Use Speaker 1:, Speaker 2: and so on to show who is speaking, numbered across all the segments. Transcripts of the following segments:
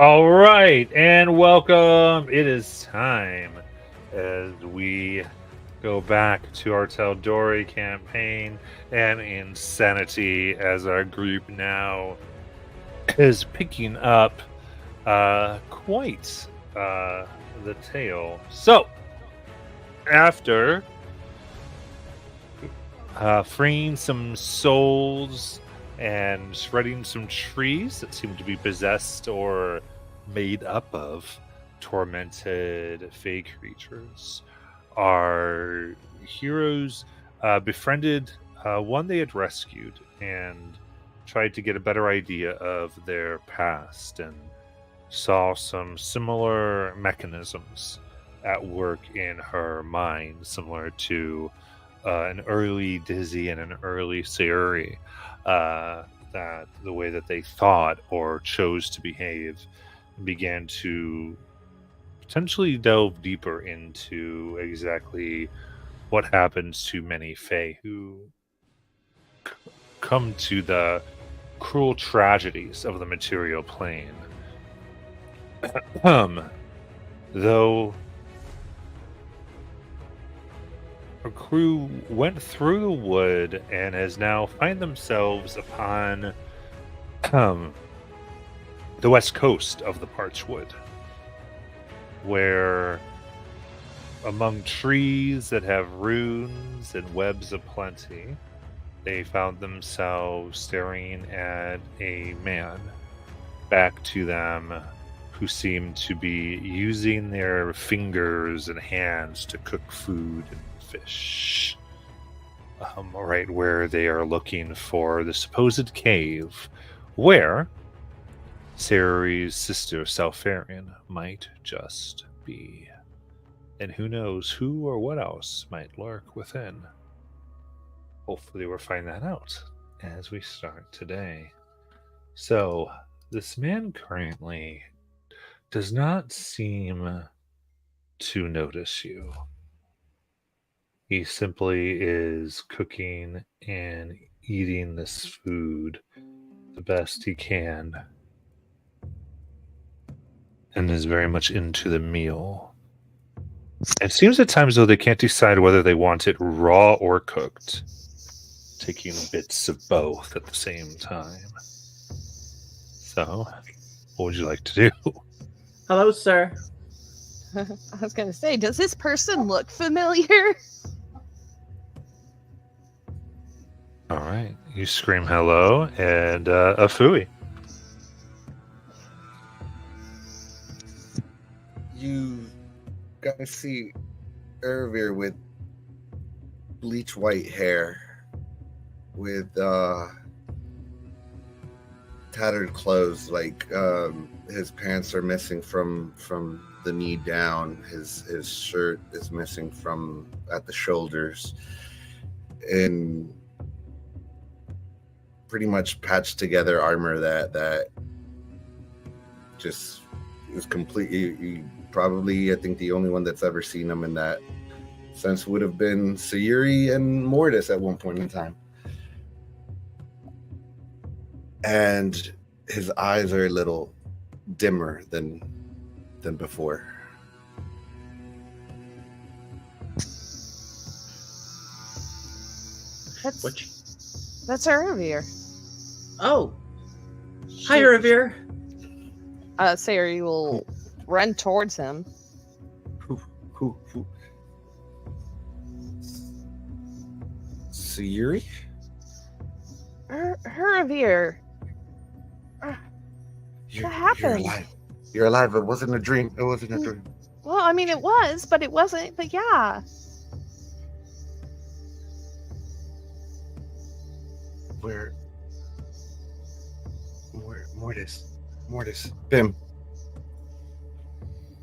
Speaker 1: All right, and welcome. It is time as we go back to our Taldori campaign and Insanity as our group now is picking up quite the tale. So, after freeing some souls and shredding some trees that seem to be possessed or made up of tormented fey creatures, our heroes befriended one they had rescued and tried to get a better idea of their past and saw some similar mechanisms at work in her mind, similar to an early Dizzy and an early Sayuri, that the way that they thought or chose to behave began to potentially delve deeper into exactly what happens to many Fae who come to the cruel tragedies of the material plane. Though our crew went through the wood and has now find themselves upon the west coast of the Parchwood, where among trees that have runes and webs of plenty, they found themselves staring at a man back to them who seemed to be using their fingers and hands to cook food and fish. Right where they are looking for the supposed cave where Sayuri's sister Salfarian might just be. And who knows who or what else might lurk within. Hopefully we'll find that out as we start today. So, this man currently does not seem to notice you. He simply is cooking and eating this food the best he can and is very much into the meal. It seems at times, though, they can't decide whether they want it raw or cooked, taking bits of both at the same time. So, what would you like to do?
Speaker 2: Hello, sir.
Speaker 3: I was going to say, does this person look familiar?
Speaker 1: All right, you scream hello, and Afui.
Speaker 4: You guys see Ervir with bleach white hair, with tattered clothes, like his pants are missing from the knee down. His shirt is missing from at the shoulders, and pretty much patched together armor that just is completely. Probably, I think the only one that's ever seen him in that sense would have been Sayuri and Mortis at one point in time. And his eyes are a little dimmer than before.
Speaker 3: That's Erevere.
Speaker 2: Oh, hi, Revere.
Speaker 3: Sayuri will run towards him.
Speaker 4: Who? Sayuri?
Speaker 3: Erevere. What happened?
Speaker 4: You're alive. It wasn't a dream. It wasn't a dream.
Speaker 3: Well, I mean, it was, but it wasn't. But yeah.
Speaker 4: Where? Mortis. Bim.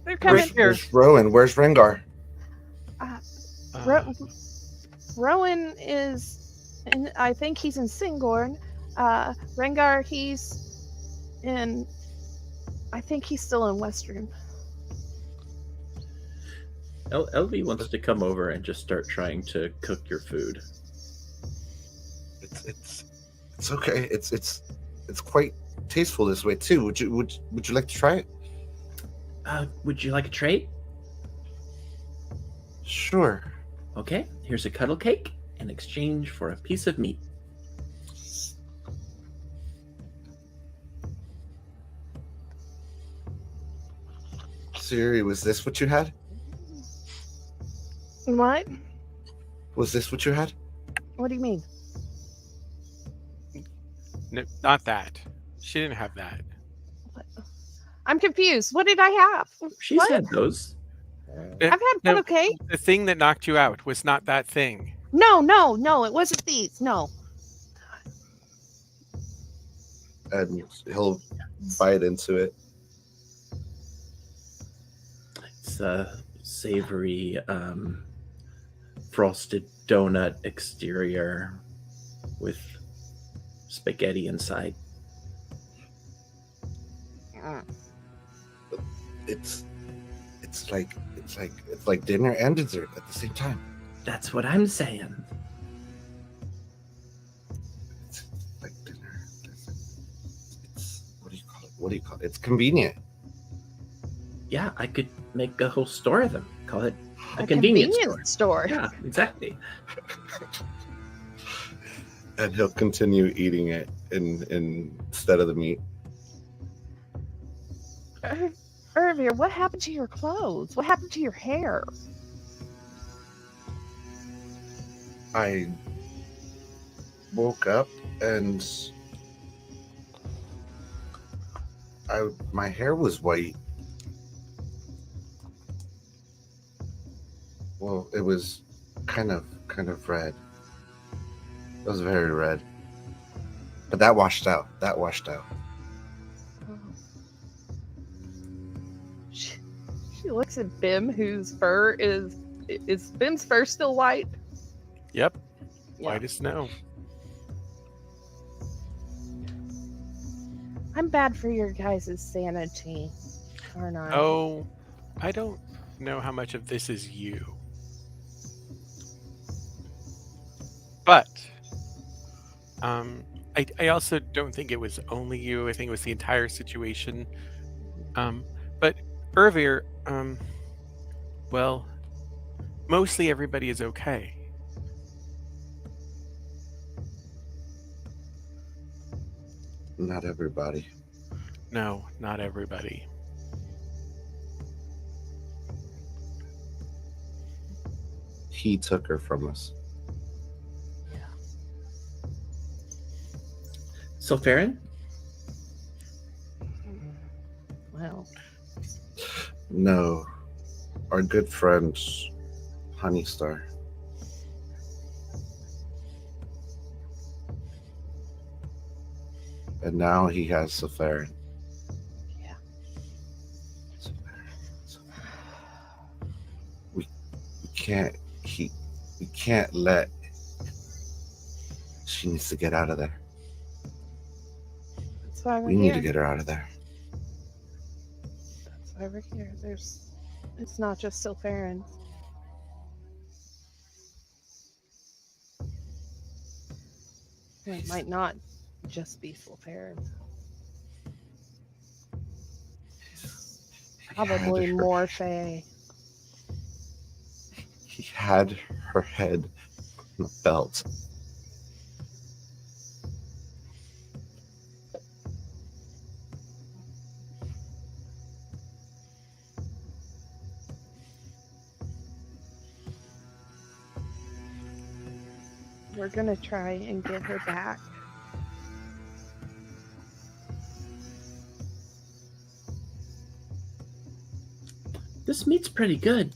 Speaker 3: They're coming.
Speaker 4: Where's Rowan? Where's Rengar?
Speaker 3: Rowan is, I think he's in Singorn. Rengar, he's in, I think he's still in Western.
Speaker 2: LV wants to come over and just start trying to cook your food.
Speaker 4: It's okay. It's quite tasteful this way too. Would you like to try it?
Speaker 2: Would you like a trade?
Speaker 4: Sure.
Speaker 2: Okay, here's a cuddle cake in exchange for a piece of meat.
Speaker 4: Siri, was this what you had?
Speaker 3: What?
Speaker 4: Was this what you had?
Speaker 3: What do you mean?
Speaker 5: No, not that. She didn't have that.
Speaker 3: I'm confused. What did I have?
Speaker 2: She's
Speaker 3: What?
Speaker 2: had those.
Speaker 3: I've had
Speaker 5: No.
Speaker 3: cuddle cake.
Speaker 5: The thing that knocked you out was not that thing.
Speaker 3: No, it wasn't these. No.
Speaker 4: And he'll bite into it.
Speaker 2: It's a savory frosted donut exterior with spaghetti inside.
Speaker 4: It's like dinner and dessert at the same time.
Speaker 2: That's what I'm saying.
Speaker 4: It's like dinner. It's what do you call it? What do you call it? It's convenient.
Speaker 2: Yeah, I could make a whole store of them. Call it a
Speaker 3: A
Speaker 2: convenience
Speaker 3: store.
Speaker 2: Yeah, exactly.
Speaker 4: And he'll continue eating it instead of the meat.
Speaker 3: Irvir, what happened to your clothes? What happened to your hair?
Speaker 4: I woke up and my hair was white. Well, it was kind of red. It was very red. But that washed out.
Speaker 3: She looks at Bim, whose fur is Bim's fur still white?
Speaker 5: Yep.
Speaker 3: Yeah.
Speaker 5: White as snow.
Speaker 3: I'm bad for your guys' sanity, aren't I?
Speaker 5: Oh, I don't know how much of this is you. But I also don't think it was only you. I think it was the entire situation. But Irvir, well, mostly everybody is okay.
Speaker 4: Not everybody.
Speaker 5: No, not everybody.
Speaker 4: He took her from us.
Speaker 2: Sulfarin?
Speaker 3: Well,
Speaker 4: No. Our good friend Honeystar. And now he has Sulfarin.
Speaker 3: yeah.
Speaker 4: We can't let. She needs to get out of there.
Speaker 3: That's why we're
Speaker 4: We need
Speaker 3: here.
Speaker 4: to get her out of there.
Speaker 3: That's why we're here. It's not just Sulfarin. It might not just be Sulfarin. Probably
Speaker 4: He had her-
Speaker 3: Morphe.
Speaker 4: He had her head in a belt.
Speaker 3: We're gonna try and get her back.
Speaker 2: This meat's pretty good.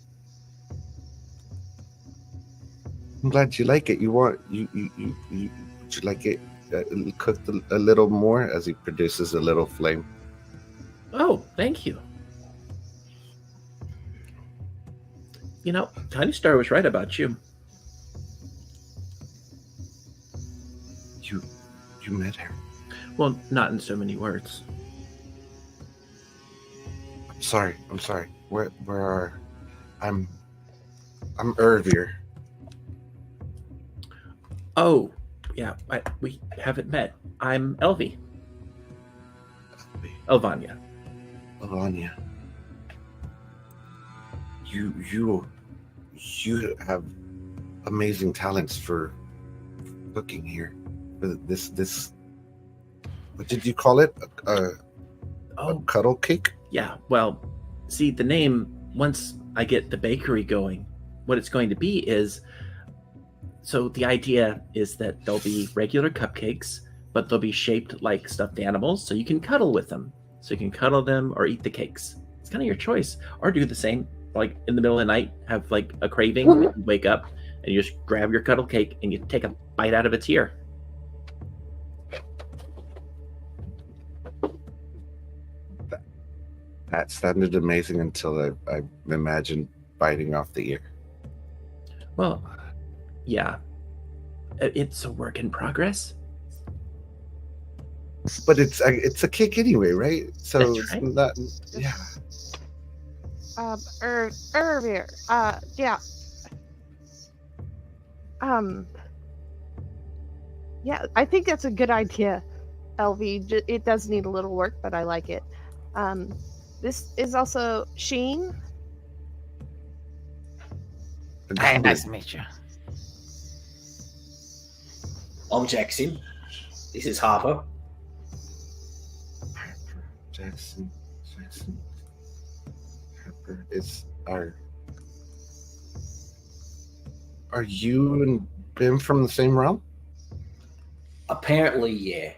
Speaker 4: I'm glad you like it. Would you like it cooked a little more as he produces a little flame?
Speaker 2: Oh, thank you. You know, Tiny Star was right about you.
Speaker 4: You met her.
Speaker 2: Well, not in so many words.
Speaker 4: I'm sorry. Where are I'm Irvir.
Speaker 2: Oh, yeah, we haven't met. I'm Elvie. Elvania.
Speaker 4: Melania, you have amazing talents for cooking here. This what did you call it? A
Speaker 2: Oh,
Speaker 4: cuddle cake?
Speaker 2: yeah. Well, see, the name, once I get the bakery going, what it's going to be is, so the idea is that there'll be regular cupcakes, but they'll be shaped like stuffed animals, so you can cuddle with them. So you can cuddle them or eat the cakes. It's kind of your choice. Or do the same, like in the middle of the night, have like a craving, and you wake up and you just grab your cuddle cake and you take a bite out of its ear.
Speaker 4: That sounded amazing until I imagined biting off the ear.
Speaker 2: Well, yeah. It's a work in progress.
Speaker 4: But it's a cake anyway, right? So
Speaker 2: That's
Speaker 4: it's
Speaker 2: right.
Speaker 4: not. Yeah.
Speaker 3: Ervir, yeah. Yeah, I think that's a good idea, LV. It does need a little work, but I like it. This is also Sheen.
Speaker 6: Hey, nice to meet you.
Speaker 7: I'm Jackson. This is Harper.
Speaker 4: Jackson. Harper is our. Are you and Bim from the same realm?
Speaker 7: Apparently, yeah.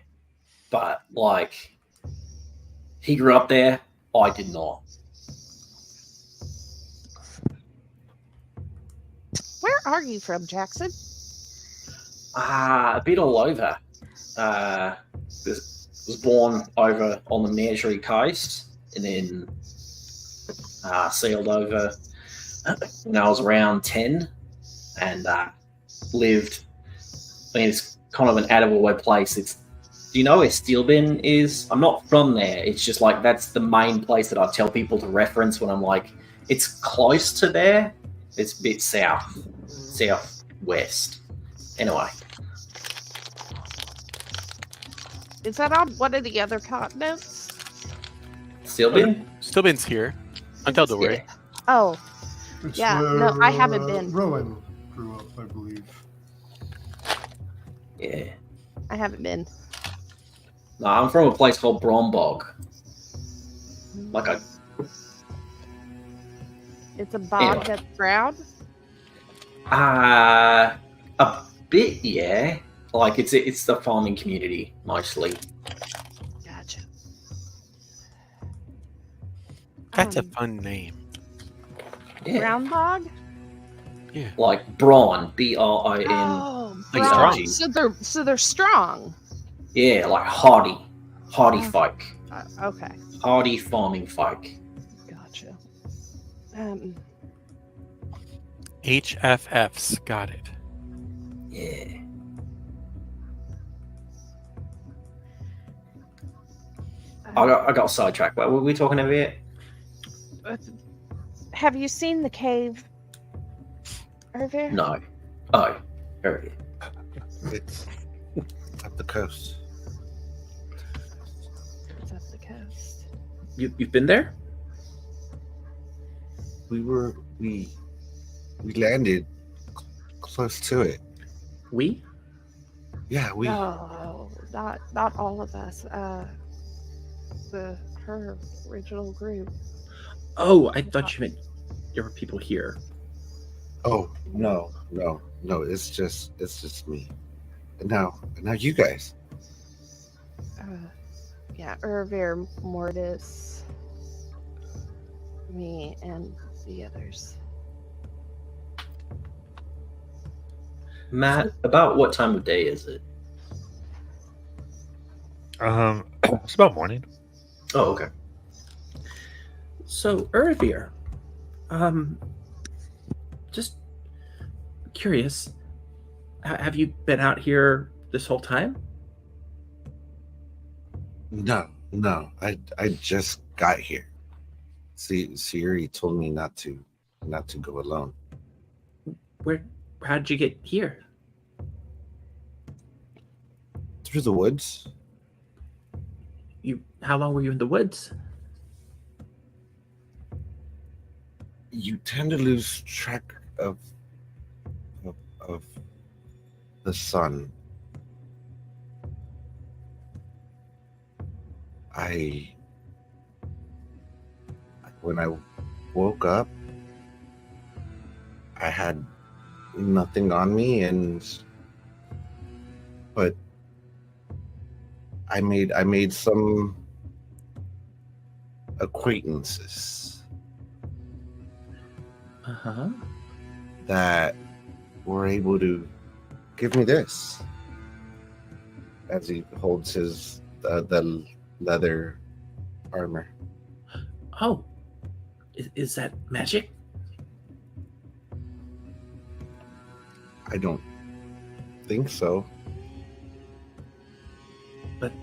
Speaker 7: But, like, he grew up there. I did not.
Speaker 3: Where are you from, Jackson?
Speaker 7: A bit all over. Was born over on the Menagerie coast and then sailed over when I was around 10 and lived. I mean, it's kind of an out of the way place. Do you know where Steelbin is? I'm not from there. It's just like that's the main place that I tell people to reference when I'm like, it's close to there. It's a bit southwest. Anyway.
Speaker 3: Is that on one of the other continents?
Speaker 7: Steelbin?
Speaker 5: Stillbin's here. Until the way.
Speaker 3: Oh,
Speaker 8: It's
Speaker 3: Yeah,
Speaker 8: where,
Speaker 3: no, I haven't been.
Speaker 8: Rowan grew up, I believe.
Speaker 7: Yeah.
Speaker 3: I haven't been.
Speaker 7: No, I'm from a place called Brombog. Like a
Speaker 3: It's a bog
Speaker 7: Anyway.
Speaker 3: that's brown.
Speaker 7: a bit, yeah. Like it's the farming community mostly.
Speaker 3: Gotcha.
Speaker 5: That's a fun name.
Speaker 7: Yeah.
Speaker 3: Brown bog.
Speaker 7: Like Brawn, Brin.
Speaker 3: Oh,
Speaker 7: Like
Speaker 3: brown.
Speaker 7: strong.
Speaker 3: So they're strong.
Speaker 7: Yeah, like hardy
Speaker 3: Oh.
Speaker 7: folk,
Speaker 3: Okay,
Speaker 7: hardy farming folk.
Speaker 3: gotcha.
Speaker 5: HFFs. Got it.
Speaker 7: Yeah. I got sidetracked. What were we talking about?
Speaker 3: Have you seen the cave, Ervir?
Speaker 7: No. Oh, very
Speaker 4: It's up the coast.
Speaker 3: It's up the coast.
Speaker 2: You've been there?
Speaker 4: We landed close to it.
Speaker 2: We?
Speaker 4: Yeah, we.
Speaker 3: No, not all of us. Her original group.
Speaker 2: Oh, I thought you meant there were people here.
Speaker 4: Oh no. It's just me. And now you guys.
Speaker 3: Yeah, Ervir, Mortis, me, and the others.
Speaker 7: Matt, about what time of day is it?
Speaker 1: It's about morning.
Speaker 7: Oh, okay.
Speaker 2: So, Ervir, just curious, have you been out here this whole time?
Speaker 4: No. I just got here. Siri told me not to go alone.
Speaker 2: How did you get here?
Speaker 4: Through the woods.
Speaker 2: How long were you in the woods?
Speaker 4: You tend to lose track of the sun. When I woke up, I had nothing on me, but I made some acquaintances
Speaker 2: Uh-huh.
Speaker 4: that were able to give me this, as he holds his the leather armor.
Speaker 2: Oh, is that magic?
Speaker 4: I don't think so.
Speaker 2: But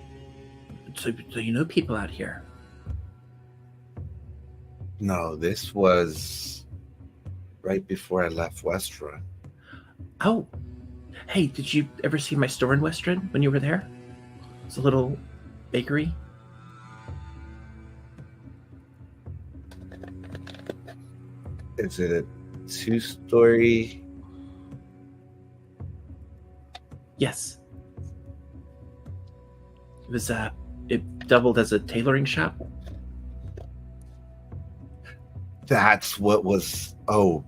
Speaker 2: so you know people out here?
Speaker 4: No, this was right before I left Westrun.
Speaker 2: Oh, hey, did you ever see my store in Western when you were there? It's a little bakery.
Speaker 4: Is it a 2-story?
Speaker 2: Yes. It doubled as a tailoring shop.
Speaker 4: That's what was. Oh.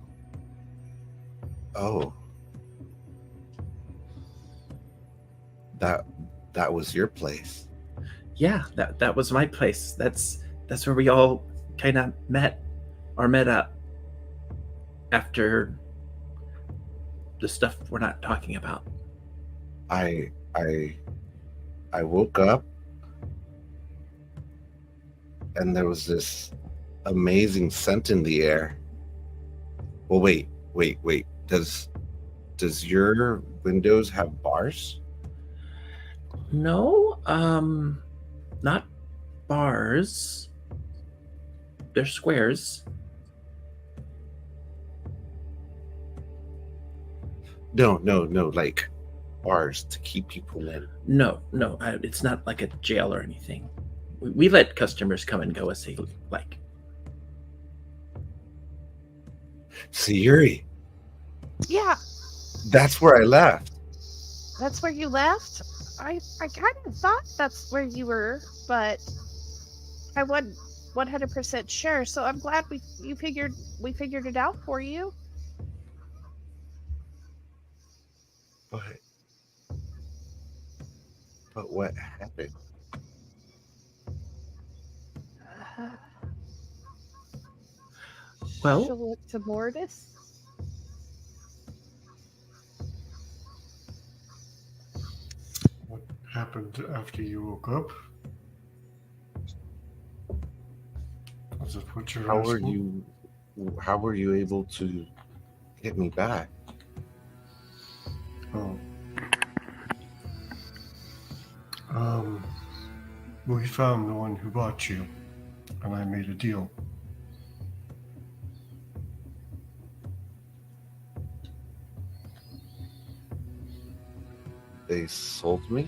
Speaker 4: That was your place.
Speaker 2: Yeah, that was my place. That's where we all kind of met up after the stuff we're not talking about.
Speaker 4: I woke up and there was this amazing scent in the air. Well, wait. Does your windows have bars?
Speaker 2: No, not bars. They're squares.
Speaker 4: No, like bars to keep people in.
Speaker 2: No, it's not like a jail or anything. We let customers come and go as they like.
Speaker 4: Sayuri,
Speaker 3: Yeah,
Speaker 4: that's where I left.
Speaker 3: that's where you left. I kind of thought that's where you were, but I wasn't 100% sure. So I'm glad we figured it out for you.
Speaker 4: But what happened?
Speaker 2: Well,
Speaker 3: She'll look to Mortis.
Speaker 8: What happened after you woke up? Was it what you're
Speaker 4: How were
Speaker 8: asking?
Speaker 4: How were you able to get me back?
Speaker 8: Oh. We found the one who bought you, and I made a deal.
Speaker 4: They sold me?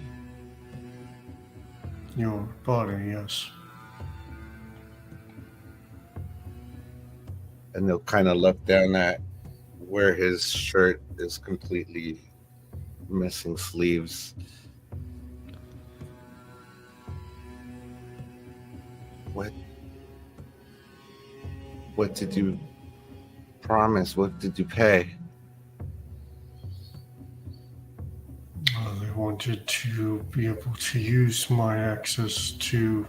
Speaker 8: Your body, yes.
Speaker 4: And they'll kind of look down at where his shirt is completely missing sleeves. What did you promise? What did you pay?
Speaker 8: They wanted to be able to use my access to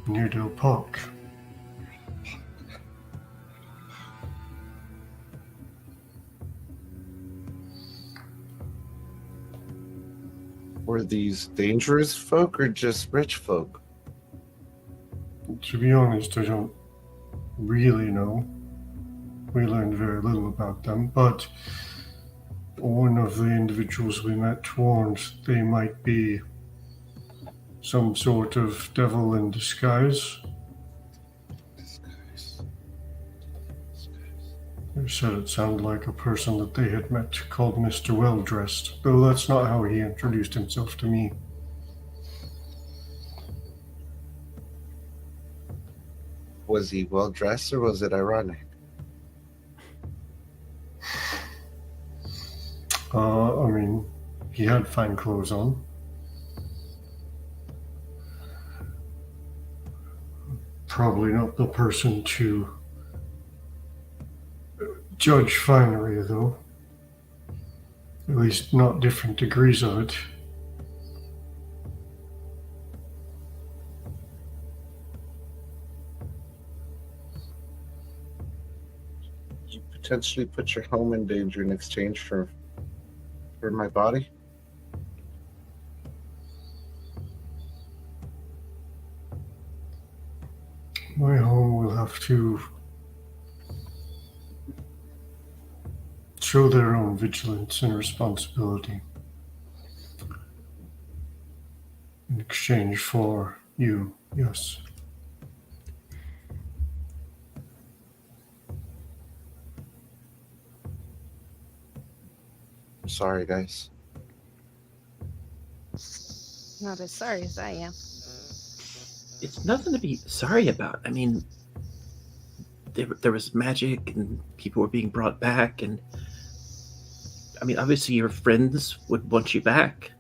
Speaker 8: Newdale Park.
Speaker 4: Were these dangerous folk or just rich folk?
Speaker 8: To be honest, I don't really know. We learned very little about them, but one of the individuals we met warned they might be some sort of devil in disguise. They said it sounded like a person that they had met called Mr. Well-Dressed, though that's not how he introduced himself to me.
Speaker 4: Was he well dressed or was it ironic?
Speaker 8: I mean, he had fine clothes on. Probably not the person to judge finery, though. At least not different degrees of it.
Speaker 4: You potentially put your home in danger in exchange for my body?
Speaker 8: My home will have to show their own vigilance and responsibility in exchange for you, yes.
Speaker 4: I'm sorry, guys.
Speaker 3: Not as sorry as I am.
Speaker 2: It's nothing to be sorry about. I mean, there was magic and people were being brought back, and I mean, obviously your friends would want you back.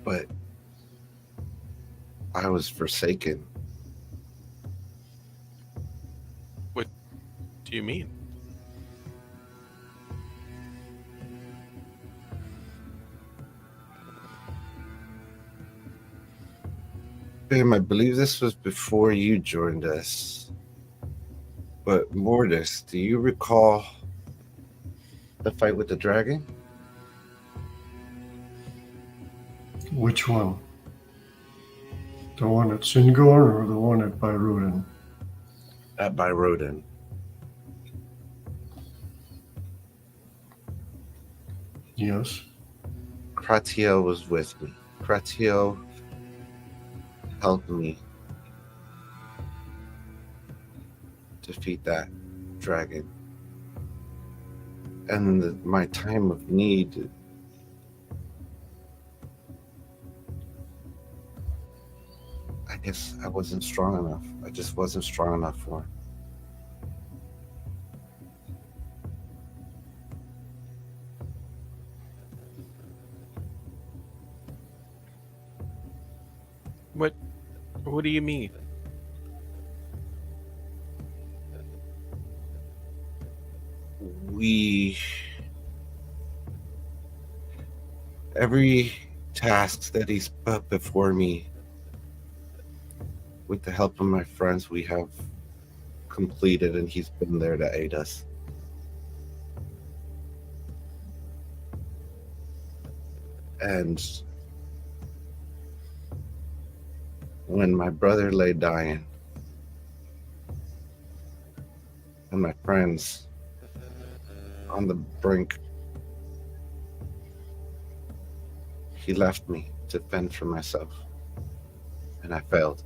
Speaker 4: But I was forsaken.
Speaker 5: What do you mean?
Speaker 4: Bim, I believe this was before you joined us. But Mortis, do you recall the fight with the dragon?
Speaker 8: Which one? The one at Singor or the one at Byrodin?
Speaker 4: At Byrodin.
Speaker 8: Yes.
Speaker 4: Kratio was with me. Kratio helped me defeat that dragon. And in my time of need, I guess I wasn't strong enough. I just wasn't strong enough for him.
Speaker 5: What do you mean?
Speaker 4: Every task that he's put before me, with the help of my friends, we have completed, and he's been there to aid us. And when my brother lay dying, and my friends on the brink, he left me to fend for myself, and I failed.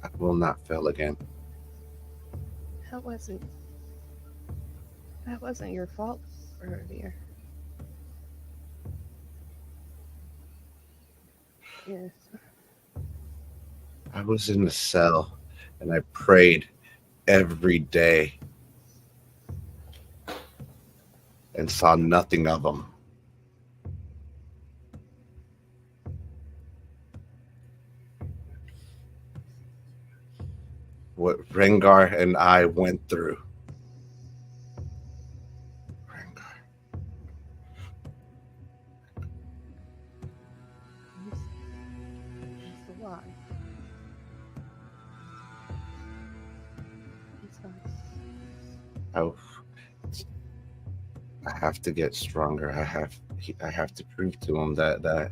Speaker 4: I will not fail again.
Speaker 3: That wasn't your fault earlier. Yes.
Speaker 4: I was in a cell and I prayed every day and saw nothing of them. What Rengar and I went through. Rengar.
Speaker 3: He's alive. He's fine.
Speaker 4: I have to get stronger. I have to prove to him that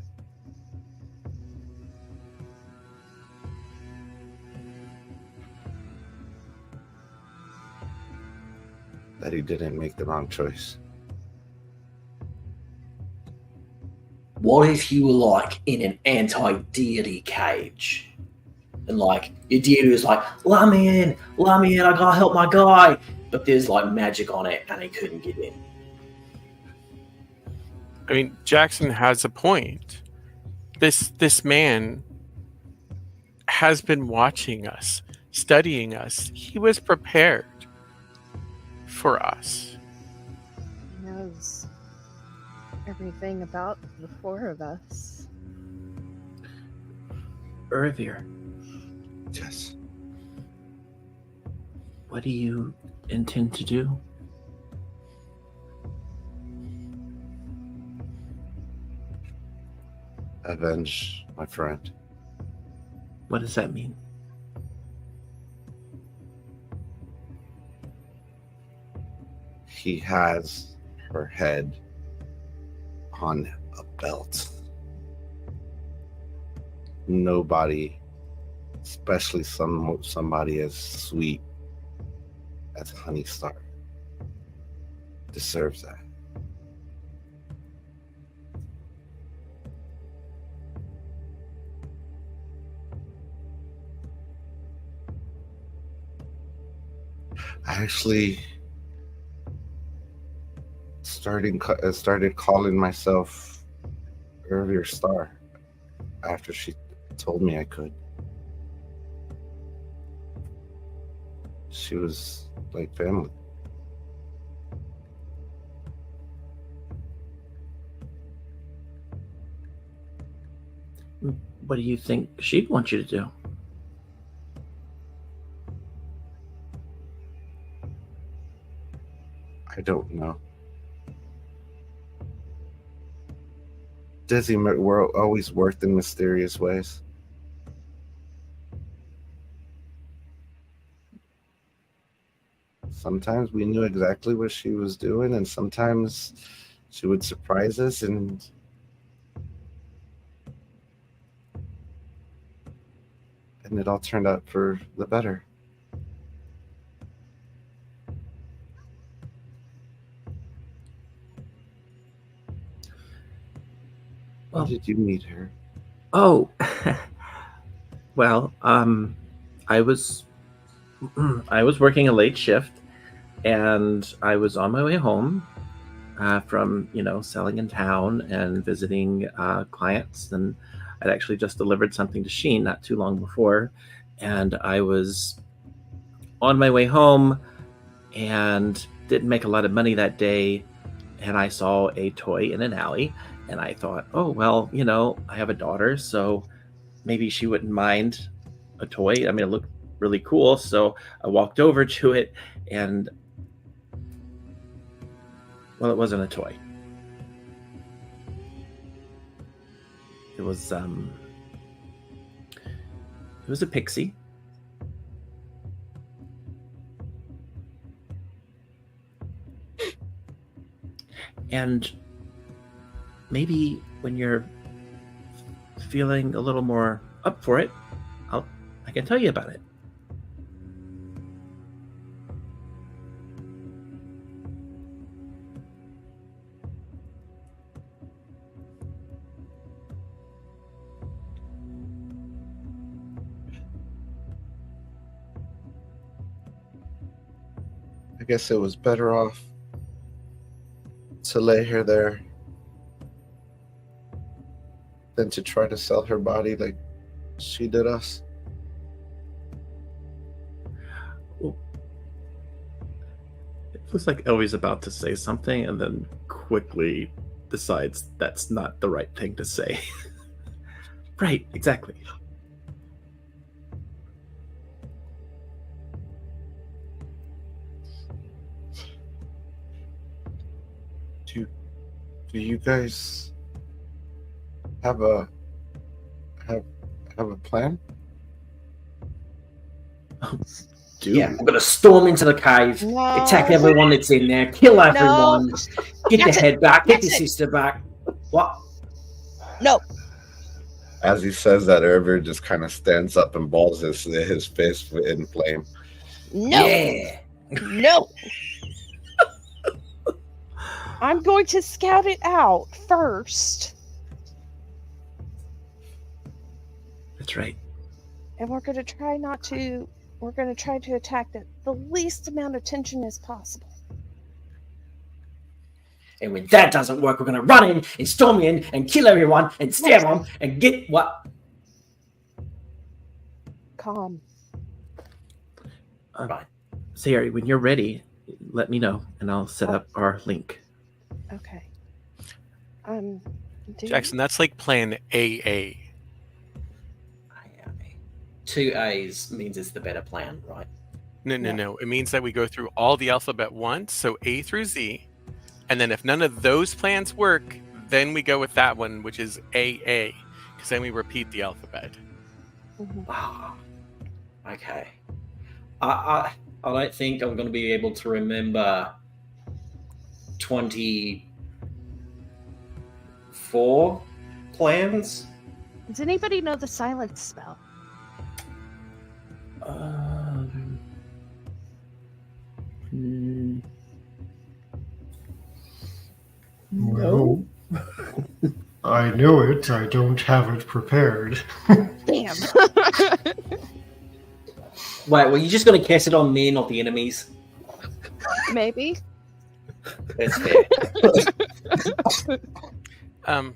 Speaker 4: he didn't make the wrong choice.
Speaker 7: what if you were like in an anti-deity cage? And like your deity was like, let me in, I gotta help my guy. But there's like magic on it and he couldn't get in.
Speaker 5: I mean, Jackson has a point. This man has been watching us, studying us. He was prepared for us.
Speaker 3: He knows everything about the four of us.
Speaker 2: Ervir,
Speaker 4: Yes.
Speaker 2: what do you intend to do?
Speaker 4: Avenge my friend.
Speaker 2: What does that mean?
Speaker 4: He has her head on a belt. Nobody, especially somebody as sweet as Honeystar, deserves that. I actually started calling myself Ervir Star after she told me I could. She was like family.
Speaker 2: What do you think she'd want you to do?
Speaker 4: I don't know. Dizzy world always worked in mysterious ways. Sometimes we knew exactly what she was doing, and sometimes she would surprise us, and it all turned out for the better. How
Speaker 2: Well,
Speaker 4: did you meet her?
Speaker 2: oh, well, I was working a late shift, and I was on my way home from selling in town and visiting clients, and I'd actually just delivered something to Sheen not too long before, and I was on my way home and didn't make a lot of money that day, and I saw a toy in an alley. And I thought, oh, well, I have a daughter, so maybe she wouldn't mind a toy. I mean, it looked really cool. So I walked over to it, and, well, it wasn't a toy. It was a pixie. And maybe when you're feeling a little more up for it, I can tell you about it.
Speaker 4: I guess it was better off to lay her there than to try to sell her body like she did us.
Speaker 2: It looks like Elvie's about to say something and then quickly decides that's not the right thing to say. Right, exactly.
Speaker 4: Do you guys have a plan?
Speaker 2: Dude.
Speaker 7: Yeah, we're gonna storm into the cave,
Speaker 3: No.
Speaker 7: attack everyone that's in there, kill everyone, get the
Speaker 3: Jackson,
Speaker 7: head back, get the
Speaker 3: Jackson.
Speaker 7: sister back. What?
Speaker 3: No.
Speaker 4: As he says that, Ervir just kind of stands up and balls his fist in flame.
Speaker 3: No.
Speaker 7: Yeah.
Speaker 3: No. I'm going to scout it out first.
Speaker 2: That's right.
Speaker 3: And we're going to try to attack the least amount of tension as possible.
Speaker 7: And when that doesn't work, we're going to run in and storm in and kill everyone and stab them and get what?
Speaker 3: Calm.
Speaker 7: Right.
Speaker 2: Sayori, when you're ready, let me know, and I'll set up our link.
Speaker 3: Okay.
Speaker 5: Jackson, that's like plan AA.
Speaker 7: 2 A's means it's the better plan, right?
Speaker 5: No. It means that we go through all the alphabet once, so A through Z. And then if none of those plans work, then we go with that one, which is AA. Because then we repeat the alphabet.
Speaker 7: Ah, okay. I don't think I'm going to be able to remember 24 plans.
Speaker 3: Does anybody know the silence spell?
Speaker 8: Well, I know it. I don't have it prepared.
Speaker 3: Damn.
Speaker 7: Wait, were you just going to cast it on me, not the enemies?
Speaker 3: Maybe.
Speaker 7: That's fair.
Speaker 5: How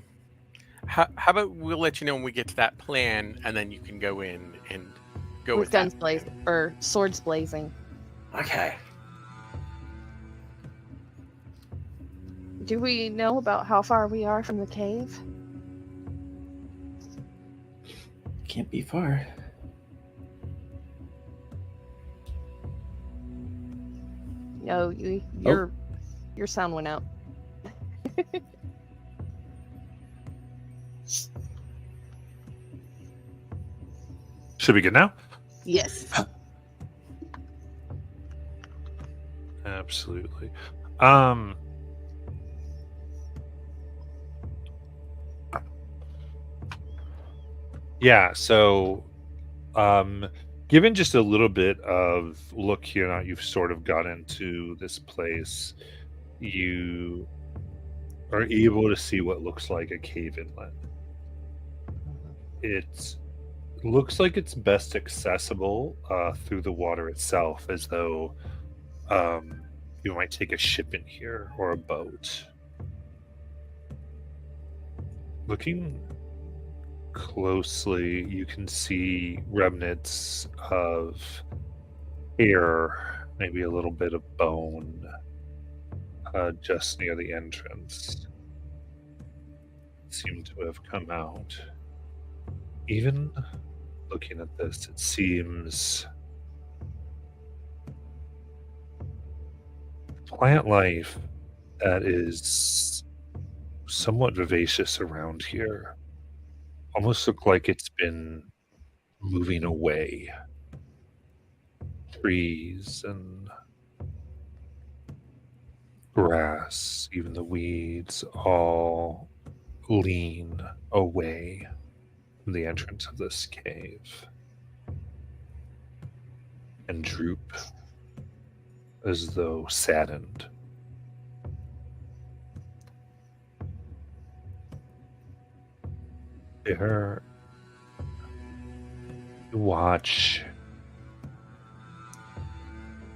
Speaker 5: about we'll let you know when we get to that plan, and then you can go in and go with
Speaker 3: guns
Speaker 5: that.
Speaker 3: blazing or swords blazing.
Speaker 7: Okay.
Speaker 3: Do we know about how far we are from the cave?
Speaker 2: Can't be far.
Speaker 3: No, your sound went out.
Speaker 1: Should we get now?
Speaker 3: Yes.
Speaker 1: Absolutely. Yeah, so given just a little bit of look here now, you've sort of got into this place, you are able to see what looks like a cave inlet. It looks like it's best accessible through the water itself, as though you might take a ship in here or a boat. Looking closely, you can see remnants of hair, maybe a little bit of bone, just near the entrance. Seem to have come out. Even looking at this, it seems plant life that is somewhat vivacious around here. Almost look like it's been moving away. Trees and grass, even the weeds, all lean away from the entrance of this cave and droop as though saddened. There, you watch,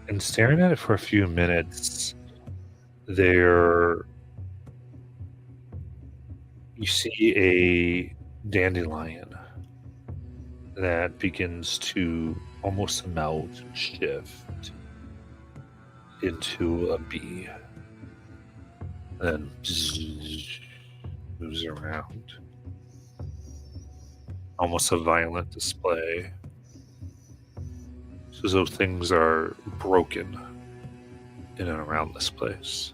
Speaker 1: and staring at it for a few minutes, there you see a dandelion that begins to almost melt and shift into a bee, then moves around. Almost a violent display. It's as though things are broken in and around this place.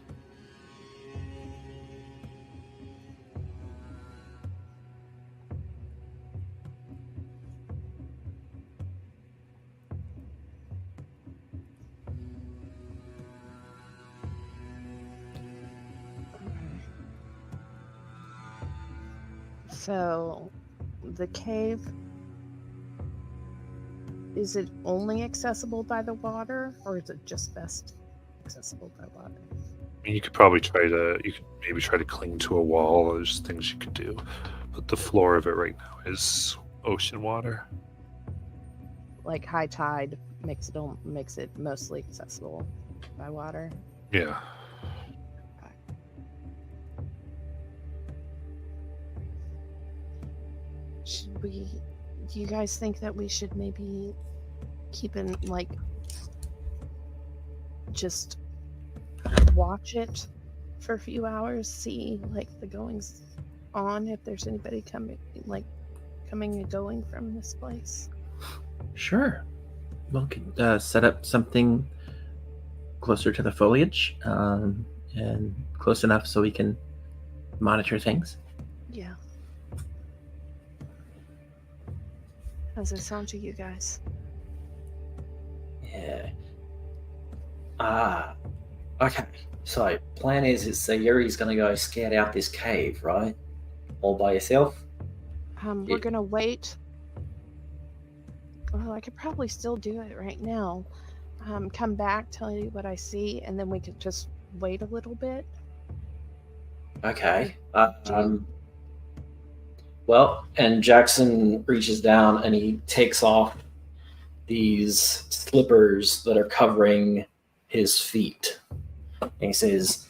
Speaker 3: So, the cave, is it only accessible by the water, or is it just best accessible by water?
Speaker 1: I mean, you could probably maybe try to cling to a wall. There's things you could do, but the floor of it right now is ocean water.
Speaker 3: Like high tide makes it mostly accessible by water.
Speaker 1: Yeah.
Speaker 3: Should we? Do you guys think that we should maybe keep in like just watch it for a few hours, see like the goings on, if there's anybody coming and going from this place?
Speaker 2: Sure. We'll set up something closer to the foliage and close enough so we can monitor things.
Speaker 3: Yeah. How's it sound to you guys?
Speaker 7: Yeah. Okay. So, plan is so Yuri's going to go scout out this cave, right? All by yourself?
Speaker 3: We're gonna wait. Well, I could probably still do it right now. Come back, tell you what I see, and then we could just wait a little bit.
Speaker 7: Okay. Well, and Jackson reaches down and he takes off these slippers that are covering his feet. And he says,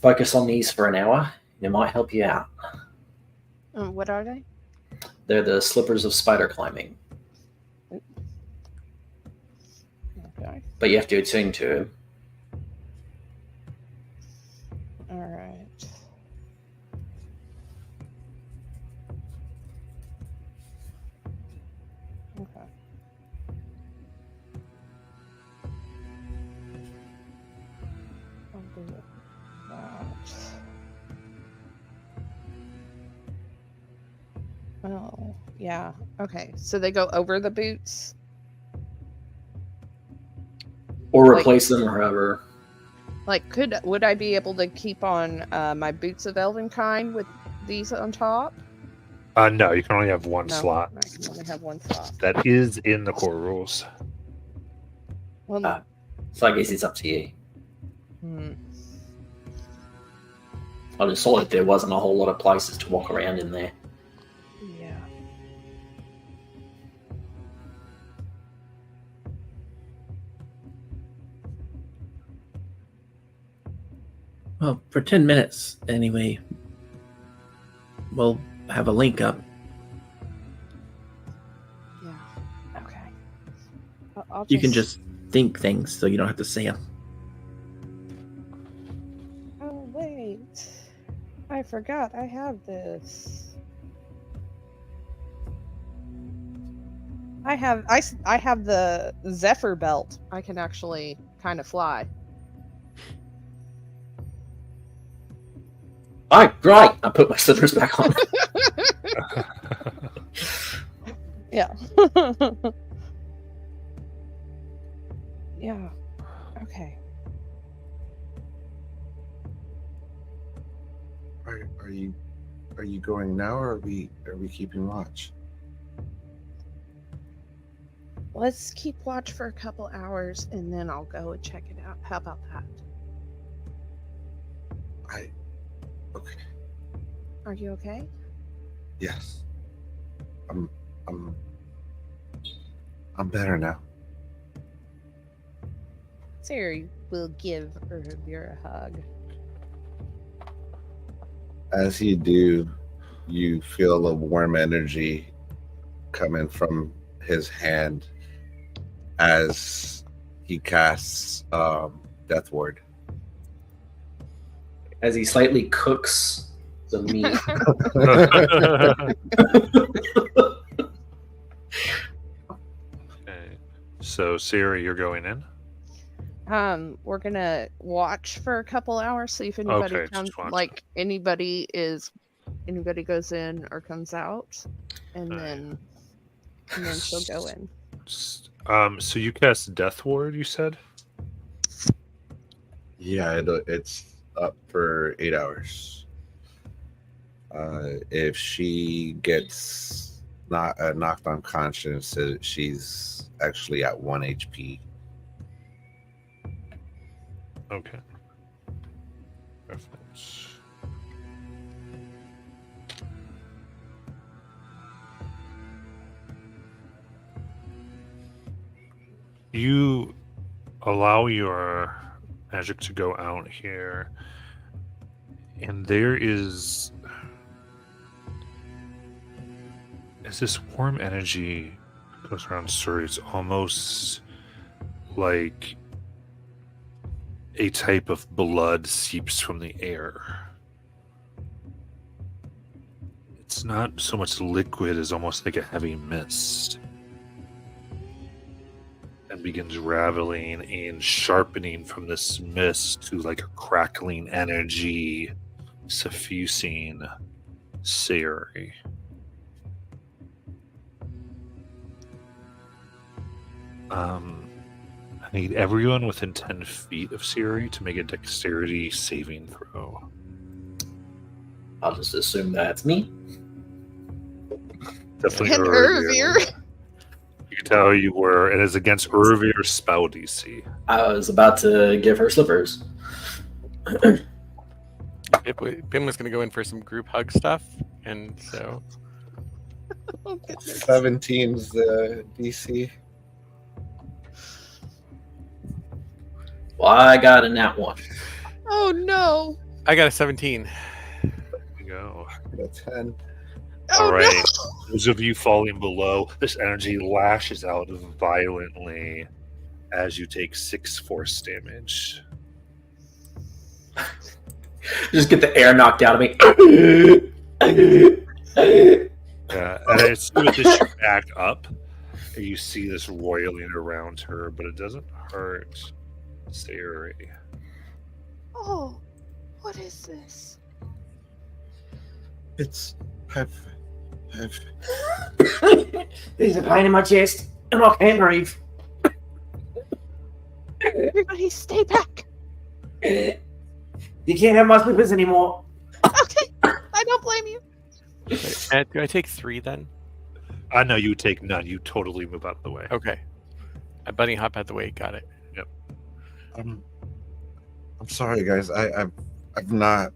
Speaker 7: focus on these for an hour. It might help you out.
Speaker 3: What are they?
Speaker 7: They're the slippers of spider climbing.
Speaker 3: Okay.
Speaker 7: But you have to attune to him.
Speaker 3: All right. Okay. I'll do that. Oh, yeah. Okay. So they go over the boots?
Speaker 7: Or
Speaker 3: Like-
Speaker 7: replace them or however.
Speaker 3: Like, would I be able to keep on my boots of Elvenkind with these on top?
Speaker 1: No, you can only have one
Speaker 3: No,
Speaker 1: slot.
Speaker 3: I can only have one slot.
Speaker 1: That is in the core rules.
Speaker 3: Well,
Speaker 7: So I guess it's up to you.
Speaker 3: hmm.
Speaker 7: I just saw that there wasn't a whole lot of places to walk around in there.
Speaker 3: Yeah.
Speaker 2: Well, for 10 minutes anyway, we'll have a link up.
Speaker 3: Yeah. Okay. I'll
Speaker 2: You can just think things so you don't have to say them.
Speaker 3: Oh, wait. I forgot I have this. I have the Zephyr belt. I can actually kind of fly.
Speaker 7: Oh, great! I put my slippers back on.
Speaker 3: Yeah. Yeah. Okay.
Speaker 4: Are you going now, or are we keeping watch?
Speaker 3: Let's keep watch for a couple hours and then I'll go and check it out. How about that?
Speaker 4: Okay.
Speaker 3: Are you okay?
Speaker 4: Yes. I'm better now.
Speaker 3: Siri will give Ervir a hug.
Speaker 4: As you do, you feel a warm energy coming from his hand as he casts Death Ward.
Speaker 7: As he slightly cooks the meat.
Speaker 1: Okay. So, Siri, you're going in?
Speaker 3: We're gonna watch for a couple hours, see if anybody
Speaker 1: Okay,
Speaker 3: comes,
Speaker 1: just watch.
Speaker 3: like anybody goes in or comes out, and
Speaker 1: Alright.
Speaker 3: then she'll go in.
Speaker 1: So you cast Death Ward, you said?
Speaker 4: Yeah, it's up for 8 hours. If she gets knocked unconscious, she's actually at 1 HP.
Speaker 1: Okay. Perfect. You allow your magic to go out here, and there is as this warm energy goes around Surrey, it's almost like a type of blood seeps from the air. It's not so much liquid as almost like a heavy mist, and begins raveling and sharpening from this mist to like a crackling energy suffusing Sayuri. I need everyone within 10 feet of Sayuri to make a dexterity saving throw.
Speaker 7: I'll just assume that's me.
Speaker 1: Definitely
Speaker 3: And
Speaker 1: Urvir.
Speaker 3: Urvir.
Speaker 1: You can tell you were, and it's against Urvir's spell DC.
Speaker 7: I was about to give her slippers.
Speaker 5: Bim was going to go in for some group hug stuff, and so
Speaker 3: Oh, goodness.
Speaker 4: 17's the DC.
Speaker 7: Well, I got a nat 1.
Speaker 3: Oh no.
Speaker 5: I got a 17.
Speaker 1: There you go.
Speaker 4: A 10.
Speaker 3: Oh
Speaker 1: All right.
Speaker 3: no.
Speaker 1: Those of you falling below, this energy lashes out violently as you take 6 force damage.
Speaker 7: Just get the air knocked out of me.
Speaker 1: Yeah, and as soon as you back up, you see this roiling around her, but it doesn't hurt Sayuri.
Speaker 3: Oh, what is this?
Speaker 4: It's. I've
Speaker 7: There's a pain in my chest, and I can't breathe.
Speaker 3: Everybody stay back.
Speaker 7: You can't have my slippers anymore.
Speaker 3: Okay. I don't blame you.
Speaker 5: Do I take 3 then?
Speaker 1: I know you take none. You totally move out of the way.
Speaker 5: Okay. I bunny hop out the way. Got it.
Speaker 4: I'm sorry, guys. I've not,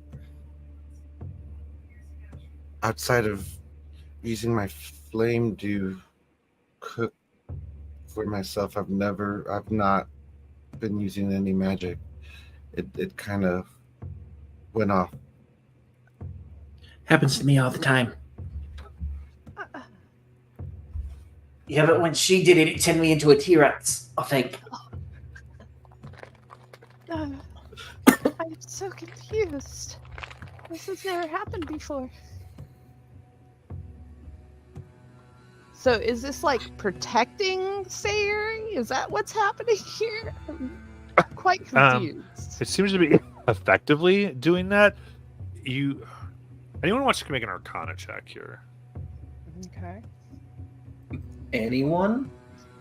Speaker 4: outside of using my flame to cook for myself, I've not been using any magic. It kind of went off.
Speaker 2: Happens to me all the time.
Speaker 7: Yeah, but when she did it, it turned me into a T-Rex, I think.
Speaker 3: I'm so confused. This has never happened before. So is this like protecting Sayuri? Is that what's happening here? I'm quite confused.
Speaker 1: It seems to be effectively doing that. Anyone wants to make an Arcana check here?
Speaker 3: Okay.
Speaker 7: Anyone?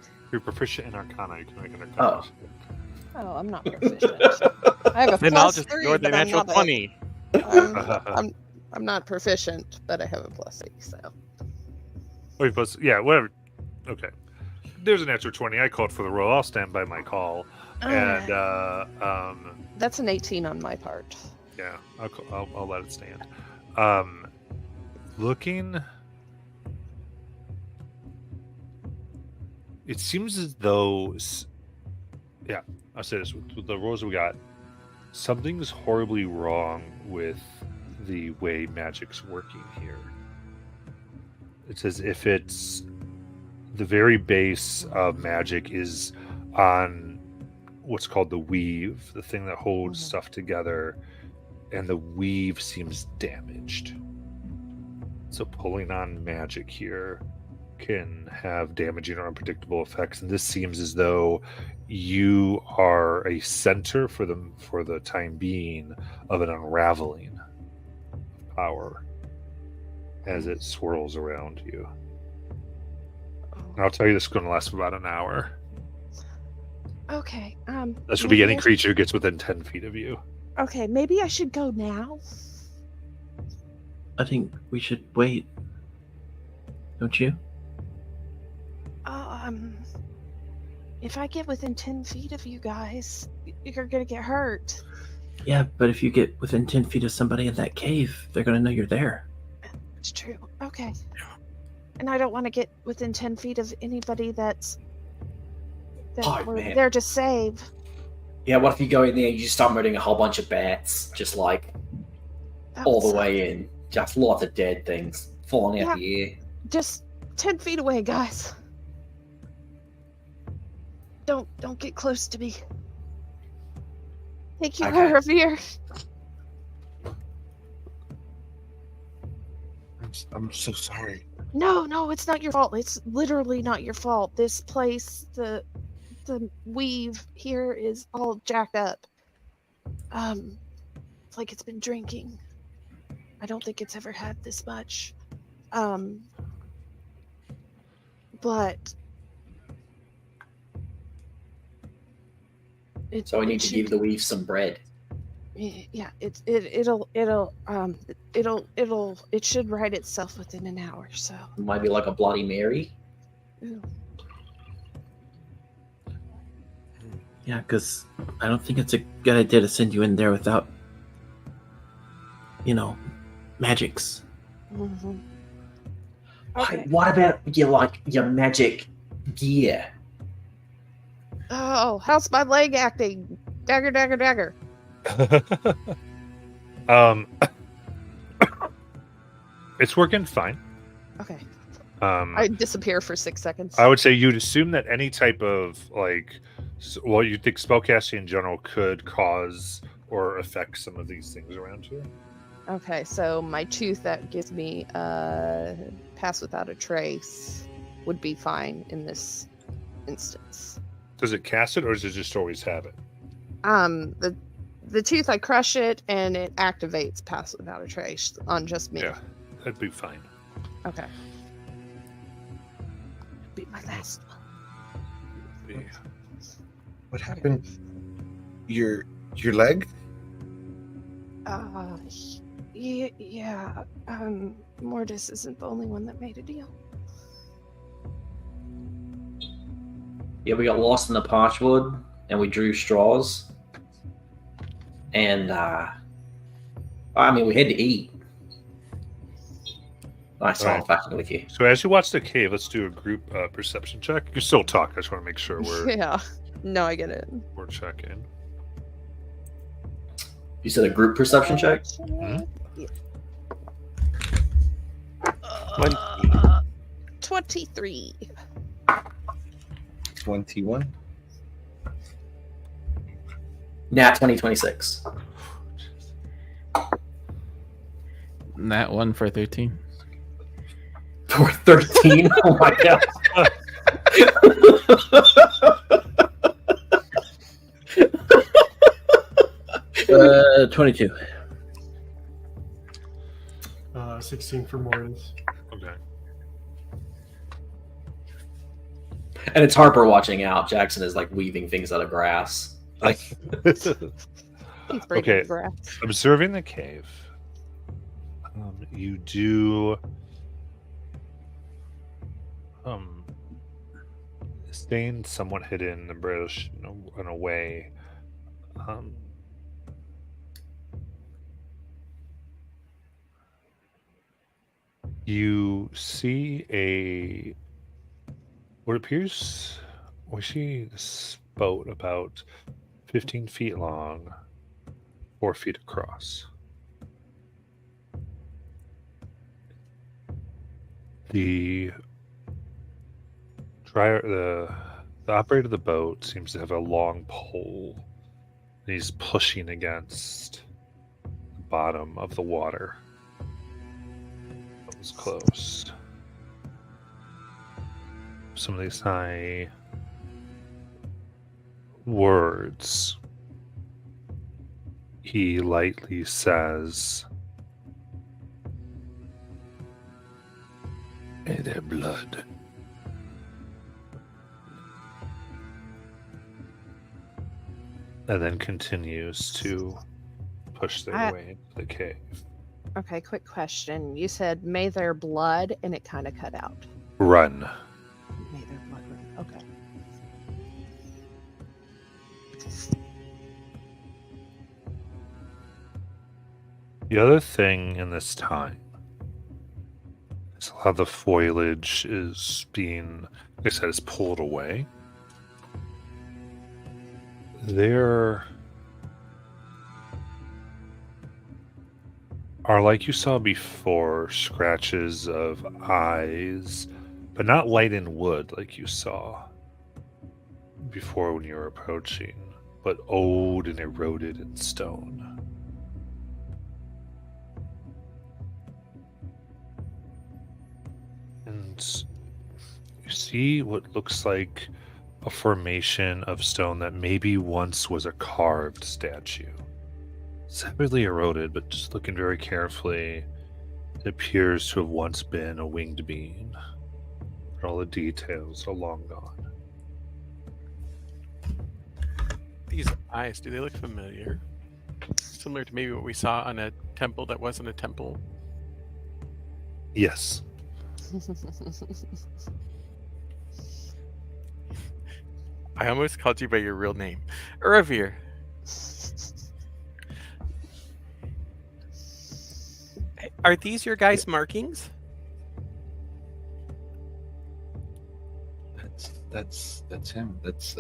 Speaker 1: If you're proficient in Arcana, you can make an Arcana
Speaker 7: Oh.
Speaker 1: check.
Speaker 3: Oh, I'm not proficient. I have a
Speaker 5: Then I'll
Speaker 3: plus
Speaker 5: just
Speaker 3: 3,
Speaker 5: ignore the
Speaker 3: but I'm
Speaker 5: natural
Speaker 3: not
Speaker 5: 20.
Speaker 3: I'm not proficient, but I have a plus 8, so.
Speaker 1: Wait, plus, yeah, whatever. Okay. There's an natural 20. I called for the roll. I'll stand by my call. And
Speaker 3: That's an 18 on my part.
Speaker 1: yeah, I'll let it stand. Looking, it seems as though, yeah, I'll say this with the rolls we got. Something's horribly wrong with the way magic's working here. It's as if it's the very base of magic is on what's called the weave, the thing that holds stuff together, and the weave seems damaged. So pulling on magic here can have damaging or unpredictable effects, and this seems as though you are a center for the time being of an unraveling of power as it swirls around you. And I'll tell you, this is going to last for about an hour.
Speaker 3: Okay.
Speaker 1: This will be any
Speaker 3: maybe
Speaker 1: creature who gets within 10 feet of you.
Speaker 3: Okay, maybe I should go now.
Speaker 2: I think we should wait. Don't you?
Speaker 3: If I get within 10 feet of you guys, you're gonna get hurt.
Speaker 2: Yeah, but if you get within 10 feet of somebody in that cave, they're going to know you're there.
Speaker 3: It's true. Okay. And I don't want to get within 10 feet of anybody that's that
Speaker 7: Oh,
Speaker 3: we're
Speaker 7: man.
Speaker 3: there to save.
Speaker 7: Yeah, what if you go in there and you just start murdering a whole bunch of bats, just like
Speaker 3: That
Speaker 7: all
Speaker 3: would
Speaker 7: the
Speaker 3: suck.
Speaker 7: way in? Just lots of dead things falling out the air.
Speaker 3: Just 10 feet away, guys. Don't get close to me. Thank you,
Speaker 7: Okay.
Speaker 3: Revere.
Speaker 4: I'm so sorry.
Speaker 3: No, it's not your fault. It's literally not your fault. This place, the weave here is all jacked up. It's like it's been drinking. I don't think it's ever had this much. But
Speaker 7: So we need to give the weave some bread.
Speaker 3: Yeah, it should right itself within an hour. So
Speaker 7: Maybe like a Bloody Mary.
Speaker 3: Ooh.
Speaker 2: Yeah, because I don't think it's a good idea to send you in there without, magics.
Speaker 3: Mhm.
Speaker 7: Hey,
Speaker 3: Okay.
Speaker 7: what about your magic gear?
Speaker 3: Oh, how's my leg acting? Dagger, dagger, dagger.
Speaker 1: It's working fine.
Speaker 3: Okay.
Speaker 1: I
Speaker 3: I disappear for 6 seconds.
Speaker 1: would say you'd assume that any type of you think spellcasting in general could cause or affect some of these things around here.
Speaker 3: Okay, so my tooth that gives me pass without a trace would be fine in this instance.
Speaker 1: Does it cast it, or does it just always have it?
Speaker 3: The tooth, I crush it and it activates pass without a trace on just me.
Speaker 1: Yeah, that'd be fine.
Speaker 3: Okay. Be my last one.
Speaker 4: What happened? Your leg?
Speaker 3: Yeah. Mortis isn't the only one that made a deal.
Speaker 7: Yeah, we got lost in the parchwood and we drew straws. And we had to eat. Nice
Speaker 1: All right.
Speaker 7: talking with you.
Speaker 1: So as you watch the cave, let's do a group perception check. You still talk. I just want to make sure
Speaker 3: Yeah. No, I get it.
Speaker 1: we're checking.
Speaker 7: You said a group perception check?
Speaker 3: Yeah.
Speaker 5: 20.
Speaker 3: 23.
Speaker 4: 21.
Speaker 7: Nat 2026.
Speaker 6: That one for 13.
Speaker 7: For 13? Oh my god.
Speaker 2: 22.
Speaker 8: 16 for Mortis.
Speaker 1: Okay.
Speaker 7: And it's Harper watching out. Jackson is like weaving things out of grass.
Speaker 3: He's breaking
Speaker 1: Okay.
Speaker 3: grass.
Speaker 1: Observing the cave, you do staying somewhat hidden in the bush in a way. You see what appears, we see this boat about 15 feet long, 4 feet across. The operator of the boat seems to have a long pole, and he's pushing against the bottom of the water. That was close. Some of these high words. He lightly says, "May their blood and then continues to push their way into the cave.
Speaker 3: Okay, quick question. You said, may their blood, and it kind of cut out.
Speaker 1: Run.
Speaker 3: May their blood run. Okay.
Speaker 1: The other thing in this time is how the foliage is being, like I said, is pulled away. There are, like you saw before, scratches of eyes, but not light in wood like you saw before when you were approaching, but old and eroded in stone. And you see what looks like a formation of stone that maybe once was a carved statue. It's heavily eroded, but just looking very carefully, it appears to have once been a winged being. All the details are long gone.
Speaker 5: These eyes, do they look familiar? Similar to maybe what we saw on a temple that wasn't a temple.
Speaker 1: Yes.
Speaker 5: I almost called you by your real name. Uravir. Are these your guys' markings?
Speaker 4: That's him. That's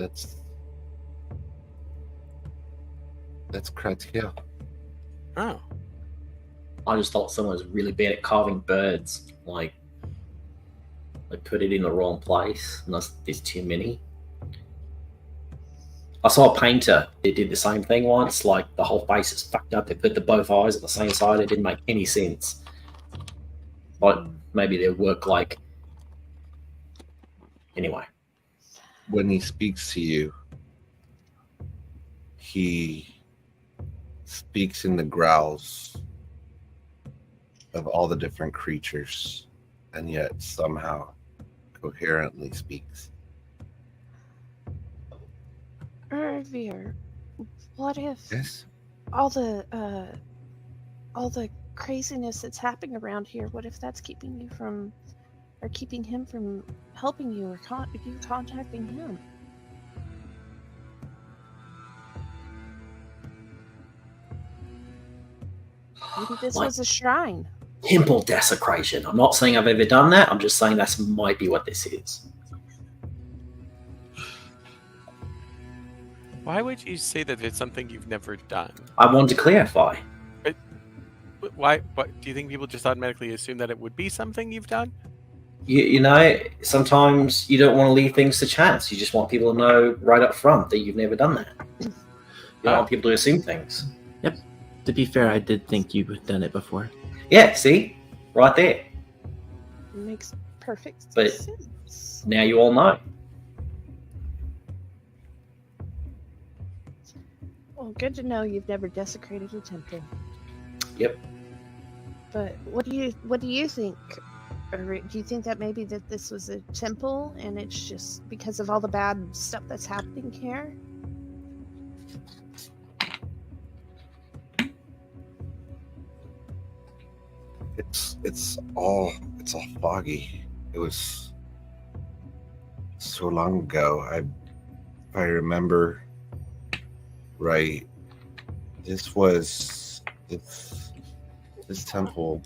Speaker 4: Kratia.
Speaker 5: Oh.
Speaker 7: I just thought someone was really bad at carving birds. Like, they put it in the wrong place, and there's too many. I saw a painter that did the same thing once. Like, the whole face is fucked up. They put the both eyes at the same side. It didn't make any sense. But maybe their work, like... Anyway.
Speaker 4: When he speaks to you, he speaks in the growls of all the different creatures, and yet somehow coherently speaks.
Speaker 3: Uravir, what if
Speaker 4: Yes?
Speaker 3: all the craziness that's happening around here, what if that's keeping you from, or keeping him from helping you, or you contacting him? Maybe this
Speaker 7: Like-
Speaker 3: was a shrine.
Speaker 7: Temple desecration. I'm not saying I've ever done that. I'm just saying that might be what this is.
Speaker 5: Why would you say that it's something you've never done?
Speaker 7: I wanted to clarify.
Speaker 5: Why? What do you think people just automatically assume that it would be something you've done?
Speaker 7: You know, sometimes you don't want to leave things to chance. You just want people to know right up front that you've never done that. You don't want people to assume things.
Speaker 2: To be fair, I did think you had done it before.
Speaker 7: Yeah, see? Right there.
Speaker 3: Makes perfect
Speaker 7: But-
Speaker 3: sense.
Speaker 7: Now you all know.
Speaker 3: Well, good to know you've never desecrated a temple.
Speaker 7: Yep.
Speaker 3: But what do you think? Or do you think that maybe that this was a temple and it's just because of all the bad stuff that's happening here?
Speaker 4: It's all foggy. It was so long ago. If I remember right, this temple,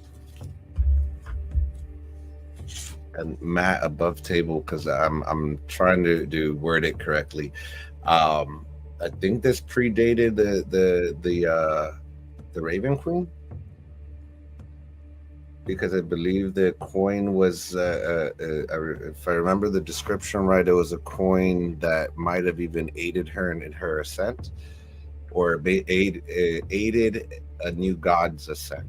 Speaker 4: and Matt above table, because I'm trying to word it correctly. I think this predated the Raven Queen, because I believe the coin was, if I remember the description right, it was a coin that might have even aided her in her ascent, or aided a new god's ascent.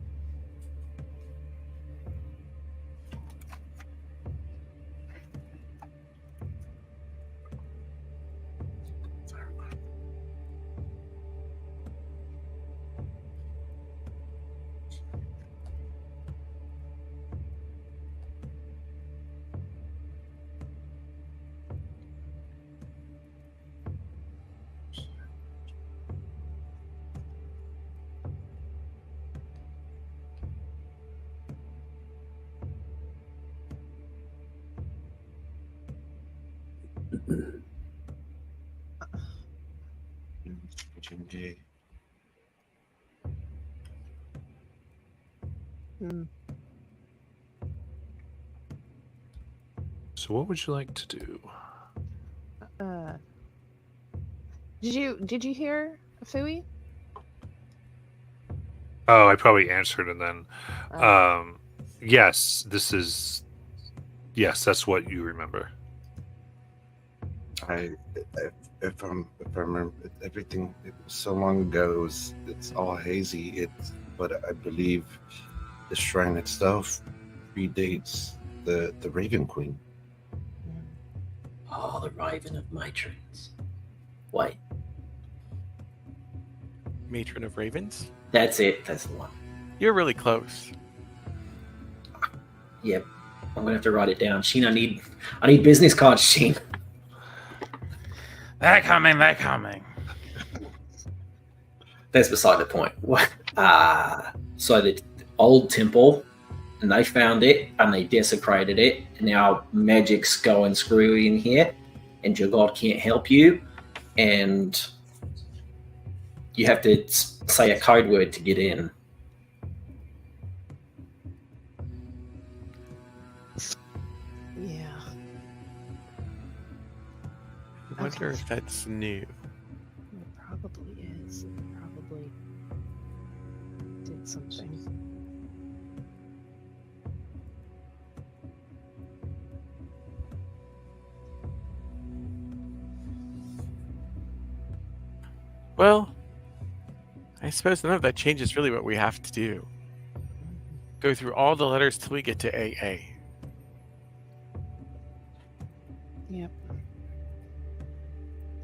Speaker 3: Hmm.
Speaker 1: So what would you like to do?
Speaker 3: Did you hear Fui?
Speaker 1: Oh, I probably answered and then.
Speaker 3: Oh.
Speaker 1: Yes, Yes, that's what you remember.
Speaker 4: If I remember everything, it was so long ago. It's all hazy. But I believe the shrine itself predates the Raven Queen.
Speaker 7: Oh, the Raven of Matrons. Wait,
Speaker 5: Matron of Ravens.
Speaker 7: that's it. That's the one.
Speaker 5: You're really close.
Speaker 7: Yep. I'm gonna have to write it down. Sheen, I need business cards, Sheen.
Speaker 6: They're coming.
Speaker 7: That's beside the point. What? So the old temple, and they found it, and they desecrated it, and now magic's going screwy in here, and your god can't help you, and you have to say a code word to get in.
Speaker 3: Yeah.
Speaker 5: I wonder
Speaker 3: Okay.
Speaker 5: if that's new.
Speaker 3: It probably is. It probably did something.
Speaker 5: Well, I suppose none of that changes really what we have to do. Go through all the letters till we get to AA.
Speaker 3: Yep. I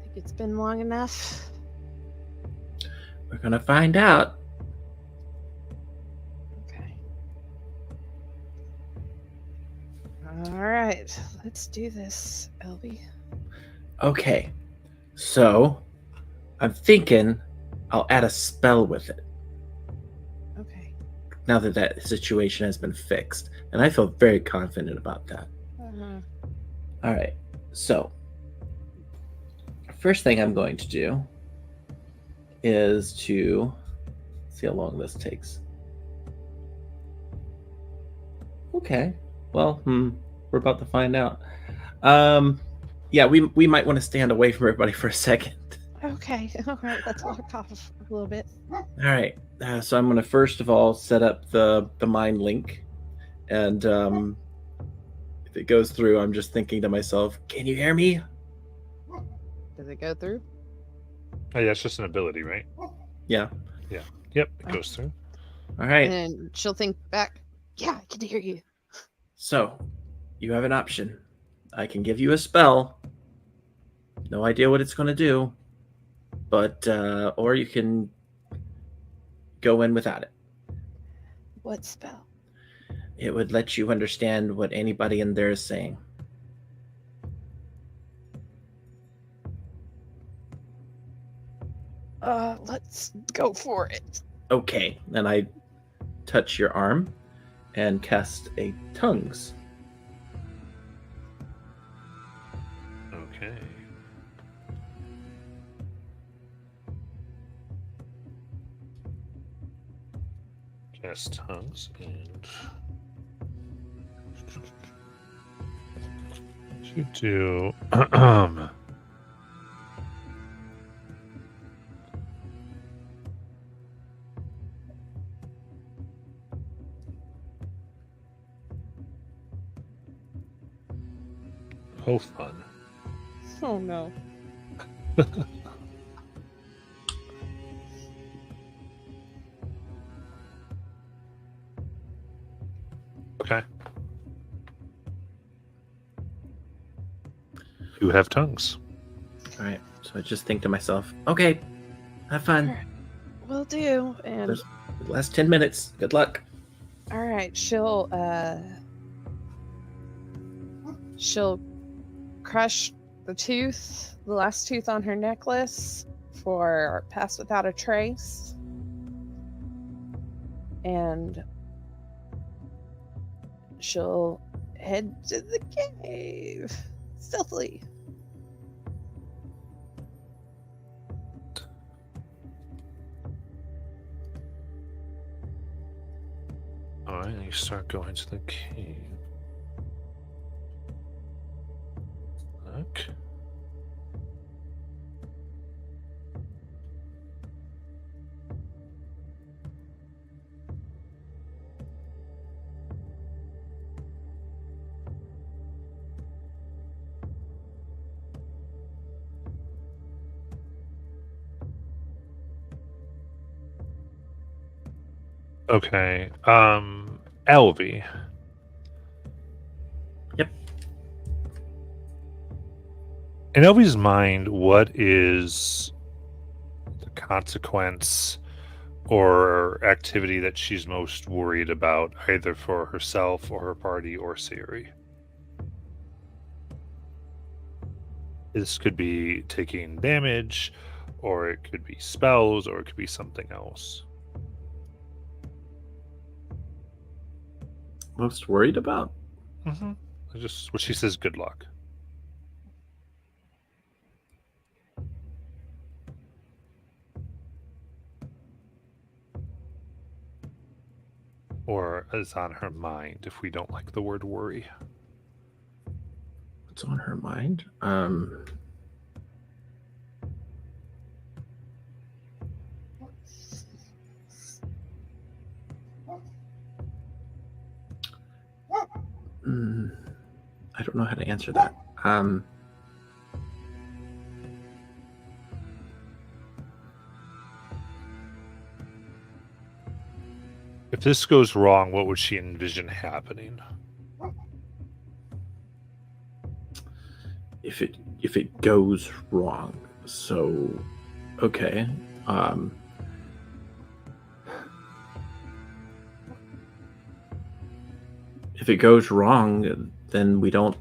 Speaker 3: think it's been long enough.
Speaker 2: We're gonna find out.
Speaker 3: Okay. All right. Let's do this, Elby.
Speaker 2: Okay, so I'm thinking I'll add a spell with it
Speaker 3: Okay.
Speaker 2: now that that situation has been fixed, and I feel very confident about that.
Speaker 3: Uh-huh.
Speaker 2: All right, so first thing I'm going to do is to see how long this takes. Okay, well, we're about to find out. Yeah, we might want to stand away from everybody for a second.
Speaker 3: Okay. All right. Let's walk off a little bit.
Speaker 2: All right, so I'm going to first of all set up the mind link, and if it goes through, I'm just thinking to myself, "Can you hear me?"
Speaker 3: Does it go through?
Speaker 1: Oh, yeah, it's just an ability, right?
Speaker 2: Yeah.
Speaker 1: Yep, it goes through.
Speaker 2: All right.
Speaker 3: And then she'll think back. Yeah, I can hear you.
Speaker 2: So, you have an option. I can give you a spell. No idea what it's going to do, but or you can go in without it.
Speaker 3: What spell?
Speaker 2: It would let you understand what anybody in there is saying.
Speaker 3: Let's go for it.
Speaker 2: Okay, and I touch your arm and cast a tongues.
Speaker 1: Okay. Cast tongues and should do oh fun.
Speaker 3: Oh no.
Speaker 1: Okay. You have tongues.
Speaker 2: All right, so I just think to myself, okay, have fun.
Speaker 3: Will do. And
Speaker 2: There's the last 10 minutes. Good luck.
Speaker 3: all right, she'll crush the last tooth on her necklace for Pass Without a Trace. And she'll head to the cave stealthily.
Speaker 1: All right, you start going to the cave. Look. Okay. Elvie.
Speaker 2: Yep.
Speaker 1: In Elvie's mind, what is the consequence or activity that she's most worried about, either for herself or her party or Siri? This could be taking damage, or it could be spells, or it could be something else.
Speaker 2: Most worried about?
Speaker 1: Mm-hmm. Just what she says, good luck. Or is on her mind if we don't like the word worry.
Speaker 2: What's on her mind? I don't know how to answer that.
Speaker 1: If this goes wrong, what would she envision happening?
Speaker 2: If it goes wrong, so okay. If it goes wrong, then we don't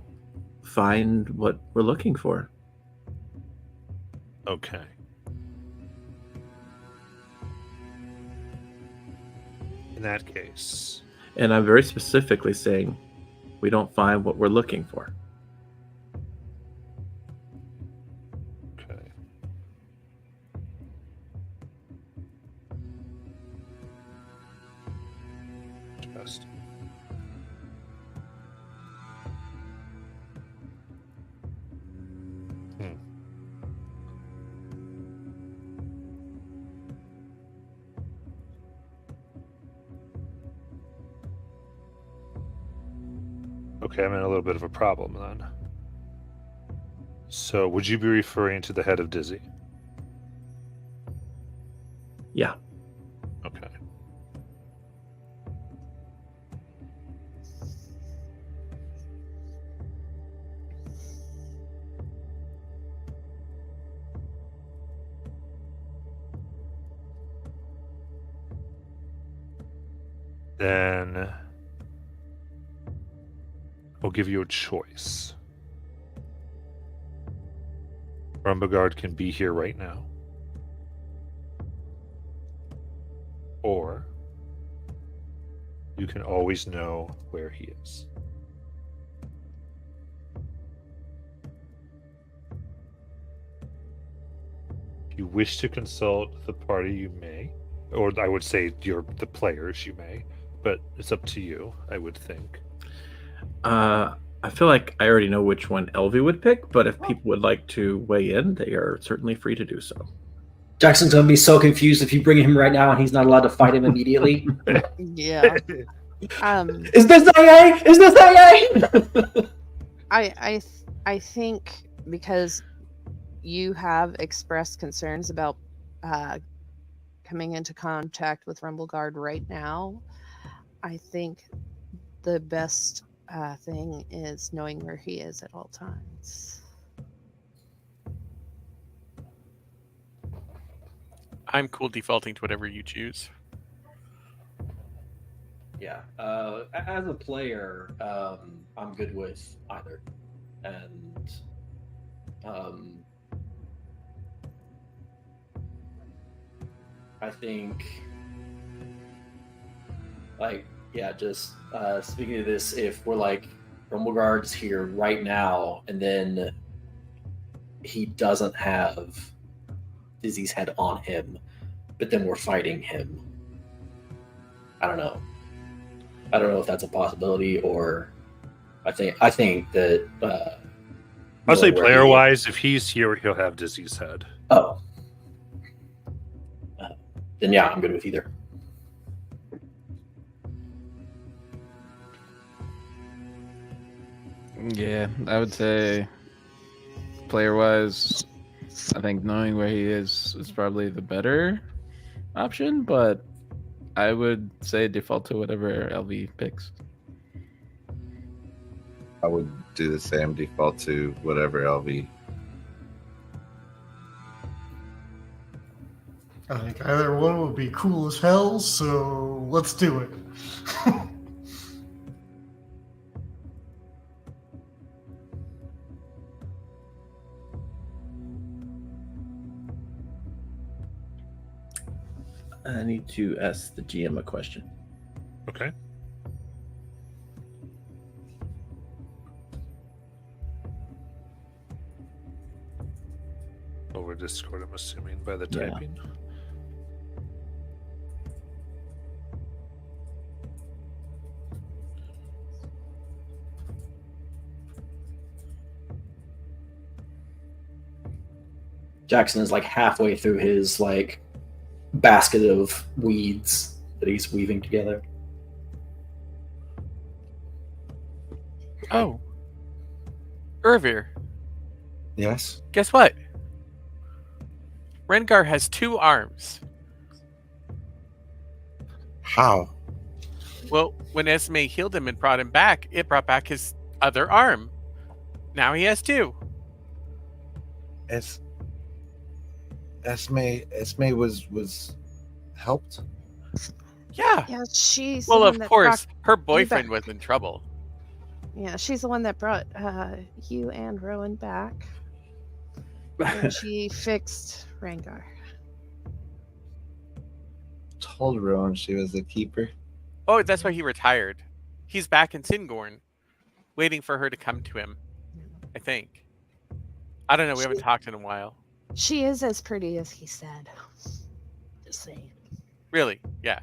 Speaker 2: find what we're looking for.
Speaker 1: Okay. In that case.
Speaker 2: And I'm very specifically saying we don't find what we're looking for.
Speaker 1: Okay. Just. Okay, I'm in a little bit of a problem then. So, would you be referring to the head of Dizzy?
Speaker 2: Yeah.
Speaker 1: Okay. Then I'll give you a choice. Rumbagard can be here right now. Or you can always know where he is. If you wish to consult the party, you may. Or I would say the players, you may. But it's up to you, I would think.
Speaker 2: I feel like I already know which one Elvie would pick, but if people would like to weigh in, they are certainly free to do so.
Speaker 7: Jackson's gonna be so confused if you bring him right now and he's not allowed to fight him immediately.
Speaker 9: Yeah.
Speaker 7: Is this AA? Is this AA?
Speaker 9: I think because you have expressed concerns about coming into contact with Rumbleguard right now, I think the best thing is knowing where he is at all times.
Speaker 5: I'm cool defaulting to whatever you choose.
Speaker 7: Yeah. As a player, I'm good with either. And I think, just speaking of this, if we're like, Rumbleguard's here right now, and then he doesn't have Dizzy's head on him, but then we're fighting him. I don't know if that's a possibility, or I think that
Speaker 1: I'll say player wise, if he's here, he'll have Dizzy's head.
Speaker 7: Oh. Then yeah, I'm good with either.
Speaker 6: Yeah, I would say player-wise, I think knowing where he is probably the better option, but I would say default to whatever LV picks.
Speaker 4: I would do the same, default to whatever LV.
Speaker 8: I think either one would be cool as hell, so let's do it.
Speaker 2: I need to ask the GM a question.
Speaker 1: Okay. Over Discord, I'm assuming, by the
Speaker 2: Yeah.
Speaker 1: typing.
Speaker 7: Jackson is like halfway through his like basket of weeds that he's weaving together.
Speaker 5: Oh. Ervir,
Speaker 4: Yes.
Speaker 5: guess what? Rengar has 2 arms.
Speaker 4: How?
Speaker 5: Well, when Esme healed him and brought him back, it brought back his other arm. Now he has 2.
Speaker 4: Esme was helped.
Speaker 5: Yeah.
Speaker 3: Yeah, she's the
Speaker 5: Well,
Speaker 3: one
Speaker 5: of
Speaker 3: that
Speaker 5: course,
Speaker 3: brought
Speaker 5: her boyfriend
Speaker 3: back.
Speaker 5: was in trouble.
Speaker 3: Yeah, she's the one that brought you and Rowan back. And she fixed Rengar.
Speaker 4: Told Rowan she was the keeper.
Speaker 5: Oh, that's why he retired. He's back in Singorn, waiting for her to come to him, I think. I don't know. We haven't talked in a while.
Speaker 3: She is as pretty as he said. Just saying.
Speaker 5: Really? Yeah.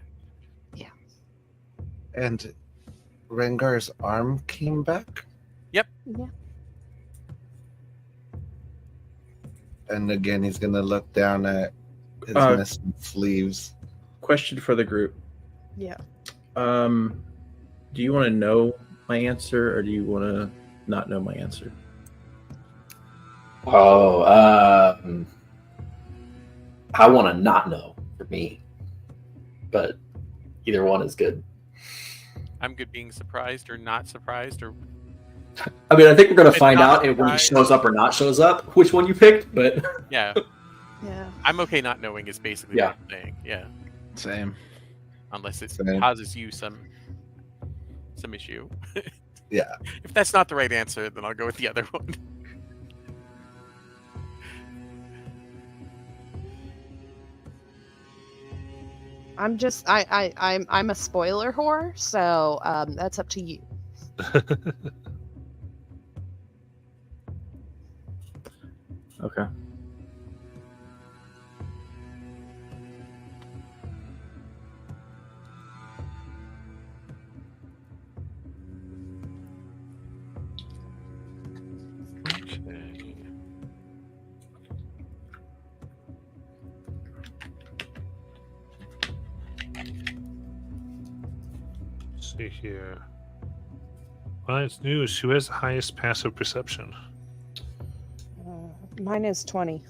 Speaker 4: And Rengar's arm came back?
Speaker 3: Yeah.
Speaker 4: And again, he's going to look down at his missing sleeves.
Speaker 2: Question for the group.
Speaker 3: Yeah.
Speaker 2: Do you want to know my answer, or do you want to not know my answer?
Speaker 7: Oh, I want to not know for me, but either one is good.
Speaker 5: I'm good being surprised or not surprised or
Speaker 7: I mean, I think we're gonna
Speaker 5: It's
Speaker 7: find
Speaker 5: not
Speaker 7: out when he
Speaker 5: surprised.
Speaker 7: shows up or not shows up which one you picked. But
Speaker 5: yeah.
Speaker 3: Yeah.
Speaker 5: I'm okay not knowing is basically
Speaker 7: Yeah.
Speaker 5: what I'm saying. Yeah.
Speaker 6: Same.
Speaker 5: Unless it
Speaker 4: Same.
Speaker 5: causes you some issue.
Speaker 4: Yeah.
Speaker 5: If that's not the right answer, then I'll go with the other one.
Speaker 3: I'm just I'm a spoiler whore, so that's up to you.
Speaker 2: Okay.
Speaker 1: Okay. Let's see here. Well, news. Who has the highest passive perception?
Speaker 3: Mine is 20.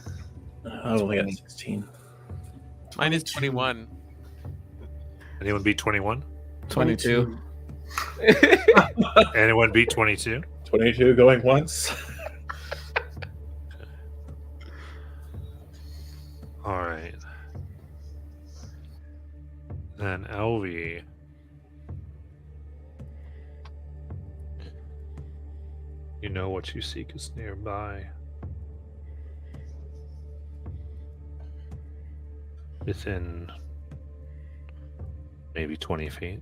Speaker 2: I only got 16.
Speaker 5: Mine is 21.
Speaker 1: Anyone beat 21?
Speaker 6: 22.
Speaker 1: Anyone beat 22?
Speaker 2: 22 going once.
Speaker 1: All right. Then LV. You know what you seek is nearby. Within maybe 20 feet.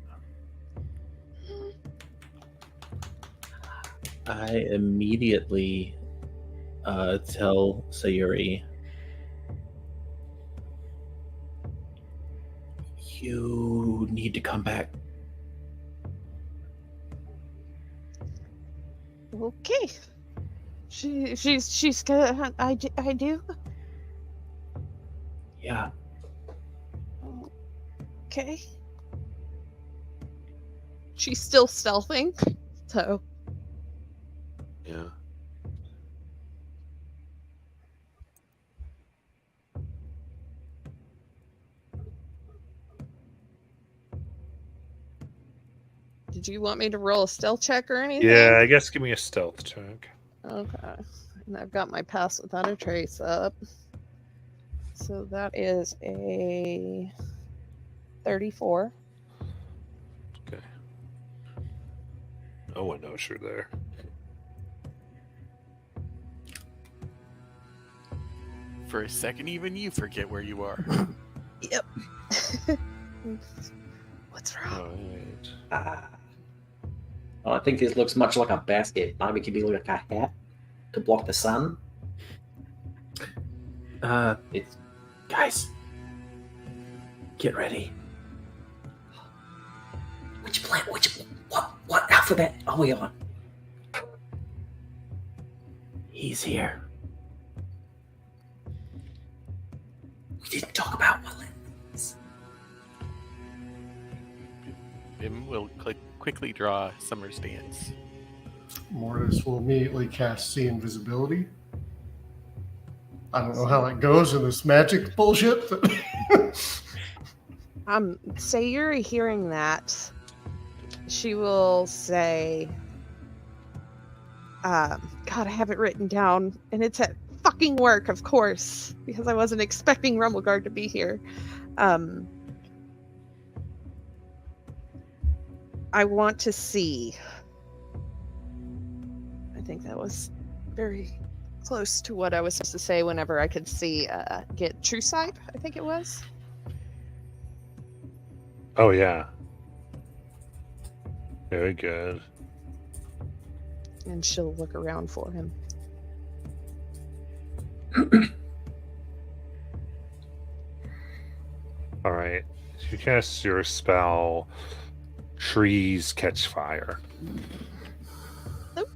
Speaker 2: I immediately tell Sayuri, you need to come back.
Speaker 3: Okay. She's good. I do.
Speaker 2: Yeah.
Speaker 3: Okay. She's still stealthing, so
Speaker 1: Yeah.
Speaker 9: Do you want me to roll a stealth check or anything?
Speaker 1: Yeah, I guess give me a stealth check.
Speaker 9: Okay. And I've got my pass without a trace up. So that is a 34.
Speaker 1: Okay. No one knows you're there.
Speaker 5: For a second, even you forget where you are.
Speaker 9: Yep. What's wrong?
Speaker 1: Alright.
Speaker 7: I think this looks much like a basket. Maybe it could be like a hat to block the sun.
Speaker 2: It's guys. Get ready.
Speaker 7: Which planet? What alphabet are we on?
Speaker 2: He's here.
Speaker 7: We didn't talk about what lands.
Speaker 5: Bim will quickly draw Summer's Dance.
Speaker 8: Mortis will immediately cast See Invisibility. I don't know how that goes in this magic bullshit. But
Speaker 9: Sayuri hearing that, she will say, God, I have it written down, and it's at fucking work, of course, because I wasn't expecting Rumbleguard to be here. I want to see. I think that was very close to what I was supposed to say whenever I could see, get True Sight, I think it was.
Speaker 1: Oh, yeah. Very good.
Speaker 9: And she'll look around for him.
Speaker 1: Alright. You cast your spell, Trees Catch Fire.
Speaker 9: Nope.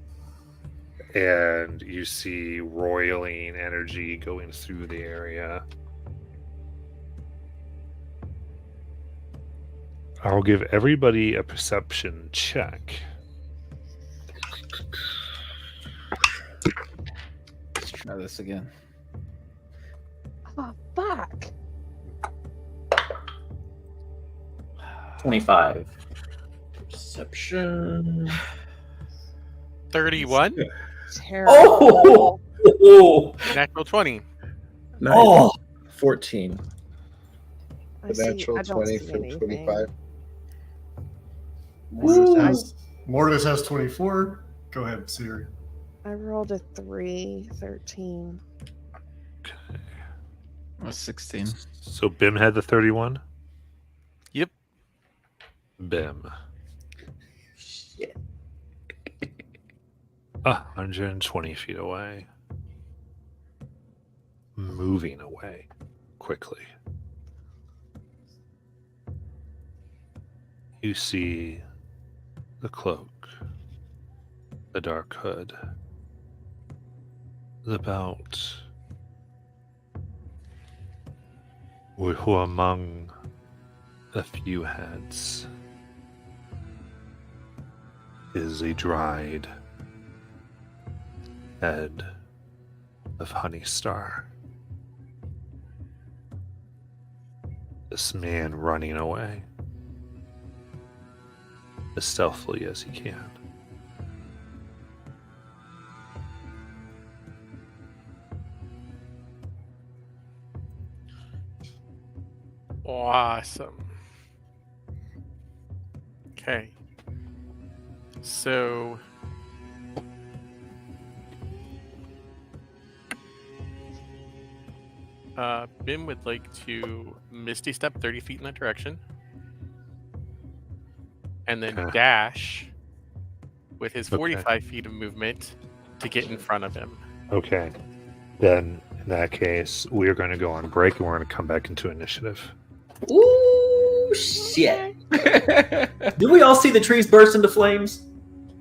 Speaker 1: And you see roiling energy going through the area. I'll give everybody a perception check.
Speaker 6: Let's try this again.
Speaker 9: Oh, fuck.
Speaker 7: 25. Perception.
Speaker 5: 31.
Speaker 9: Terrible.
Speaker 7: Oh!
Speaker 5: Natural 20.
Speaker 4: Nice.
Speaker 7: Oh!
Speaker 4: 14.
Speaker 9: I
Speaker 4: The
Speaker 9: see-
Speaker 4: natural
Speaker 9: I don't
Speaker 4: 20
Speaker 9: see
Speaker 4: from
Speaker 9: anything.
Speaker 4: 25.
Speaker 8: Mortis has 24. Go ahead, Siri.
Speaker 9: I rolled a 3, 13.
Speaker 6: That's 16.
Speaker 1: So Bim had the 31?
Speaker 5: Yep.
Speaker 1: Bim.
Speaker 7: Shit.
Speaker 1: 120 feet away. Moving away quickly. You see the cloak, the dark hood, the belt. Who among the few heads is a dried head of Honeystar. This man running away as stealthily as he can.
Speaker 5: Awesome. Okay. So Bim would like to Misty Step 30 feet in that direction. And then
Speaker 1: Okay.
Speaker 5: dash with his
Speaker 1: Okay.
Speaker 5: 45 feet of movement to get in front of him.
Speaker 1: Okay. Then, in that case, we are going to go on break and we're going to come back into initiative.
Speaker 7: Ooh, shit. Do we all see the trees burst into flames?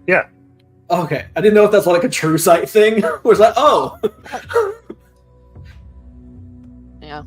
Speaker 1: Yeah.
Speaker 7: Okay. I didn't know if that's like a true sight thing. Or it's like, oh.
Speaker 9: Yeah.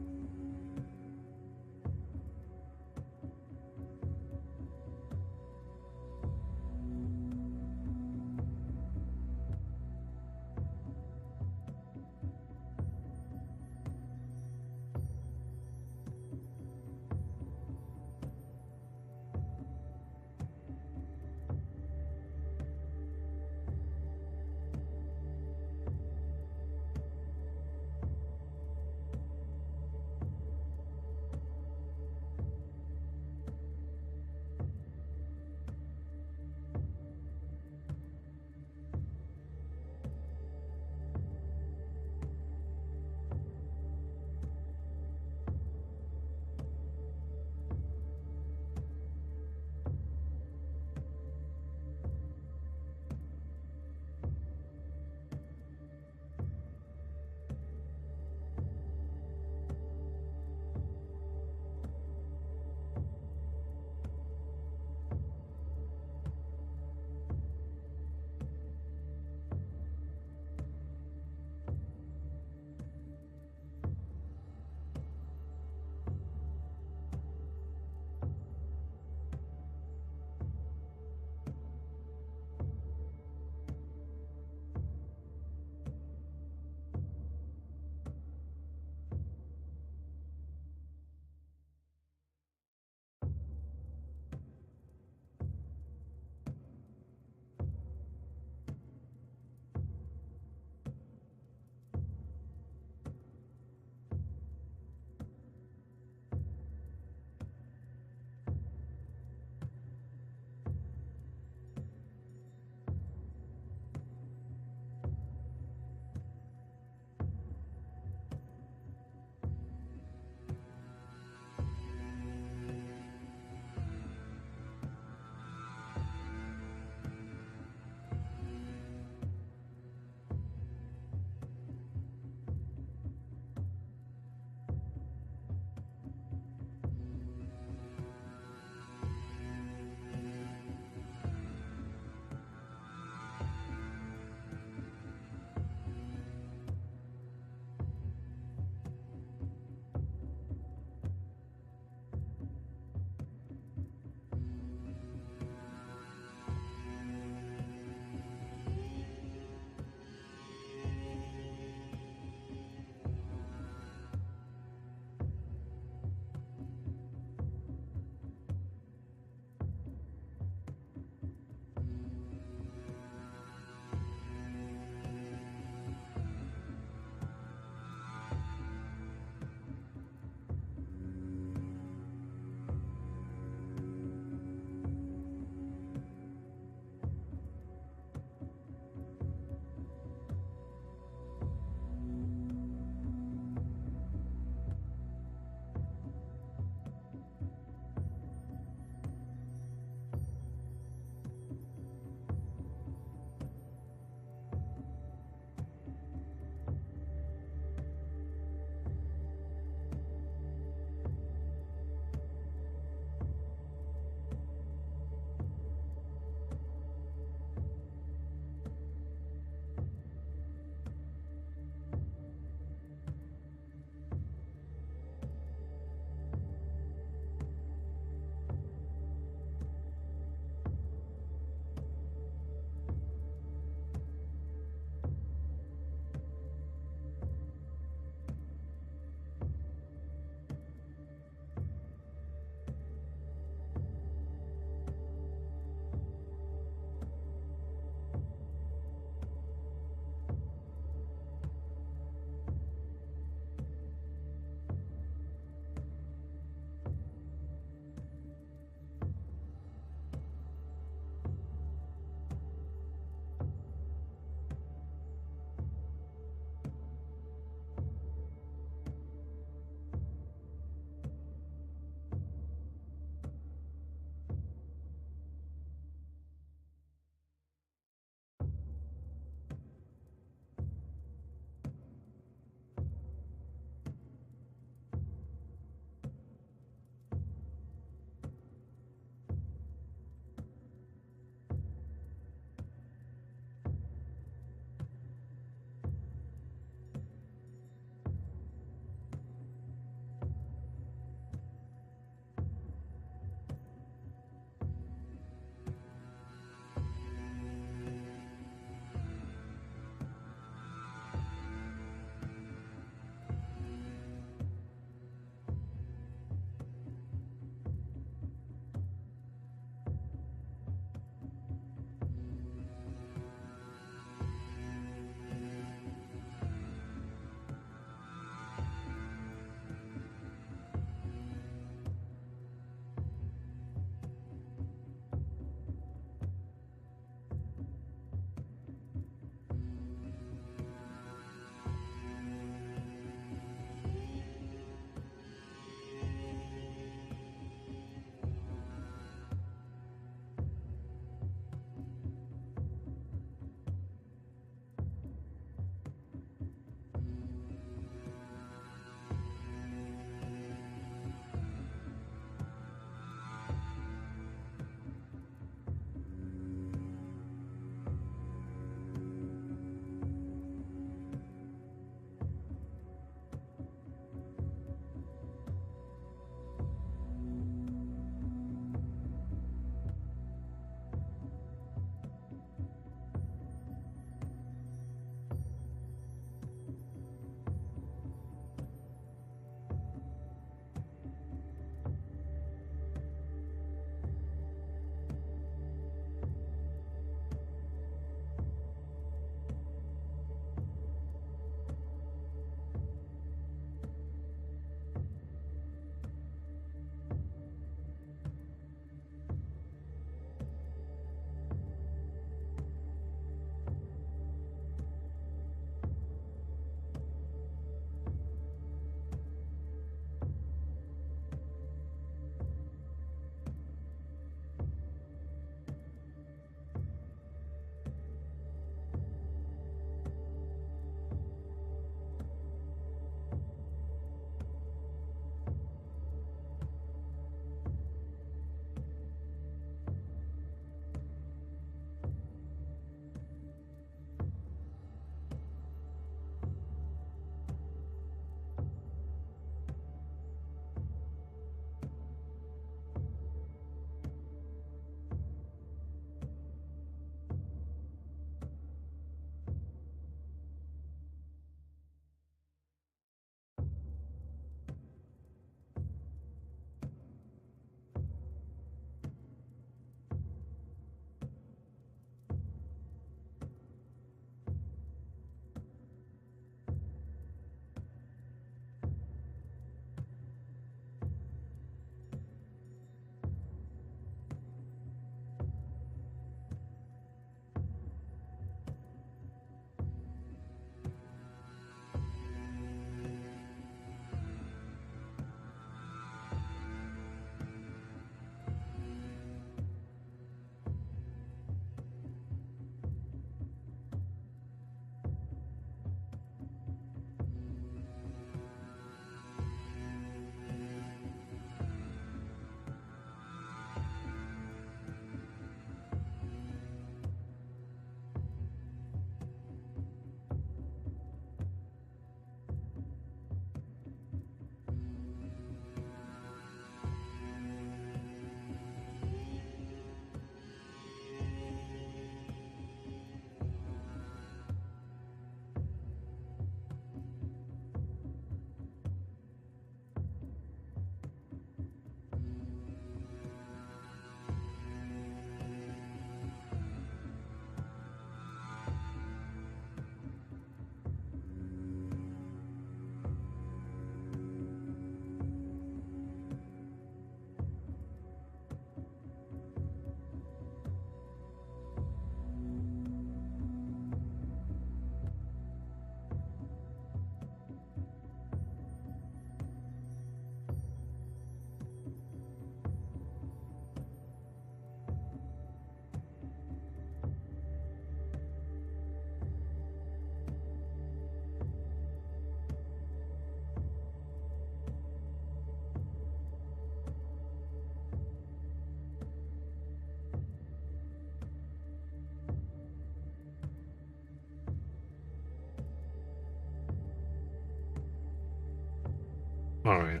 Speaker 1: All right.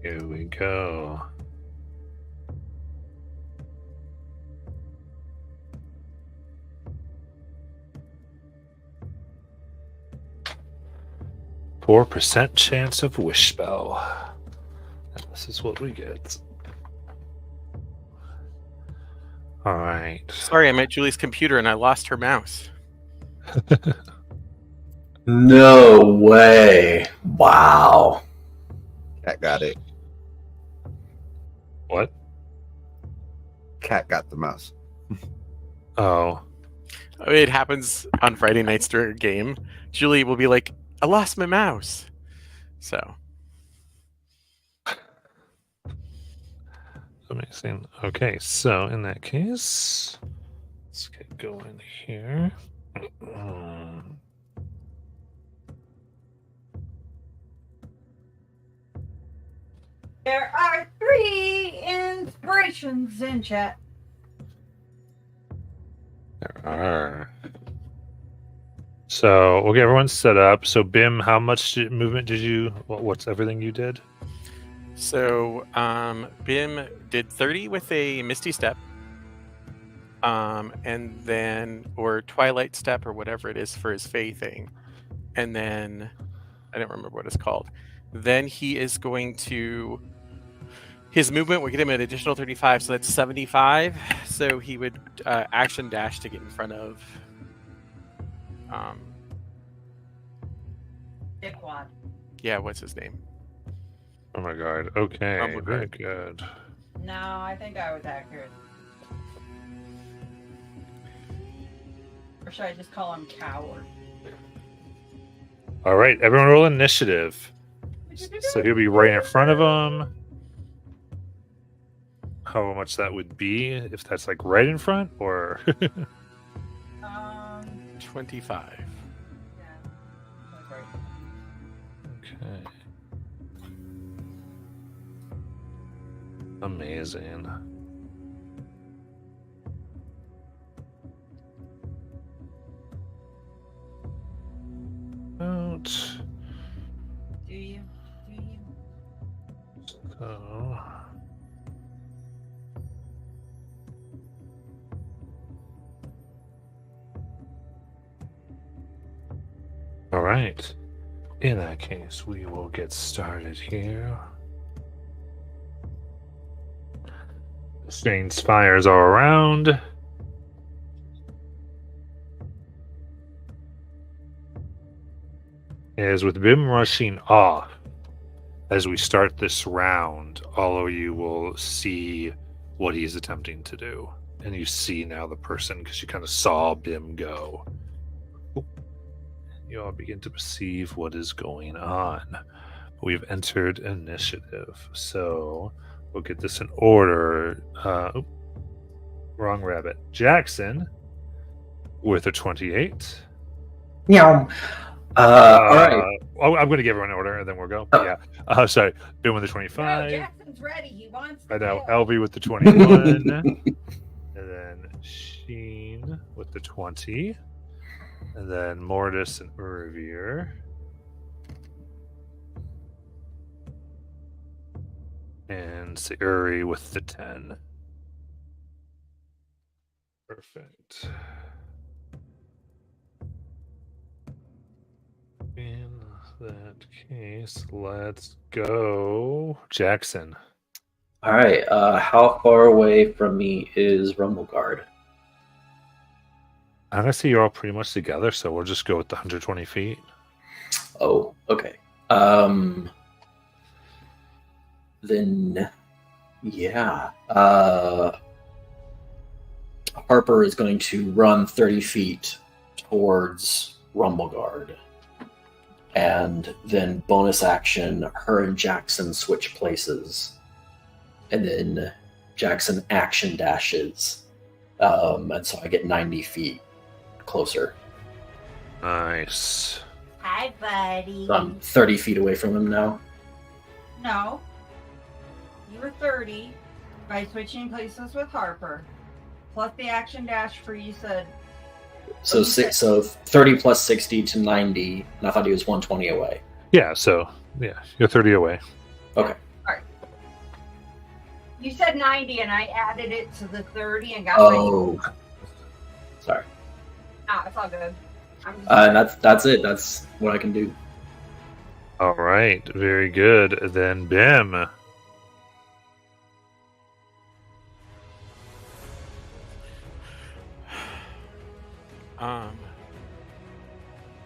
Speaker 1: Here we go. %4 chance of wish spell. And this is what we get. All right.
Speaker 5: Sorry, I'm at Julie's computer and I lost her mouse.
Speaker 7: No way. Wow.
Speaker 4: Cat got it.
Speaker 1: What?
Speaker 4: Cat got the mouse.
Speaker 1: Oh.
Speaker 5: It happens on Friday nights during a game. Julie will be like, I lost my mouse. So.
Speaker 1: Amazing. Okay, so in that case, let's get going here.
Speaker 10: There are 3 inspirations in chat.
Speaker 1: There are. So we'll get everyone set up. So Bim, how much movement did you? What's everything you did?
Speaker 5: So Bim did 30 with a Misty Step. And then, or Twilight Step, or whatever it is for his Fae thing. And then, I don't remember what it's called. Then he is going to, his movement would get him an additional 35, so that's 75. So he would action dash to get in front of
Speaker 10: Dickwad.
Speaker 5: yeah, what's his name?
Speaker 1: Oh my god. Okay.
Speaker 5: Rumbleguard.
Speaker 1: Very good.
Speaker 10: No, I think I was accurate. Or should I just call him Coward?
Speaker 1: All right, everyone roll initiative. So he'll be right in front of him. How much that would be, if that's like right in front, or
Speaker 5: 25.
Speaker 10: Yeah. That's right.
Speaker 1: okay. Amazing. Out.
Speaker 10: Do you?
Speaker 1: So. All right. In that case, we will get started here. Strange fires all around. As with Bim rushing off, as we start this round, all of you will see what he's attempting to do. And you see now the person, because you kind of saw Bim go. You all begin to perceive what is going on. We've entered initiative, so we'll get this in order. Wrong rabbit. Jackson with a 28.
Speaker 7: Yeah. All right.
Speaker 1: I'm going to give everyone an order, and then we'll go.
Speaker 7: Oh.
Speaker 1: Yeah. Sorry. Bim with the
Speaker 10: No,
Speaker 1: 25.
Speaker 10: Jackson's ready. He wants to
Speaker 1: I know.
Speaker 10: kill.
Speaker 1: LB with the 21. And then Sheen with the 20. And then Mortis and Urvir. And Sayuri with the 10. Perfect. In that case, let's go. Jackson.
Speaker 7: All right. How far away from me is Rumbleguard?
Speaker 1: I'm going to say you're all pretty much together, so we'll just go with the 120 feet.
Speaker 7: Oh, okay. Then, yeah. Harper is going to run 30 feet towards Rumbleguard. And then bonus action, her and Jackson switch places. And then Jackson action dashes. And so I get 90 feet closer.
Speaker 1: Nice.
Speaker 10: Hi, buddy.
Speaker 7: So I'm 30 feet away from him now.
Speaker 10: No. You were 30 by switching places with Harper. Plus the action dash for you said.
Speaker 7: So 30 plus 60 to 90, and I thought he was 120 away.
Speaker 1: Yeah, so yeah, you're 30 away.
Speaker 10: You said 90, and I added it to the 30 and got
Speaker 7: Oh, sorry.
Speaker 10: it's all good. I'm just
Speaker 7: That's it. That's what I can do.
Speaker 1: All right, very good. Then Bim.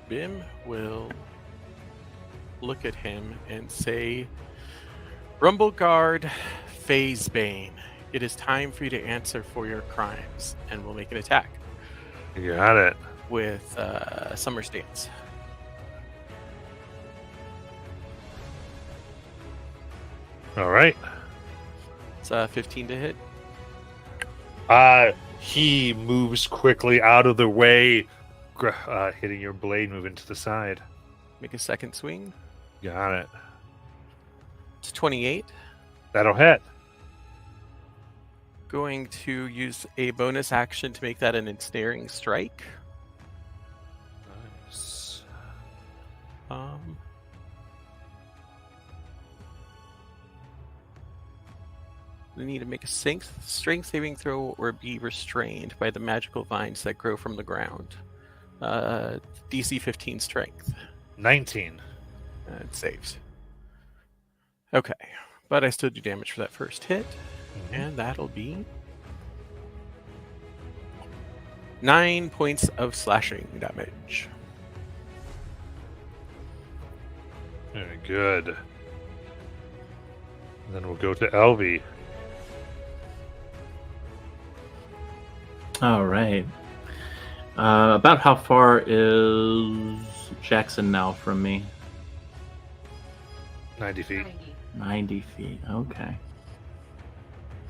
Speaker 5: Bim will look at him and say, Rumbleguard Phasebane, it is time for you to answer for your crimes, and we'll make an attack
Speaker 1: You got it.
Speaker 5: with Summer's Dance.
Speaker 1: All right.
Speaker 5: It's 15 to hit.
Speaker 1: He moves quickly out of the way, hitting your blade, moving to the side.
Speaker 5: Make a second swing.
Speaker 1: Got it.
Speaker 5: It's 28.
Speaker 1: That'll hit.
Speaker 5: Going to use a bonus action to make that an ensnaring strike.
Speaker 1: Nice.
Speaker 5: We need to make a strength saving throw or be restrained by the magical vines that grow from the ground. DC 15 strength.
Speaker 1: 19.
Speaker 5: It saves. Okay, but I still do damage for that first hit, and that'll be 9 points of slashing damage.
Speaker 1: Very good. Then we'll go to Elvie.
Speaker 2: All right. About how far is Jackson now from me?
Speaker 1: 90 feet.
Speaker 2: 90 feet. Okay.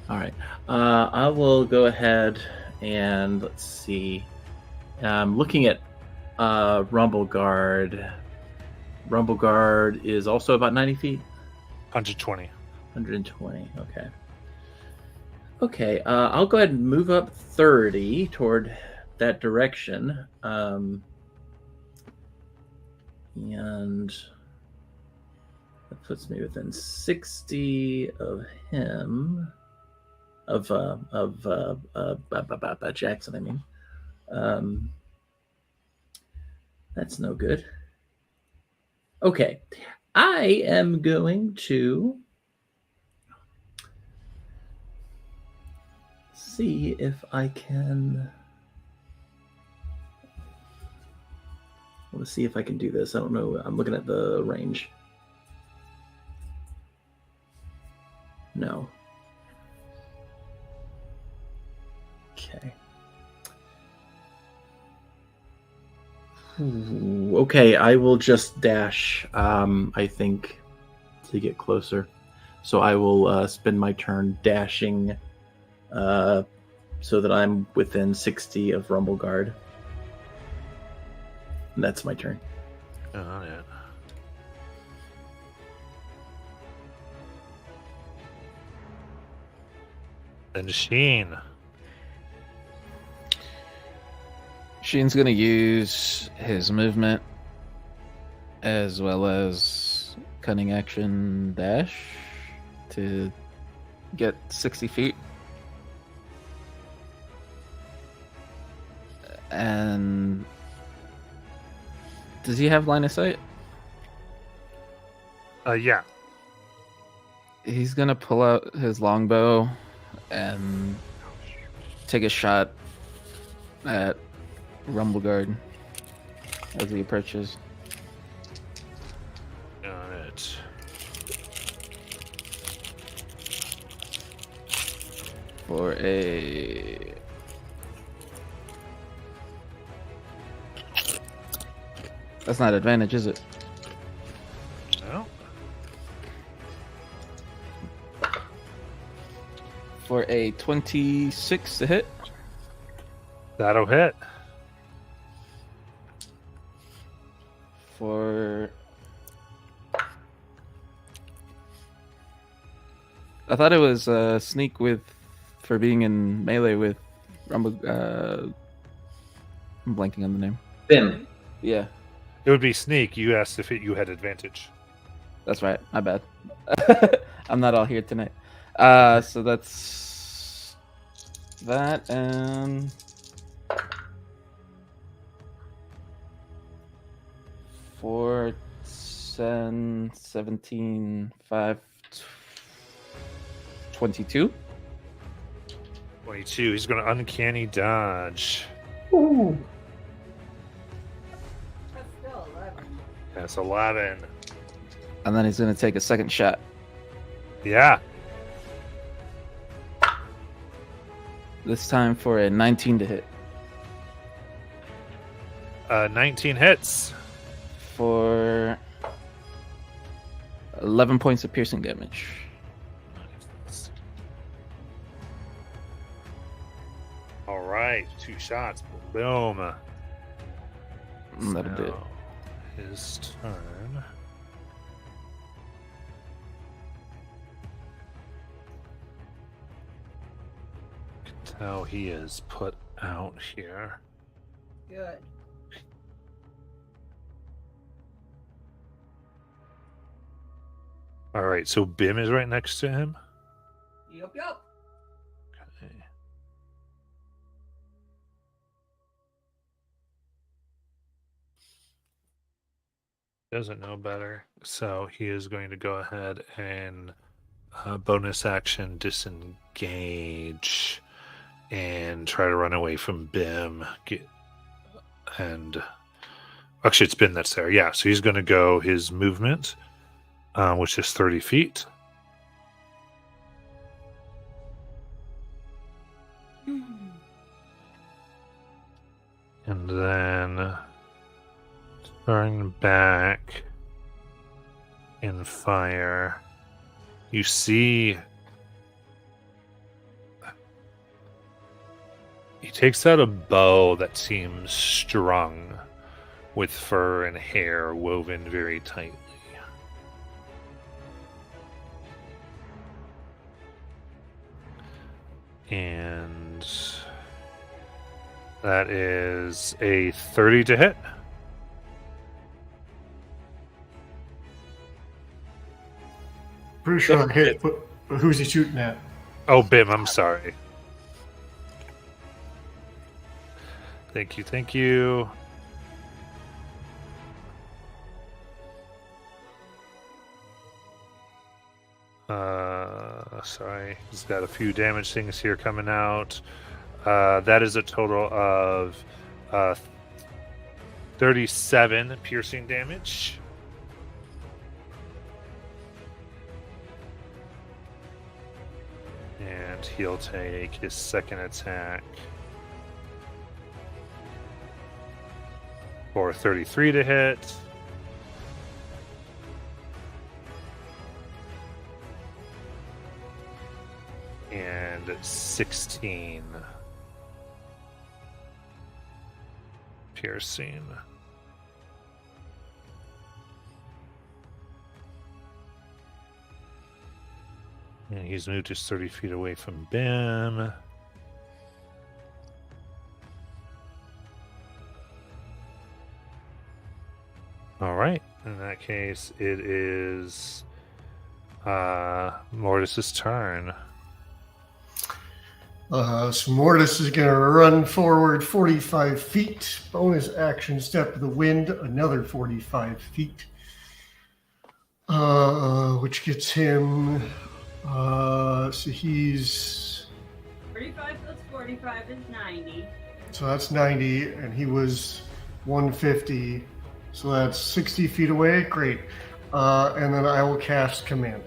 Speaker 2: All right. I will go ahead and let's see. Looking at Rumbleguard. Rumbleguard is also about 90 feet.
Speaker 1: 120.
Speaker 2: 120. Okay. Okay. I'll go ahead and move up 30 toward that direction. And that puts me within 60 of him, of Jackson. I mean, that's no good. Okay, I am going to see if I can. Let's see if I can do this. I don't know. I'm looking at the range. No. Okay. Ooh, okay, I will just dash, I think, to get closer. So I will spend my turn dashing so that I'm within 60 of Rumbleguard. And that's my turn.
Speaker 1: Oh, yeah. Then Sheen.
Speaker 6: Sheen's gonna use his movement as well as cunning action dash to get 60 feet. And does he have line of sight?
Speaker 1: Yeah.
Speaker 6: He's gonna pull out his longbow and take a shot at Rumbleguard as he approaches.
Speaker 1: Got it.
Speaker 6: For a... That's not advantage, is it?
Speaker 1: No.
Speaker 6: For a 26 to hit.
Speaker 1: That'll hit.
Speaker 6: For... I thought it was sneak with... for being in melee with Rumble... I'm blanking on the name.
Speaker 7: Bim.
Speaker 6: Yeah.
Speaker 1: It would be sneak. You asked if you had advantage.
Speaker 6: That's right. My bad. I'm not all here tonight. So that's that and 4, 10, 17, 5, 22.
Speaker 1: 22. He's going to uncanny dodge.
Speaker 10: That's still 11.
Speaker 1: That's 11.
Speaker 6: And then he's going to take a second shot.
Speaker 1: Yeah.
Speaker 6: This time for a 19 to hit.
Speaker 1: 19 hits.
Speaker 6: For 11 points of piercing damage.
Speaker 1: All right. 2 shots. Boom.
Speaker 6: And that'll do it.
Speaker 1: Now, his turn. You can tell he is put out here.
Speaker 10: Good.
Speaker 1: All right, so Bim is right next to him.
Speaker 10: Yup.
Speaker 1: Okay. Doesn't know better, so he is going to go ahead and bonus action disengage and try to run away from Bim. Actually, it's Bim that's there. Yeah, so he's going to go his movement. Which is 30 feet. And then turn back and fire. You see he takes out a bow that seems strung with fur and hair woven very tightly. And that is a 30 to hit.
Speaker 8: Pretty sure I hit, but who's he shooting at?
Speaker 1: Oh, Bim, I'm sorry. Thank you. Sorry, he's got a few damage things here coming out. That is a total of 37 piercing damage. And he'll take his second attack for 33 to hit. And 16 piercing. And he's moved just 30 feet away from Bim. All right. In that case, it is Mortis's turn.
Speaker 8: So Mortis is going to run forward 45 feet. Bonus action step of the wind, another 45 feet. Which gets him. So he's.
Speaker 10: 45 plus 45 is 90.
Speaker 8: So that's 90, and he was 150. So that's 60 feet away. Great. And then I will cast Command.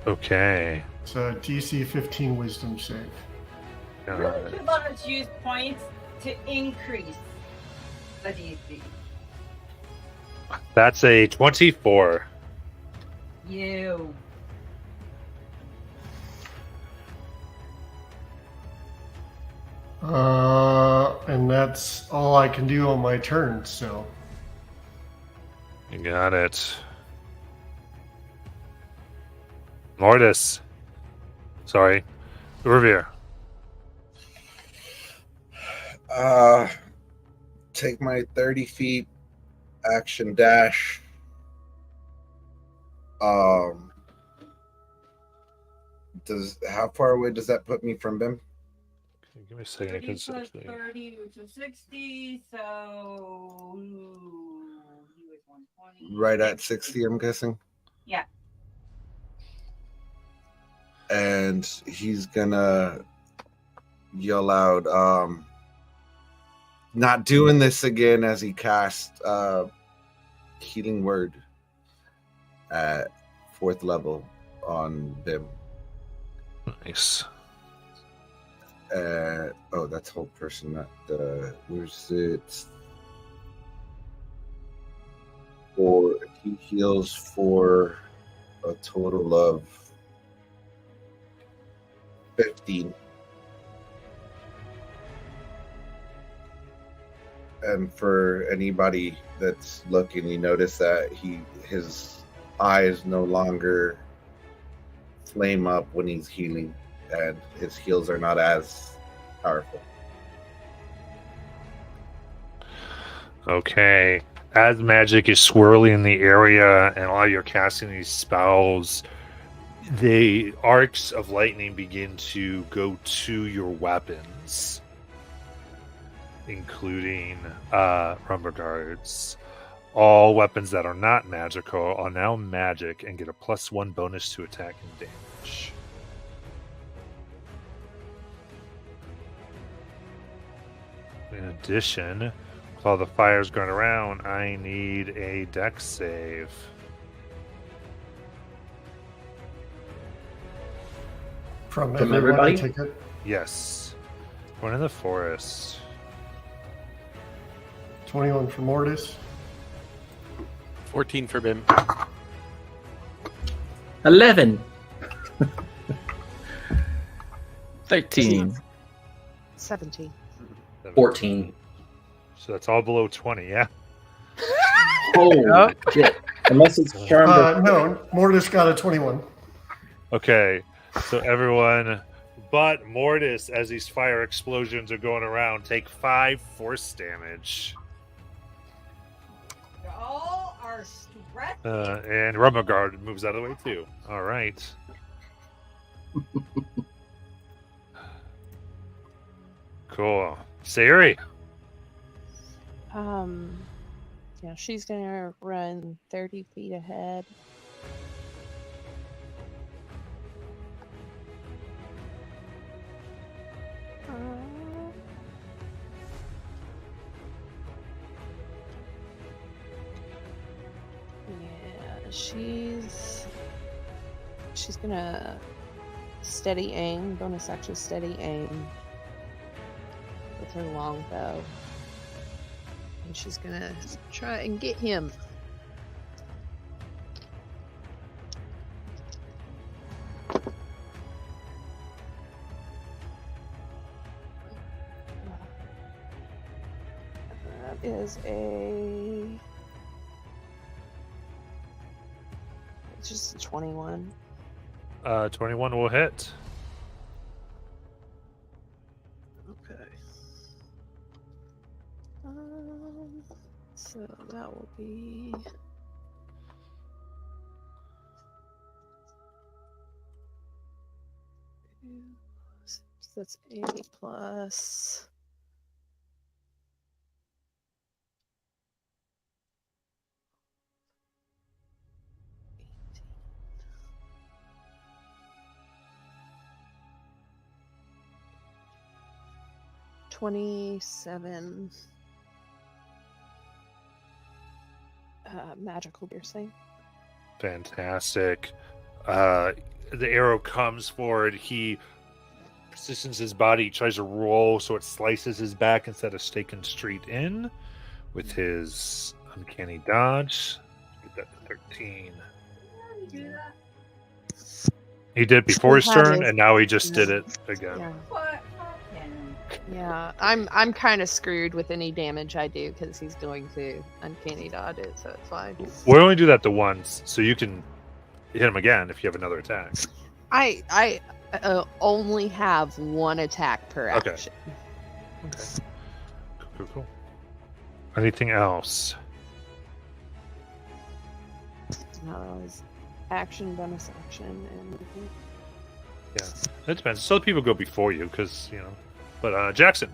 Speaker 1: Okay.
Speaker 8: It's a DC 15 Wisdom save.
Speaker 10: Really should let us use points to increase the DC.
Speaker 1: That's a 24.
Speaker 10: You.
Speaker 8: And that's all I can do on my turn, so.
Speaker 1: You got it. Mortis. Sorry. Revere.
Speaker 4: Take my 30 feet action dash. How far away does that put me from Bim?
Speaker 1: Give me a second.
Speaker 10: 30
Speaker 1: 'cause
Speaker 10: plus
Speaker 1: actually-
Speaker 10: 30, which is 60, so he was 120.
Speaker 4: Right at 60, I'm guessing.
Speaker 10: Yeah.
Speaker 4: And he's gonna yell out, not doing this again, as he casts Healing Word at 4th level on Bim.
Speaker 1: Nice.
Speaker 4: That's whole person, not the. Where's it? He heals for a total of 15. And for anybody that's looking, you notice that his eyes no longer flame up when he's healing, and his heals are not as powerful.
Speaker 1: Okay. As magic is swirling in the area and while you're casting these spells, the arcs of lightning begin to go to your weapons, including Rumberguards. All weapons that are not magical are now magic and get a +1 bonus to attack and damage. In addition, with all the fires going around, I need a dex save.
Speaker 8: From
Speaker 7: everybody?
Speaker 8: I take it.
Speaker 1: Yes. One in the forest.
Speaker 8: 21 for Mortis.
Speaker 5: 14 for Bim.
Speaker 2: 11.
Speaker 6: 13.
Speaker 9: 17.
Speaker 7: 14.
Speaker 1: So that's all below 20, yeah?
Speaker 7: Holy shit. Unless it's charmed.
Speaker 8: No, Mortis got a 21.
Speaker 1: Okay, so everyone but Mortis, as these fire explosions are going around, take 5 force damage.
Speaker 10: Y'all are stressed.
Speaker 1: And Rumagard moves out of the way too. All right. Cool. Sayuri.
Speaker 9: Yeah, she's gonna run 30 feet ahead. Yeah, she's gonna steady aim, bonus action steady aim with her longbow. And she's gonna try and get him. That is it's just a 21.
Speaker 1: 21 will hit.
Speaker 9: Okay. So that will be so that's 8 plus 27 magical piercing.
Speaker 1: Fantastic. The arrow comes forward. He positions his body, tries to roll so it slices his back instead of staking straight in with his uncanny dodge. Get that to 13. He did before his turn, and now he just did it again.
Speaker 9: Yeah.
Speaker 10: What? Fuck him.
Speaker 9: Yeah, I'm kind of screwed with any damage I do because he's going to uncanny dodge it, so it's fine.
Speaker 1: We'll only do that the once, so you can hit him again if you have another attack.
Speaker 9: I only have one attack per
Speaker 1: Okay.
Speaker 9: action.
Speaker 1: Cool. Anything else?
Speaker 9: His action, bonus action, and
Speaker 1: Yeah, it depends. Some people go before you because But Jackson.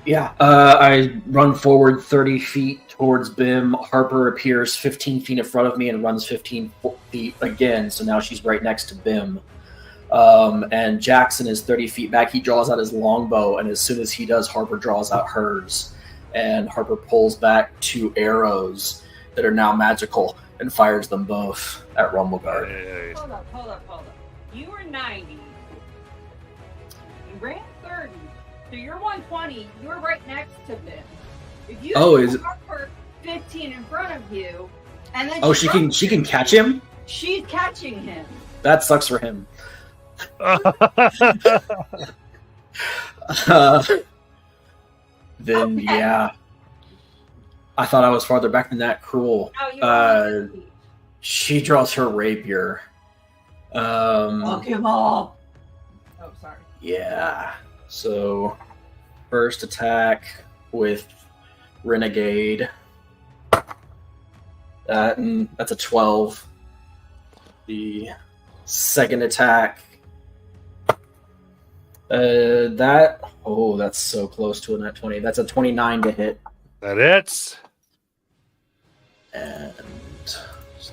Speaker 7: Yeah, I run forward 30 feet towards Bim. Harper appears 15 feet in front of me and runs 15 feet again, so now she's right next to Bim. And Jackson is 30 feet back. He draws out his longbow, and as soon as he does, Harper draws out hers. And Harper pulls back 2 arrows that are now magical and fires them both at Rumbleguard.
Speaker 10: Hold up. You were 90. You ran 30. So you're 120. You were right next to them. If you Harper 15 in front of you, and then
Speaker 7: she can catch him?
Speaker 10: She's catching him.
Speaker 7: That sucks for him. Then
Speaker 10: Okay.
Speaker 7: yeah, I thought I was farther back than that. Cruel.
Speaker 10: Oh, you're
Speaker 7: She draws her rapier.
Speaker 10: Fuck him up. Oh, sorry.
Speaker 7: Yeah. So first attack with Renegade. That's a 12. The second attack. That's so close to a nat 20. That's a 29 to hit.
Speaker 1: That hits.
Speaker 7: And so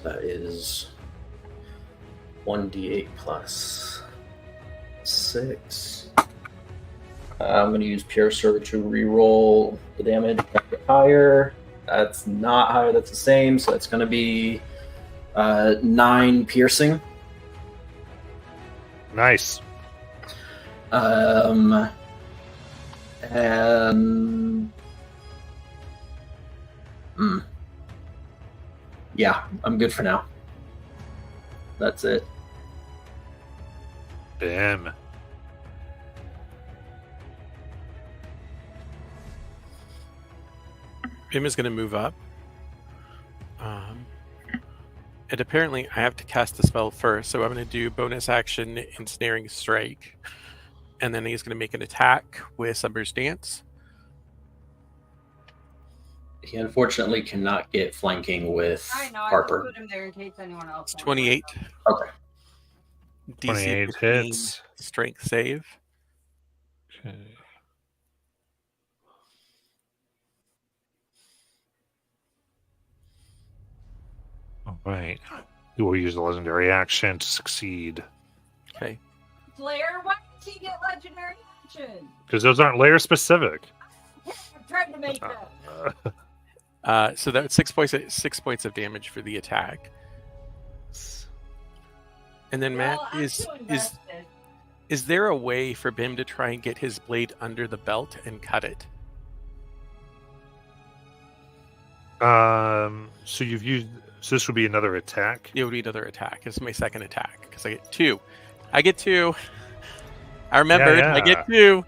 Speaker 7: that is 1d8 plus 6. I'm going to use Pure Servitude to reroll the damage. Higher. That's not higher. That's the same. So that's going to be 9 piercing.
Speaker 1: Nice.
Speaker 7: And yeah, I'm good for now. That's it.
Speaker 1: Bam.
Speaker 5: Bim is going to move up. And apparently I have to cast the spell first, so I'm going to do bonus action Ensnaring Strike. And then he's going to make an attack with Summer's Dance.
Speaker 7: He unfortunately cannot get flanking with
Speaker 10: I know. I
Speaker 7: Harper.
Speaker 10: just put him there in case anyone else.
Speaker 5: It's
Speaker 10: wanted
Speaker 5: 28.
Speaker 7: Okay.
Speaker 5: DC
Speaker 1: 28
Speaker 5: 15
Speaker 1: hits.
Speaker 5: Strength save.
Speaker 1: Okay. All right. You will use the legendary action to succeed.
Speaker 5: Okay.
Speaker 10: Slayer, why did he get legendary action?
Speaker 1: Because those aren't layer specific.
Speaker 10: I'm trying to make that.
Speaker 5: So that's 6 points of damage for the attack. And then Matt,
Speaker 10: Well, I'm too invested.
Speaker 5: is there a way for Bim to try and get his blade under the belt and cut it?
Speaker 1: So you've used. So this would be another attack.
Speaker 5: It would be another attack. It's my second attack because I get 2. I get 2. I remembered.
Speaker 1: Yeah.
Speaker 5: I get 2.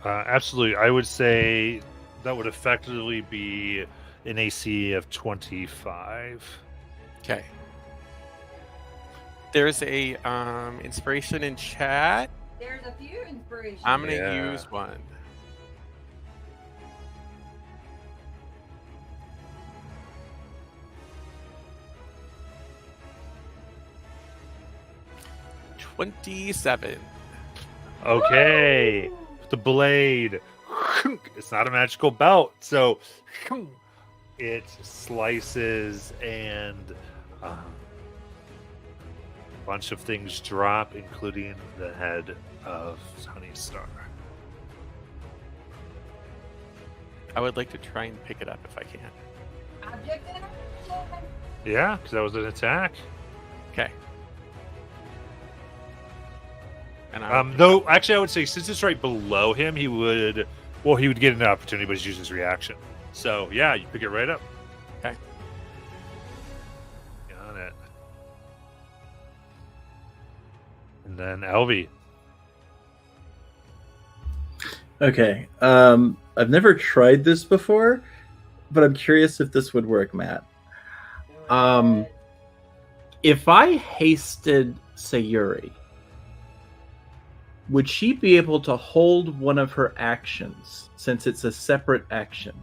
Speaker 1: Absolutely. I would say that would effectively be an AC of 25.
Speaker 5: Okay. There's a inspiration in chat.
Speaker 10: There's a few inspirations.
Speaker 5: I'm gonna
Speaker 1: Yeah.
Speaker 5: use one. $27.
Speaker 1: Okay. The blade. It's not a magical belt, so it slices and a bunch of things drop, including the head of Honeystar.
Speaker 5: I would like to try and pick it up if I can.
Speaker 10: Object interaction.
Speaker 1: Yeah, because that was an attack.
Speaker 5: Okay. And
Speaker 1: Though, actually, I would say since it's right below him, he would get an opportunity, but he's using his reaction. So, yeah, you pick it right up.
Speaker 5: Okay.
Speaker 1: Got it. And then Elvie.
Speaker 2: Okay. I've never tried this before, but I'm curious if this would work, Matt. If I hasted Sayuri, would she be able to hold one of her actions since it's a separate action?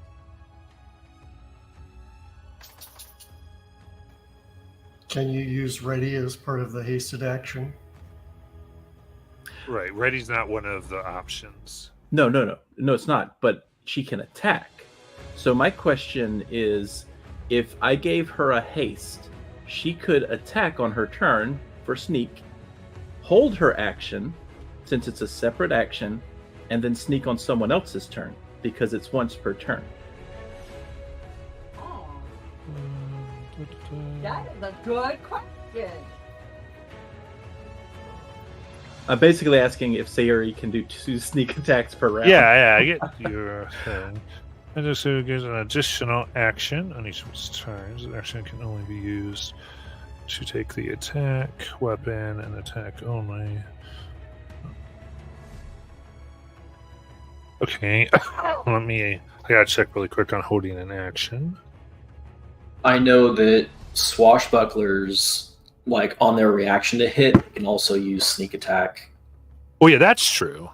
Speaker 8: Can you use ready as part of the hasted action?
Speaker 1: Right. Ready's not one of the options.
Speaker 2: No, it's not. But she can attack. So my question is, if I gave her a haste, she could attack on her turn for sneak, hold her action, since it's a separate action, and then sneak on someone else's turn, because it's once per turn.
Speaker 10: Oh, that is a good question.
Speaker 2: I'm basically asking if Sayuri can do 2 sneak attacks per round.
Speaker 1: Yeah, I get your thing. And this gives an additional action on each of its turns. The action can only be used to take the attack, weapon, and attack only. Okay, I gotta check really quick on holding an action.
Speaker 7: I know that swashbucklers, like on their reaction to hit, can also use sneak attack.
Speaker 1: Oh yeah, that's true.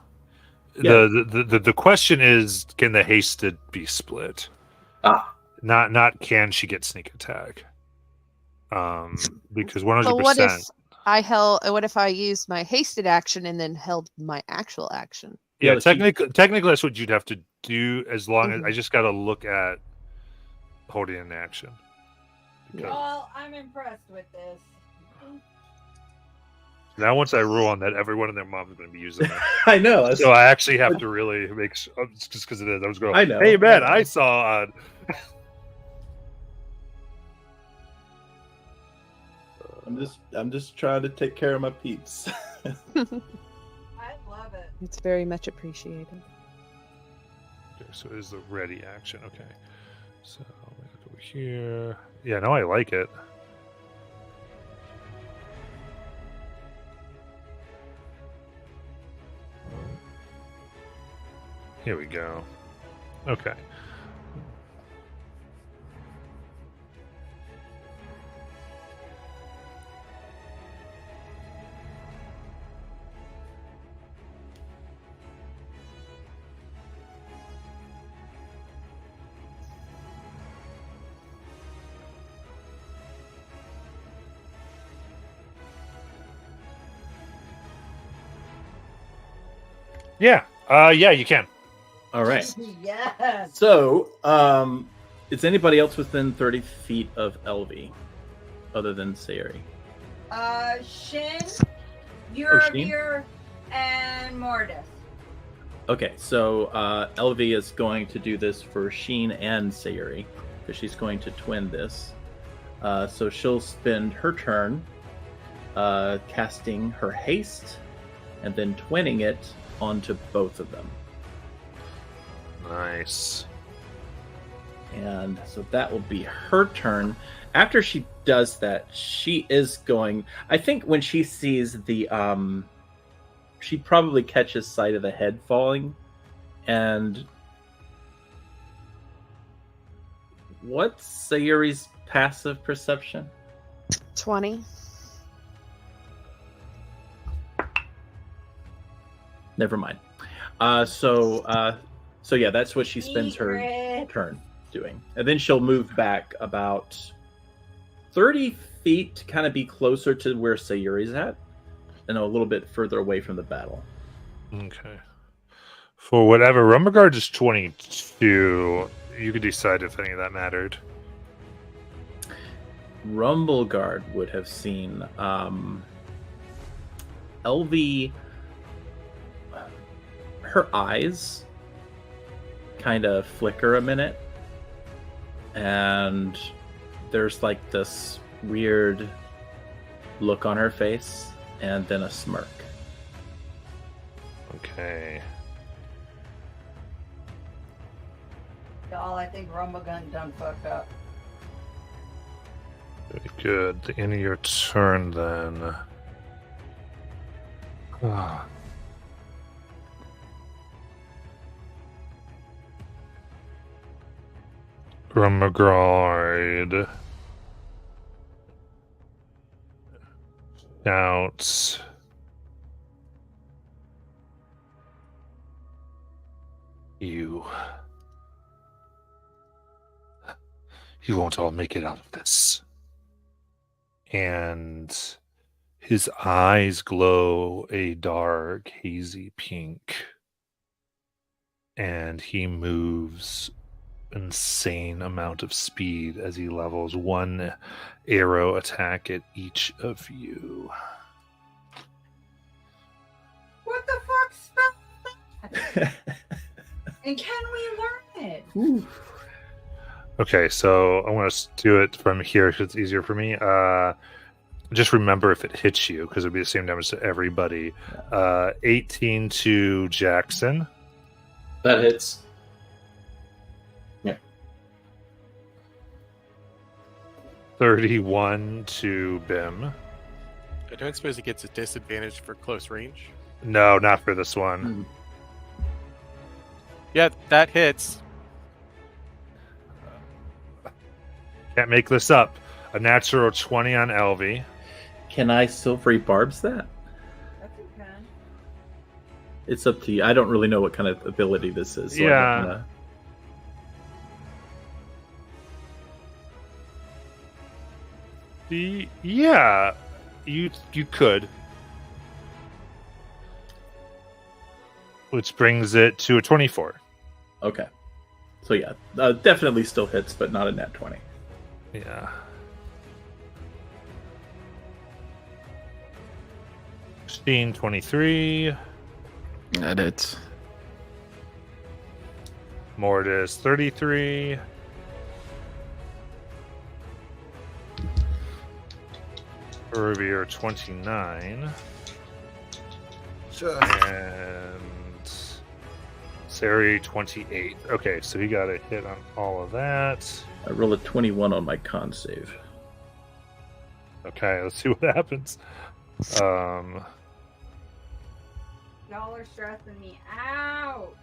Speaker 2: Yeah.
Speaker 1: The question is, can the hasted be split? Not can she get sneak attack? Because 100%.
Speaker 9: So what if I used my hasted action and then held my actual action?
Speaker 1: Yeah,
Speaker 2: Yeah,
Speaker 1: technically that's what you'd have to do, as long as I just got to look at holding an action. Because
Speaker 10: Well, I'm impressed with this.
Speaker 1: now once I rule on that, everyone and their mom is going to be using that.
Speaker 2: I know.
Speaker 1: So I actually have to really make sure, just because it is. I was going,
Speaker 2: I know.
Speaker 1: hey man, I saw on.
Speaker 2: I'm just trying to take care of my peeps.
Speaker 10: I love it.
Speaker 9: It's very much appreciated.
Speaker 1: Okay, so it is the ready action. Okay, so I'll make it over here. Yeah, no, I like it. Here we go. Okay. Yeah. Yeah, you can.
Speaker 2: All right.
Speaker 10: Yes.
Speaker 2: So, is anybody else within 30 feet of Elvie, other than Sayuri?
Speaker 10: Shin,
Speaker 2: Shin?
Speaker 10: Eurovir, and Mortis.
Speaker 2: Okay, so Elvie is going to do this for Sheen and Sayuri, because she's going to twin this. So she'll spend her turn casting her haste, and then twinning it onto both of them.
Speaker 1: Nice.
Speaker 2: And so that will be her turn. After she does that, she is going... I think when she sees the... she probably catches sight of the head falling. And... what's Sayuri's passive perception?
Speaker 9: 20.
Speaker 2: Never mind. So yeah, that's what she spends her
Speaker 10: Secret.
Speaker 2: turn doing. And then she'll move back about 30 feet to kind of be closer to where Sayuri's at, and a little bit further away from the battle.
Speaker 1: Okay. For whatever, Rumberguard is 22. You could decide if any of that mattered.
Speaker 2: Rumbleguard would have seen Elvie, her eyes kind of flicker a minute, and there's like this weird look on her face, and then a smirk.
Speaker 1: Okay.
Speaker 10: Y'all, I think Rumbagun done fucked up.
Speaker 1: Very good. The end of your turn, then. Ah. Rumberguard shouts. You won't all make it out of this. and his eyes glow a dark, hazy pink, and he moves insane amount of speed as he levels one arrow attack at each of you.
Speaker 10: What the fuck spell? And can we learn it?
Speaker 2: Ooh.
Speaker 1: Okay, so I want to do it from here because it's easier for me. Just remember if it hits you, because it'll be the same damage to everybody. 18 to Jackson.
Speaker 7: That hits.
Speaker 1: 31 to Bim.
Speaker 5: I don't suppose he gets a disadvantage for close range.
Speaker 1: No, not for this one.
Speaker 5: Yeah, that hits.
Speaker 1: Can't make this up. A natural 20 on Elvie.
Speaker 2: Can I silvery barbs that?
Speaker 10: That's okay.
Speaker 2: It's up to you. I don't really know what kind of ability this is. So I'm
Speaker 1: Yeah.
Speaker 2: not gonna-
Speaker 1: Yeah, you could. Which brings it to a 24.
Speaker 2: Okay. So yeah, definitely still hits, but not a nat 20.
Speaker 1: Yeah. 16, 23.
Speaker 6: That hits.
Speaker 1: Mortis, 33. Urvier, 29. And Sari, 28. Okay, so he got a hit on all of that.
Speaker 2: I roll a 21 on my con save.
Speaker 1: Okay, let's see what happens.
Speaker 10: Y'all are stressing me out.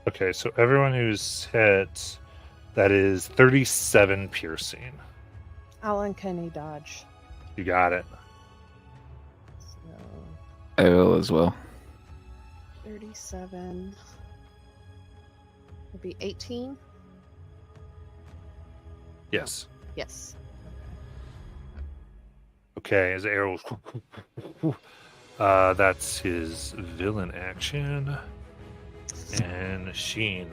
Speaker 1: Okay, so everyone who's hit, that is 37 piercing.
Speaker 9: I'll uncanny dodge.
Speaker 1: You got it.
Speaker 9: So
Speaker 6: I will as well.
Speaker 9: 37 would be 18.
Speaker 1: Yes.
Speaker 9: Yes.
Speaker 1: Okay, his arrow. That's his villain action. And Sheen.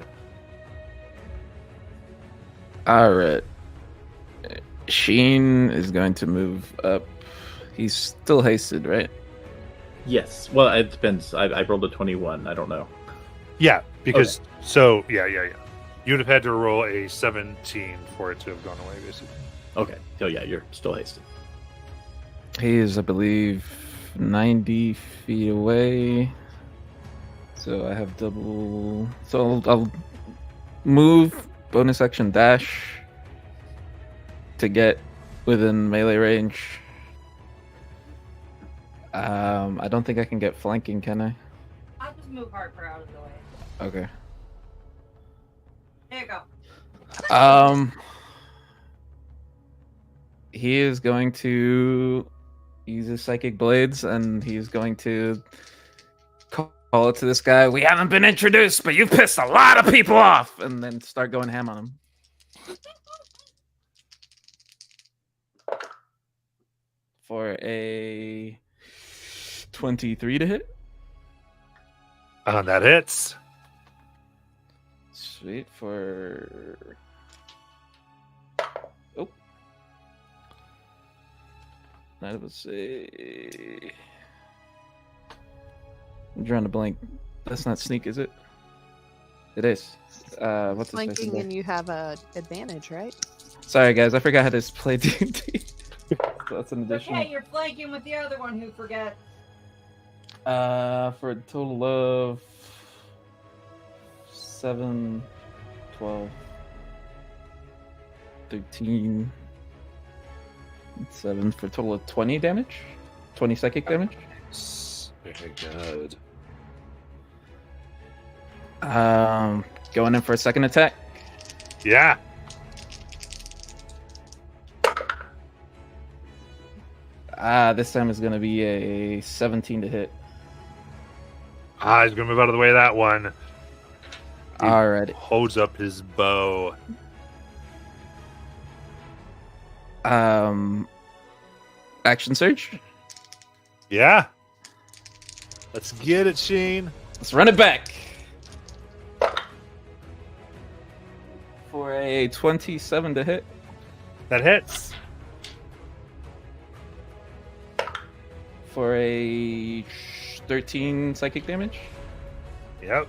Speaker 6: Alright. Sheen is going to move up. He's still hasted, right?
Speaker 2: Yes. Well, it depends. I rolled a 21. I don't know.
Speaker 1: Yeah, because yeah. You would have had to roll a 17 for it to have gone away, basically.
Speaker 2: Okay. So yeah, you're still hasted.
Speaker 6: He is, I believe, 90 feet away. So I have double. So I'll move, bonus action dash to get within melee range. I don't think I can get flanking, can I?
Speaker 10: I'll just move Harper out of the way.
Speaker 6: Okay.
Speaker 10: There you go.
Speaker 6: He is going to use his psychic blades, and he's going to call it to this guy. We haven't been introduced, but you pissed a lot of people off, and then start going ham on him. For a 23 to hit.
Speaker 1: That hits.
Speaker 6: Sweet. For that was a. I'm drawing a blank. That's not sneak, is it? It is. What's the
Speaker 9: Flanking
Speaker 6: special?
Speaker 9: and you have a advantage, right?
Speaker 6: Sorry, guys. I forgot how to play D&D. So that's an additional.
Speaker 10: Okay, you're flanking with the other one who forgets.
Speaker 6: For a total of 7, 12, 13, 7 for a total of 20 damage. 20 psychic damage.
Speaker 1: Very good.
Speaker 6: Going in for a second attack.
Speaker 1: Yeah.
Speaker 6: This time is going to be a 17 to hit.
Speaker 1: He's gonna move out of the way of that one. He
Speaker 6: Alrighty.
Speaker 1: holds up his bow.
Speaker 6: Action surge.
Speaker 1: Yeah. Let's get it, Sheen.
Speaker 6: Let's run it back. For a 27 to hit.
Speaker 1: That hits.
Speaker 6: For a 13 psychic damage.
Speaker 1: Yep.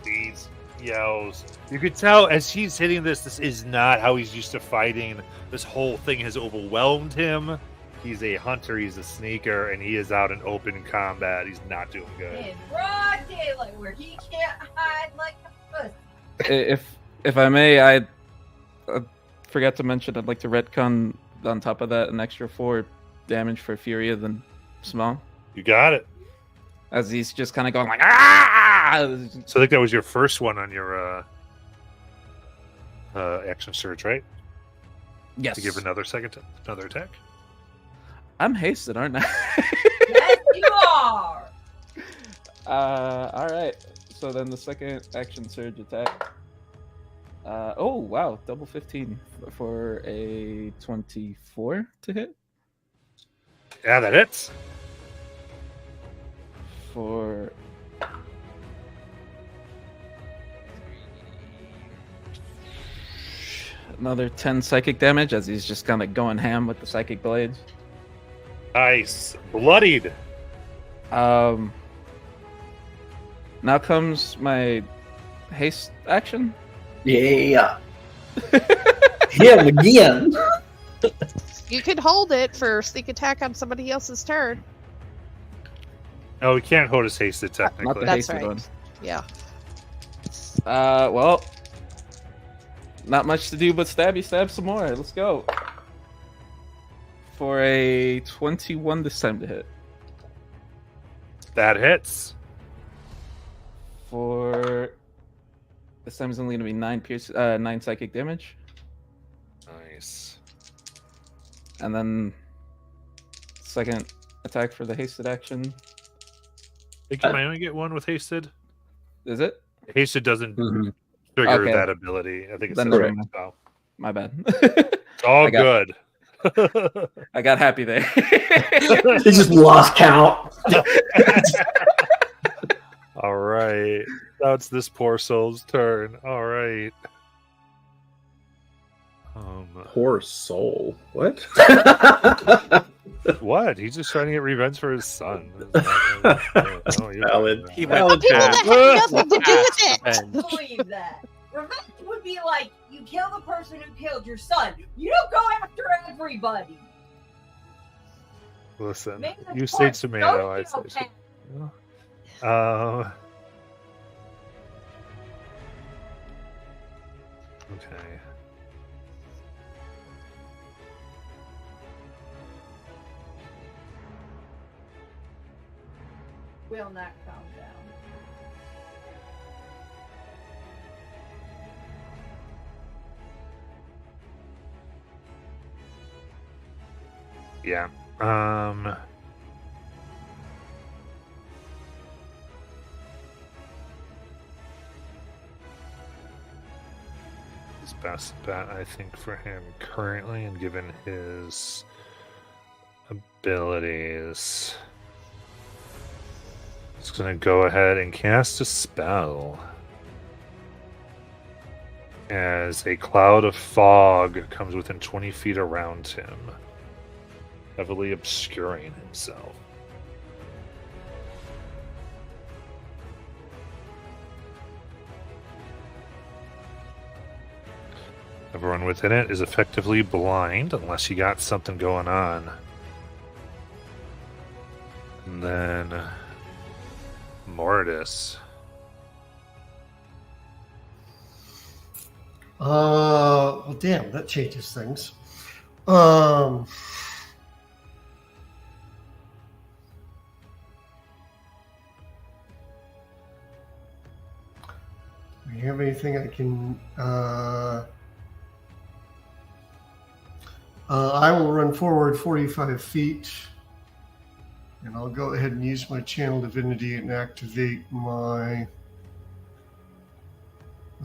Speaker 1: These yells. You could tell as he's hitting this is not how he's used to fighting. This whole thing has overwhelmed him. He's a hunter, he's a sneaker, and he is out in open combat. He's not doing good.
Speaker 10: In broad daylight where he can't hide like a pussy.
Speaker 6: If I may, I forgot to mention I'd like to retcon on top of that an extra 4 damage for Furia than Small.
Speaker 1: You got it.
Speaker 6: As he's just kind of going like, ah!
Speaker 1: So I think that was your first one on your action surge, right?
Speaker 6: Yes.
Speaker 1: To give another attack.
Speaker 6: I'm hasted, aren't I?
Speaker 10: Yes, you are.
Speaker 6: All right. So then the second action surge attack. Oh wow, double 15 for a 24 to hit.
Speaker 1: Yeah, that hits.
Speaker 6: For another 10 psychic damage as he's just kind of going ham with the psychic blades.
Speaker 1: Nice. Bloodied.
Speaker 6: Now comes my haste action.
Speaker 7: Yeah. Him again.
Speaker 3: You could hold it for sneak attack on somebody else's turn.
Speaker 1: No, we can't hold his hasted
Speaker 6: Not
Speaker 1: technically.
Speaker 6: the
Speaker 3: That's
Speaker 6: hasted
Speaker 3: right.
Speaker 6: one.
Speaker 3: Yeah.
Speaker 6: Well, not much to do but stab some more. Let's go. For a 21 this time to hit.
Speaker 1: That hits.
Speaker 6: For this time is only going to be 9 psychic damage,
Speaker 1: Nice.
Speaker 6: and then second attack for the hasted action.
Speaker 1: I think you might only get one with hasted.
Speaker 6: Is it?
Speaker 1: Hasted doesn't
Speaker 7: Mhm.
Speaker 1: trigger
Speaker 6: Okay.
Speaker 1: that ability. I think it's
Speaker 6: Then
Speaker 1: a
Speaker 6: never mind.
Speaker 1: spell.
Speaker 6: My bad.
Speaker 1: It's all
Speaker 6: I got-
Speaker 1: good.
Speaker 6: I got happy there.
Speaker 7: He just lost count.
Speaker 1: All right. Now it's this poor soul's turn. All right.
Speaker 2: Poor soul. What?
Speaker 1: What? He's just trying to get revenge for his son. Oh, you're
Speaker 2: Valid.
Speaker 1: right.
Speaker 5: He
Speaker 3: The
Speaker 5: went
Speaker 3: people
Speaker 5: back.
Speaker 3: that had nothing to do with it.
Speaker 10: I don't believe that. Revenge would be like you kill the person who killed your son. You don't go after everybody.
Speaker 1: Listen,
Speaker 10: Maybe the
Speaker 1: you say
Speaker 10: court
Speaker 1: tomato, I
Speaker 10: don't
Speaker 1: say
Speaker 10: know
Speaker 1: tomato. Okay.
Speaker 10: Will not calm down.
Speaker 1: Yeah. His best bet, I think, for him currently, and given his abilities, he's going to go ahead and cast a spell. As a cloud of fog comes within 20 feet around him, heavily obscuring himself. Everyone within it is effectively blind unless you got something going on. And then Mortis.
Speaker 8: Well, damn, that changes things. Do you have anything I can? I will run forward 45 feet, and I'll go ahead and use my channel divinity and activate my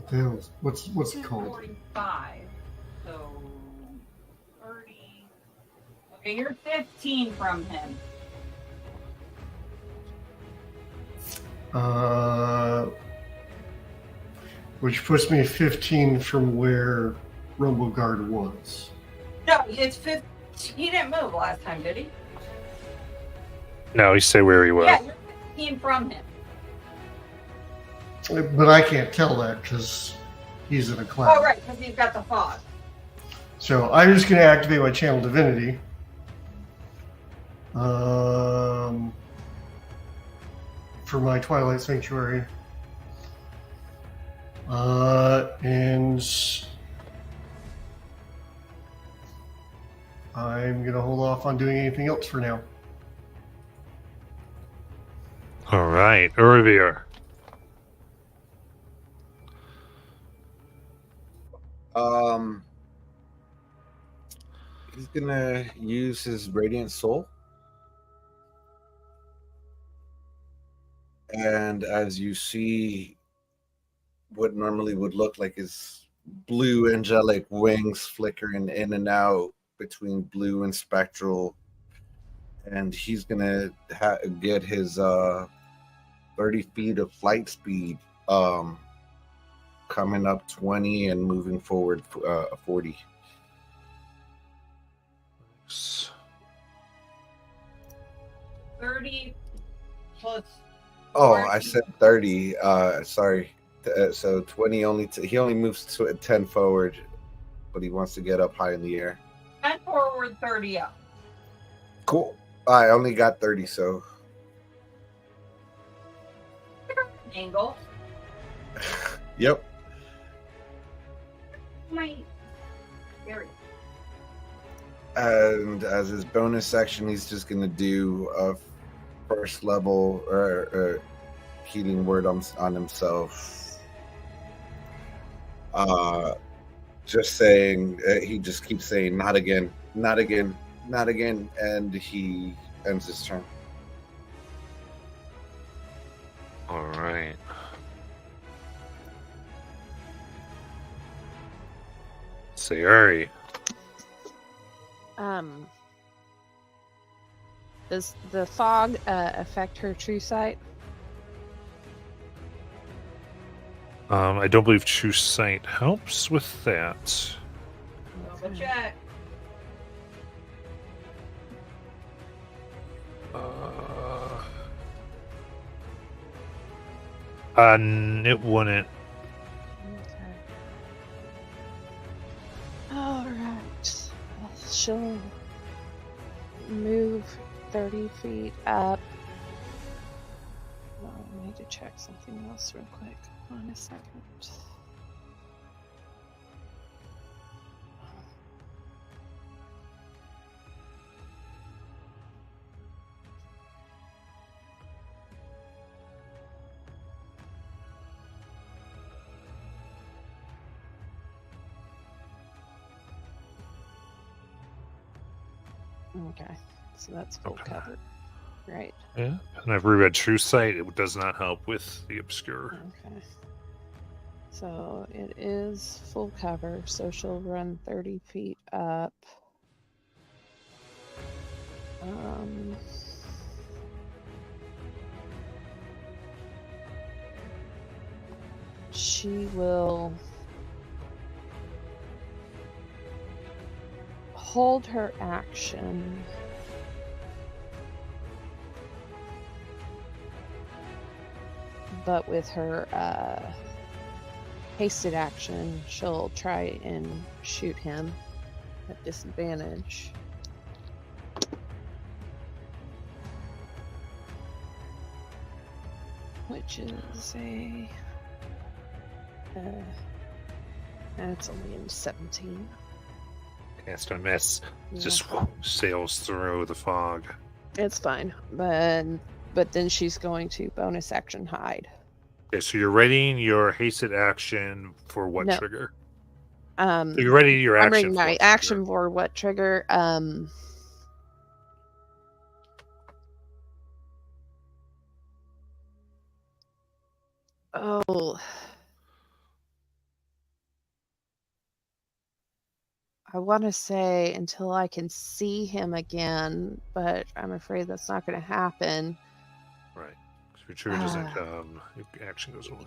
Speaker 8: What the hell? What's it called?
Speaker 10: 45. So 30. Okay, you're 15 from him.
Speaker 8: Which puts me 15 from where Rumble Guard was.
Speaker 10: No, it's 15. He didn't move last time, did he?
Speaker 1: No, you stay where he was.
Speaker 10: Yeah, you're 15 from him.
Speaker 8: But I can't tell that because he's in a cloud.
Speaker 10: Oh, right, because he's got the fog.
Speaker 8: So I'm just going to activate my Channel Divinity. For my Twilight Sanctuary. And I'm going to hold off on doing anything else for now.
Speaker 1: All right, Urvir.
Speaker 4: He's gonna use his Radiant Soul. And as you see what normally would look like his blue angelic wings flickering in and out between blue and spectral, and he's gonna get his 30 feet of flight speed, coming up 20 and moving forward 40.
Speaker 10: 30 plus.
Speaker 4: Oh, I said 30. Sorry. So 20 only. He only moves 10 forward, but he wants to get up high in the air.
Speaker 10: 10 forward, 30 up.
Speaker 4: Cool. I only got 30, so.
Speaker 10: Angle.
Speaker 4: Yep.
Speaker 10: My. Very.
Speaker 4: And as his bonus action, he's just going to do a first level or healing word on himself. Just saying, he just keeps saying, not again, not again, not again. And he ends his turn.
Speaker 1: All right. Sayuri.
Speaker 9: Does the fog affect her true sight?
Speaker 1: I don't believe True Sight helps with that.
Speaker 10: Double check.
Speaker 1: It wouldn't.
Speaker 9: Okay. All right. She'll move 30 feet up. Oh, I need to check something else real quick. Hold on a second. Okay, so that's full
Speaker 1: Okay.
Speaker 9: cover. Right.
Speaker 1: Yeah. And I've reread True Sight. It does not help with the obscure.
Speaker 9: Okay. So it is full cover, so she'll run 30 feet up. She will hold her action. But with her hasted action, she'll try and shoot him at disadvantage. Which is a... that's only in 17.
Speaker 1: Cast a miss.
Speaker 9: Yeah.
Speaker 1: Just sails through the fog.
Speaker 9: It's fine, but then she's going to bonus action hide.
Speaker 1: Okay, so you're readying your hasted action for what
Speaker 9: No.
Speaker 1: trigger?
Speaker 9: So
Speaker 1: you're ready your
Speaker 9: I'm
Speaker 1: action.
Speaker 9: reading
Speaker 1: for
Speaker 9: my
Speaker 1: what
Speaker 9: action
Speaker 1: trigger?
Speaker 9: for what trigger. Oh, I want to say until I can see him again, but I'm afraid that's not going to happen.
Speaker 1: Right. If your trigger doesn't come, your action goes away.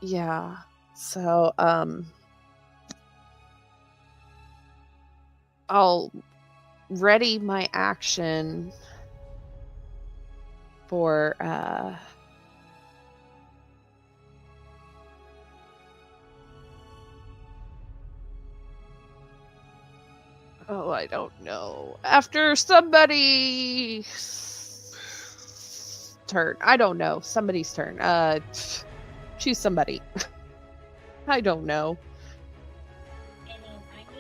Speaker 9: Yeah. So, I'll ready my action for oh, I don't know. After somebody's turn. I don't know. Somebody's turn. Choose somebody. I don't know.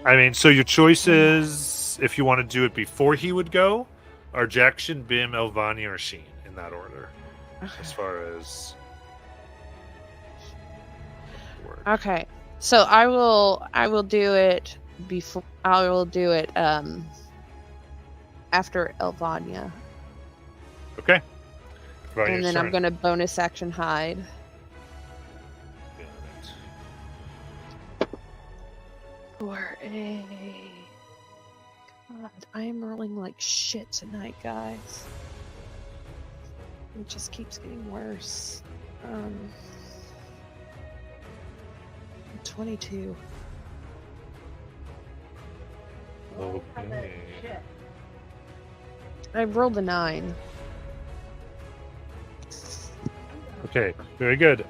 Speaker 1: I mean, so your choices, if you want to do it before he would go, are Jackson, Bim, Elvani, or Sheen in that order. As far as work.
Speaker 9: Okay. So I will do it before after Elvania.
Speaker 1: Okay.
Speaker 9: And then I'm gonna bonus action hide. For a God, I am rolling like shit tonight, guys. It just keeps getting worse. 22.
Speaker 1: Okay.
Speaker 9: I rolled a 9.
Speaker 1: Okay, very good.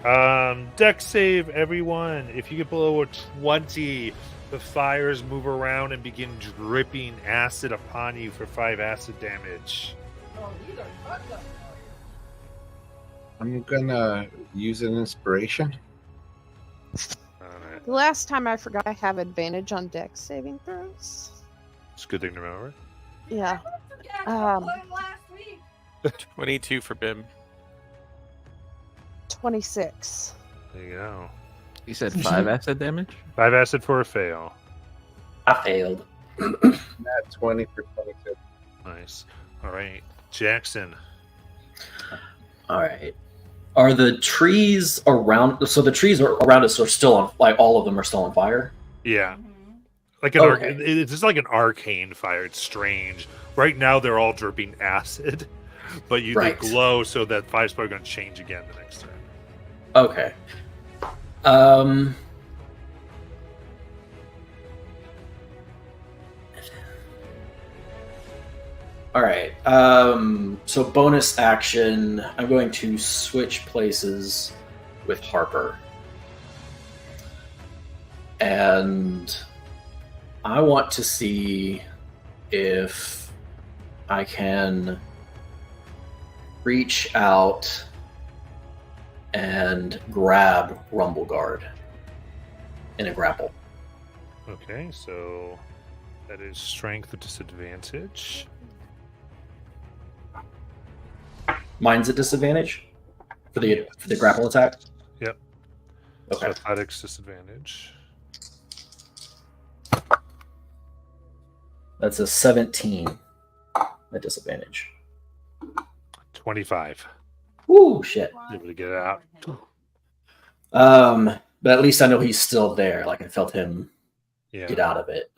Speaker 1: Dex save, everyone. If you get below a 20, the fires move around and begin dripping acid upon you for 5 acid damage.
Speaker 4: I'm gonna use an inspiration.
Speaker 1: Alright.
Speaker 9: The last time I forgot I have advantage on dex saving throws.
Speaker 1: It's a good thing to remember.
Speaker 9: Yeah.
Speaker 10: Last week.
Speaker 5: 22 for Bim.
Speaker 9: 26.
Speaker 1: There you go.
Speaker 6: You said 5 acid damage?
Speaker 1: 5 acid for a fail.
Speaker 7: I failed.
Speaker 4: Nat 20 for 22.
Speaker 1: Nice. Alright. Jackson.
Speaker 7: All right. Are the trees around? So the trees around us are still on. Like all of them are still on fire.
Speaker 1: Yeah.
Speaker 10: Mm-hmm.
Speaker 1: Like an
Speaker 7: Okay.
Speaker 1: it's just like an arcane fire. It's strange. Right now they're all dripping acid, but they
Speaker 7: Right.
Speaker 1: glow, so that fire's probably going to change again the next turn.
Speaker 7: Okay. All right. So bonus action. I'm going to switch places with Harper, and I want to see if I can reach out and grab Rumbleguard in a grapple.
Speaker 1: Okay, so that is strength with disadvantage.
Speaker 7: Mine's a disadvantage for the grapple attack.
Speaker 1: Yep.
Speaker 7: Okay.
Speaker 1: So athletics disadvantage.
Speaker 7: That's a 17 at disadvantage.
Speaker 1: 25.
Speaker 7: Ooh, shit.
Speaker 1: Able to get it out.
Speaker 7: But at least I know he's still there. Like I felt him get
Speaker 1: Yeah.
Speaker 7: out of it.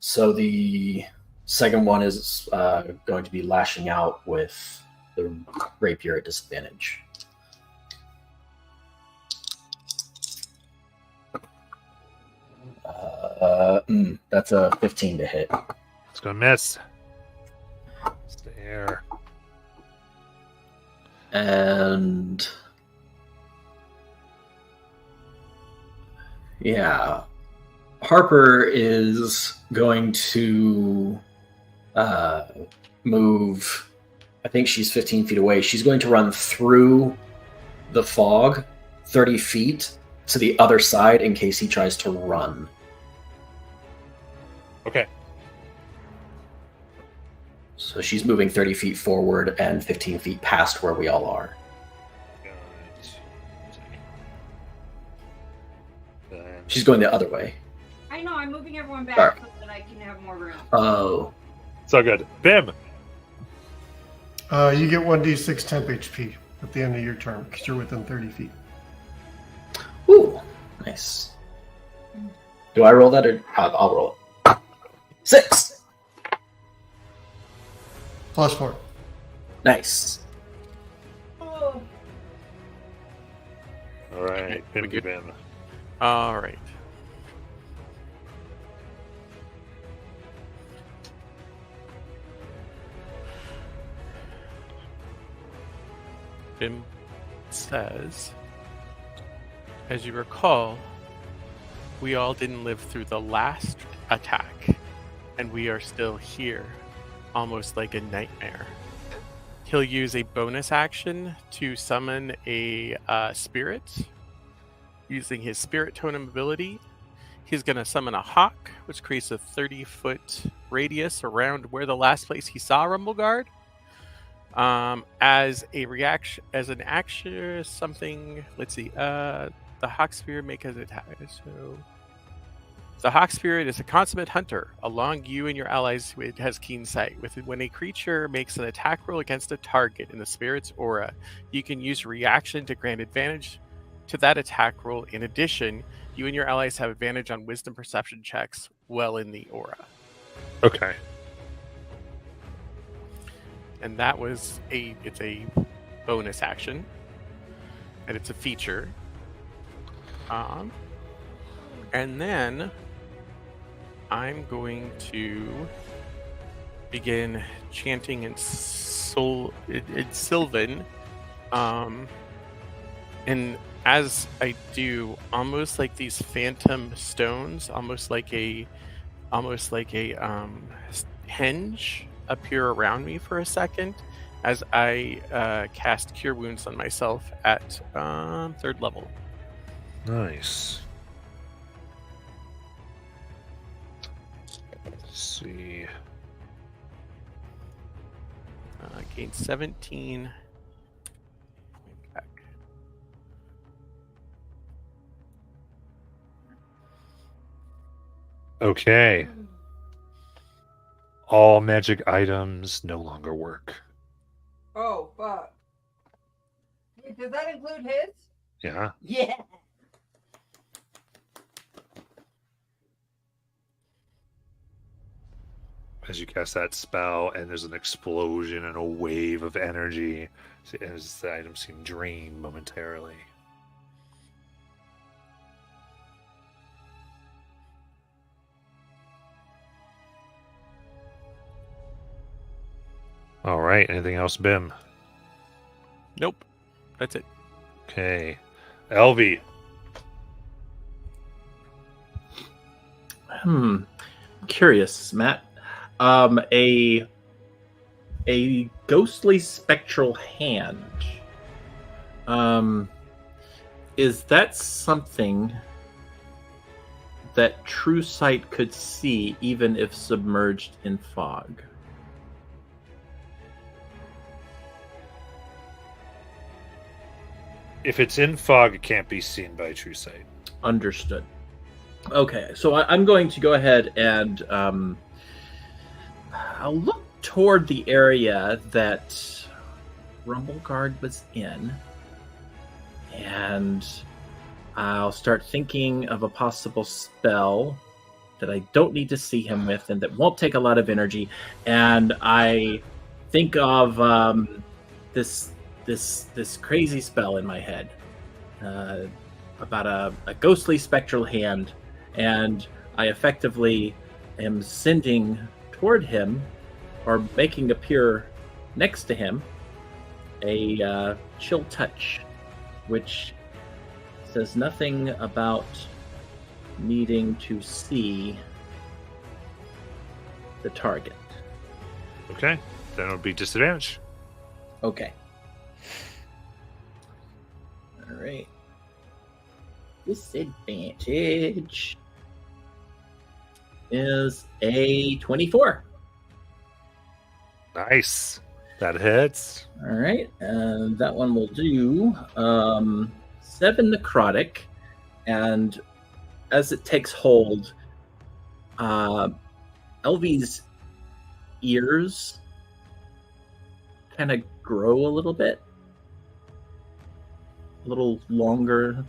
Speaker 7: So the second one is going to be lashing out with the rapier at disadvantage. That's a 15 to hit.
Speaker 1: It's going to miss. It's the air.
Speaker 7: And yeah, Harper is going to move. I think she's 15 feet away. She's going to run through the fog 30 feet to the other side in case he tries to run.
Speaker 1: Okay.
Speaker 7: So she's moving 30 feet forward and 15 feet past where we all are.
Speaker 1: Got it. Then
Speaker 7: She's going the other way.
Speaker 10: I know, I'm moving everyone back
Speaker 7: Alright.
Speaker 10: so that I can have more room.
Speaker 7: Oh.
Speaker 1: so good. Bim.
Speaker 8: You get 1d6 temp HP at the end of your turn because you're within 30 feet.
Speaker 7: Ooh, nice. Do I roll that or I'll roll it? 6.
Speaker 8: +4.
Speaker 7: Nice.
Speaker 10: Oh,
Speaker 1: All right,
Speaker 5: we
Speaker 1: Bim
Speaker 5: good?
Speaker 1: Bim.
Speaker 5: All right. Bim says, as you recall, we all didn't live through the last attack, and we are still here, almost like a nightmare. He'll use a bonus action to summon a spirit. Using his spirit totem ability, he's going to summon a hawk, which creates a 30-foot radius around where the last place he saw Rumbleguard. As a reaction, as an action, something. Let's see. The hawk spirit make an attack. So the hawk spirit is a consummate hunter. Along you and your allies, it has keen sight. When a creature makes an attack roll against a target in the spirit's aura, you can use reaction to grant advantage to that attack roll. In addition, you and your allies have advantage on wisdom perception checks while in the aura.
Speaker 1: Okay.
Speaker 5: And that was it's a bonus action, and it's a feature. And then I'm going to begin chanting in Sylvan. And as I do, almost like these phantom stones, almost like a henge appear around me for a second as I cast Cure Wounds on myself at 3rd level.
Speaker 1: Nice. Let's see.
Speaker 5: Gain 17. Back.
Speaker 1: Okay. All magic items no longer work.
Speaker 10: oh, fuck. Wait, does that include his?
Speaker 1: Yeah.
Speaker 10: Yeah.
Speaker 1: As you cast that spell, and there's an explosion and a wave of energy as the items seem drained momentarily. All right. Anything else, Bim?
Speaker 5: Nope. That's it.
Speaker 1: Okay. Elvie.
Speaker 2: Curious, Matt. A ghostly spectral hand. Is that something that True Sight could see even if submerged in fog?
Speaker 1: If it's in fog, it can't be seen by True Sight.
Speaker 2: Understood. Okay, so I'm going to go ahead and I'll look toward the area that Rumbleguard was in, and I'll start thinking of a possible spell that I don't need to see him with and that won't take a lot of energy. And I think of this crazy spell in my head about a ghostly spectral hand, and I effectively am sending toward him, or making appear next to him, a chill touch, which says nothing about needing to see the target.
Speaker 1: Okay. Then it would be disadvantage.
Speaker 2: Okay. All right. Disadvantage is a 24.
Speaker 1: Nice. That hits.
Speaker 2: All right, and that one will do 7 necrotic, and as it takes hold, Elvie's ears kind of grow a little bit, a little longer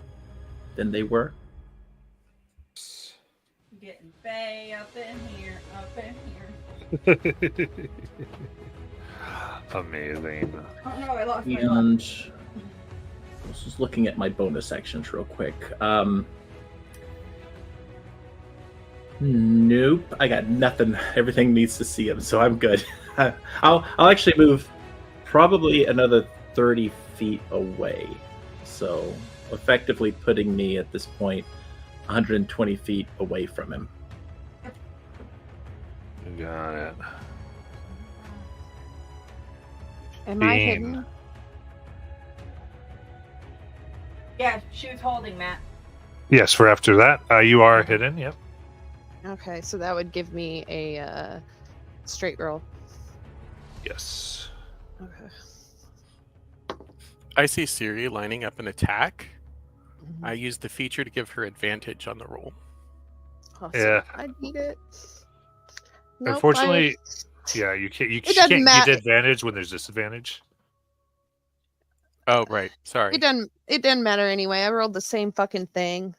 Speaker 2: than they were.
Speaker 10: Getting Faye up in here, up been here.
Speaker 1: Amazing.
Speaker 10: Oh no, I lost my
Speaker 2: And
Speaker 10: luck.
Speaker 2: I was just looking at my bonus actions real quick. Nope, I got nothing. Everything needs to see him, so I'm good. I'll actually move probably another 30 feet away. So effectively putting me at this point 120 feet away from him.
Speaker 1: Got it.
Speaker 3: Am I
Speaker 1: Beam.
Speaker 3: hidden?
Speaker 10: Yeah, she was holding Matt.
Speaker 1: Yes, for after that, you are hidden. Yep.
Speaker 9: Okay, so that would give me a straight roll.
Speaker 1: Yes.
Speaker 9: Okay.
Speaker 5: I see Siri lining up an attack.
Speaker 9: Mhm.
Speaker 5: I use the feature to give her advantage on the roll.
Speaker 9: Awesome.
Speaker 1: Yeah.
Speaker 3: I need it. Nope,
Speaker 1: Unfortunately, yeah, you can't. You
Speaker 3: doesn't
Speaker 1: can't
Speaker 3: mat-
Speaker 1: get advantage when there's disadvantage.
Speaker 5: Oh, right. Sorry.
Speaker 9: It doesn't matter anyway. I rolled the same fucking thing.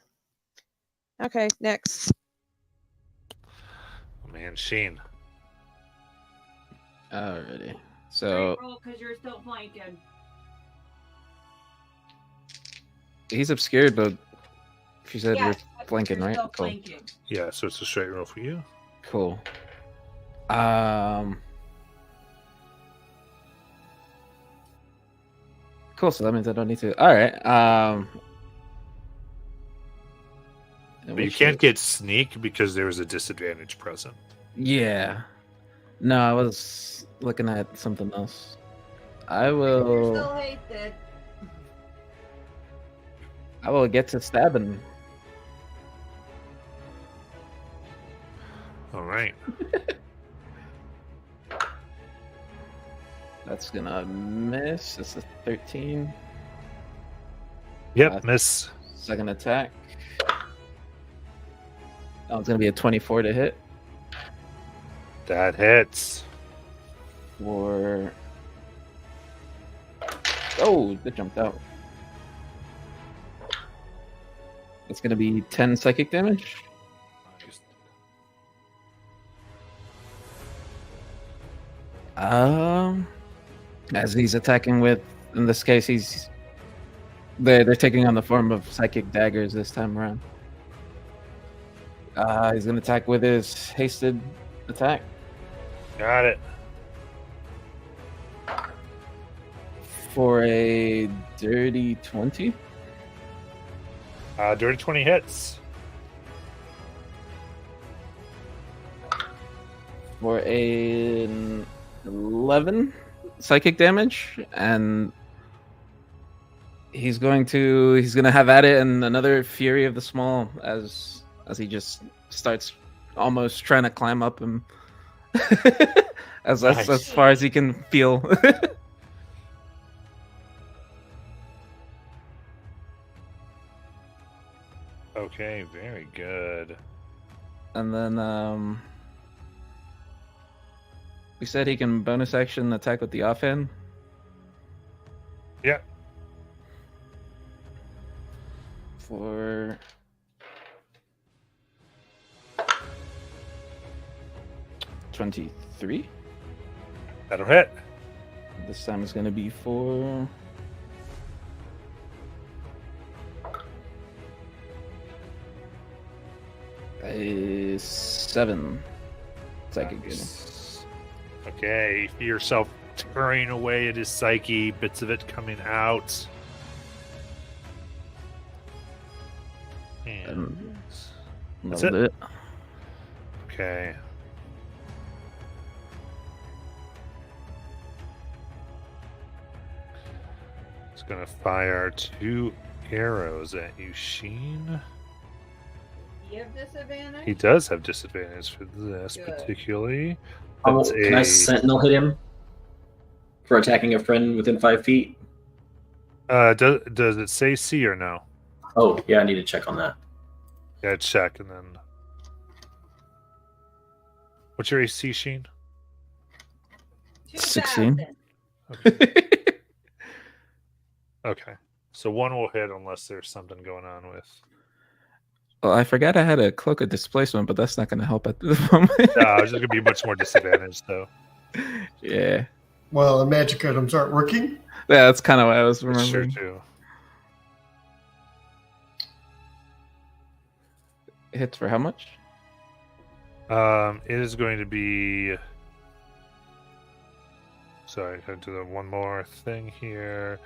Speaker 9: Okay, next.
Speaker 1: Oh, man, Sheen.
Speaker 6: Alrighty. So
Speaker 10: roll because you're still flanking.
Speaker 6: he's obscured, but she said
Speaker 10: Yeah,
Speaker 6: we're flanking,
Speaker 10: you're
Speaker 6: right?
Speaker 10: still
Speaker 6: Cool.
Speaker 10: flanking.
Speaker 1: Yeah, so it's a straight roll for you.
Speaker 6: Cool. Cool. So that means I don't need to. All right.
Speaker 1: But you can't get sneak because there was a disadvantage present.
Speaker 6: Yeah. No, I was looking at something else. I
Speaker 10: You're
Speaker 6: will.
Speaker 10: still hasted.
Speaker 6: I will get to stabbing.
Speaker 1: All right.
Speaker 6: That's gonna miss. It's a 13.
Speaker 1: Yep, miss.
Speaker 6: Second attack. Oh, it's gonna be a 24 to hit
Speaker 1: That hits.
Speaker 6: for. Oh, that jumped out. It's gonna be 10 psychic damage. As he's attacking with, in this case, they're taking on the form of psychic daggers this time around. He's gonna attack with his hasted attack
Speaker 1: Got it.
Speaker 6: for a dirty 20.
Speaker 1: Dirty 20 hits.
Speaker 6: For an 11 psychic damage, and he's gonna have at it and another Fury of the Small as he just starts almost trying to climb up him as
Speaker 1: Nice.
Speaker 6: far as he can feel.
Speaker 1: Okay, very good.
Speaker 6: And then we said he can bonus action attack with the offhand.
Speaker 1: Yeah.
Speaker 6: For 23.
Speaker 1: That'll hit.
Speaker 6: This time it's going to be for a 7 psychic damage.
Speaker 1: Nice. Okay, you feel yourself tearing away at his psyche, bits of it coming out. And That's
Speaker 6: Nailed
Speaker 1: it.
Speaker 6: it.
Speaker 1: okay. It's gonna fire 2 arrows at you, Sheen.
Speaker 10: Do you have disadvantage?
Speaker 1: He does have disadvantage for this
Speaker 10: Good.
Speaker 1: particularly.
Speaker 7: Oh,
Speaker 1: That's
Speaker 7: can I sentinel hit him for attacking a friend within 5 feet?
Speaker 1: Does it say C or no?
Speaker 7: Oh, yeah, I need to check on that.
Speaker 1: Yeah, check and then. What's your AC, Sheen?
Speaker 6: 16.
Speaker 10: 2000.
Speaker 1: Okay, so 1 will hit unless there's something going on with.
Speaker 6: Well, I forgot I had a cloak of displacement, but that's not going to help at the moment.
Speaker 1: No, it's just gonna be much more disadvantaged though.
Speaker 6: Yeah.
Speaker 8: Well, the magic items aren't working.
Speaker 6: Yeah, that's kind of what I was
Speaker 1: That's true
Speaker 6: remembering.
Speaker 1: too.
Speaker 6: Hits for how much?
Speaker 1: It is going to be. Sorry, I do the one more thing here.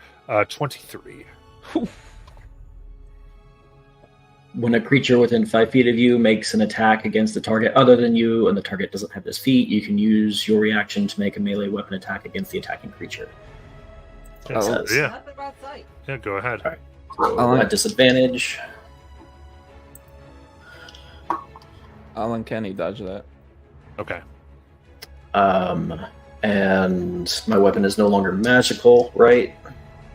Speaker 1: 23.
Speaker 7: When a creature within 5 feet of you makes an attack against a target other than you, and the target doesn't have his feet, you can use your reaction to make a melee weapon attack against the attacking creature. That's what it says.
Speaker 1: Yeah,
Speaker 10: Nothing about sight.
Speaker 1: yeah. Go ahead.
Speaker 7: Alright. So, at disadvantage.
Speaker 6: I'll uncanny dodge that.
Speaker 1: Okay.
Speaker 7: And my weapon is no longer magical, right?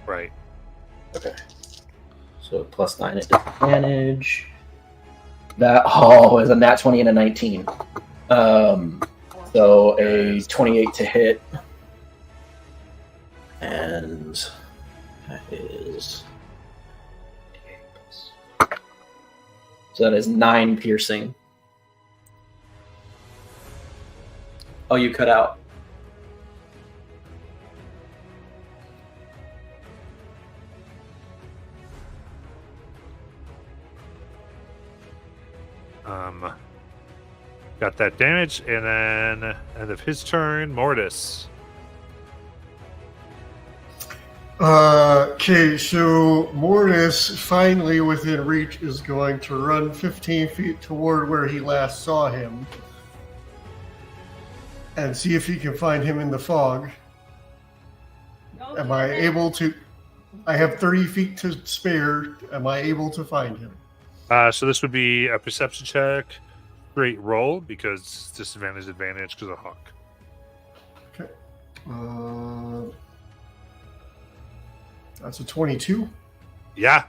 Speaker 1: Right.
Speaker 7: Okay. So +9 at disadvantage. That is a nat 20 and a 19. So a 28 to hit. And that is. So that is 9 piercing. Oh, you cut out.
Speaker 1: Got that damage, and then end of his turn, Mortis.
Speaker 8: Okay, so Mortis, finally within reach, is going to run 15 feet toward where he last saw him and see if he can find him in the fog.
Speaker 10: No
Speaker 8: Am I
Speaker 10: kidding.
Speaker 8: able to? I have 30 feet to spare. Am I able to find him?
Speaker 1: So this would be a perception check, straight roll, because disadvantage advantage because of Hawk.
Speaker 8: That's a 22.
Speaker 1: Yeah.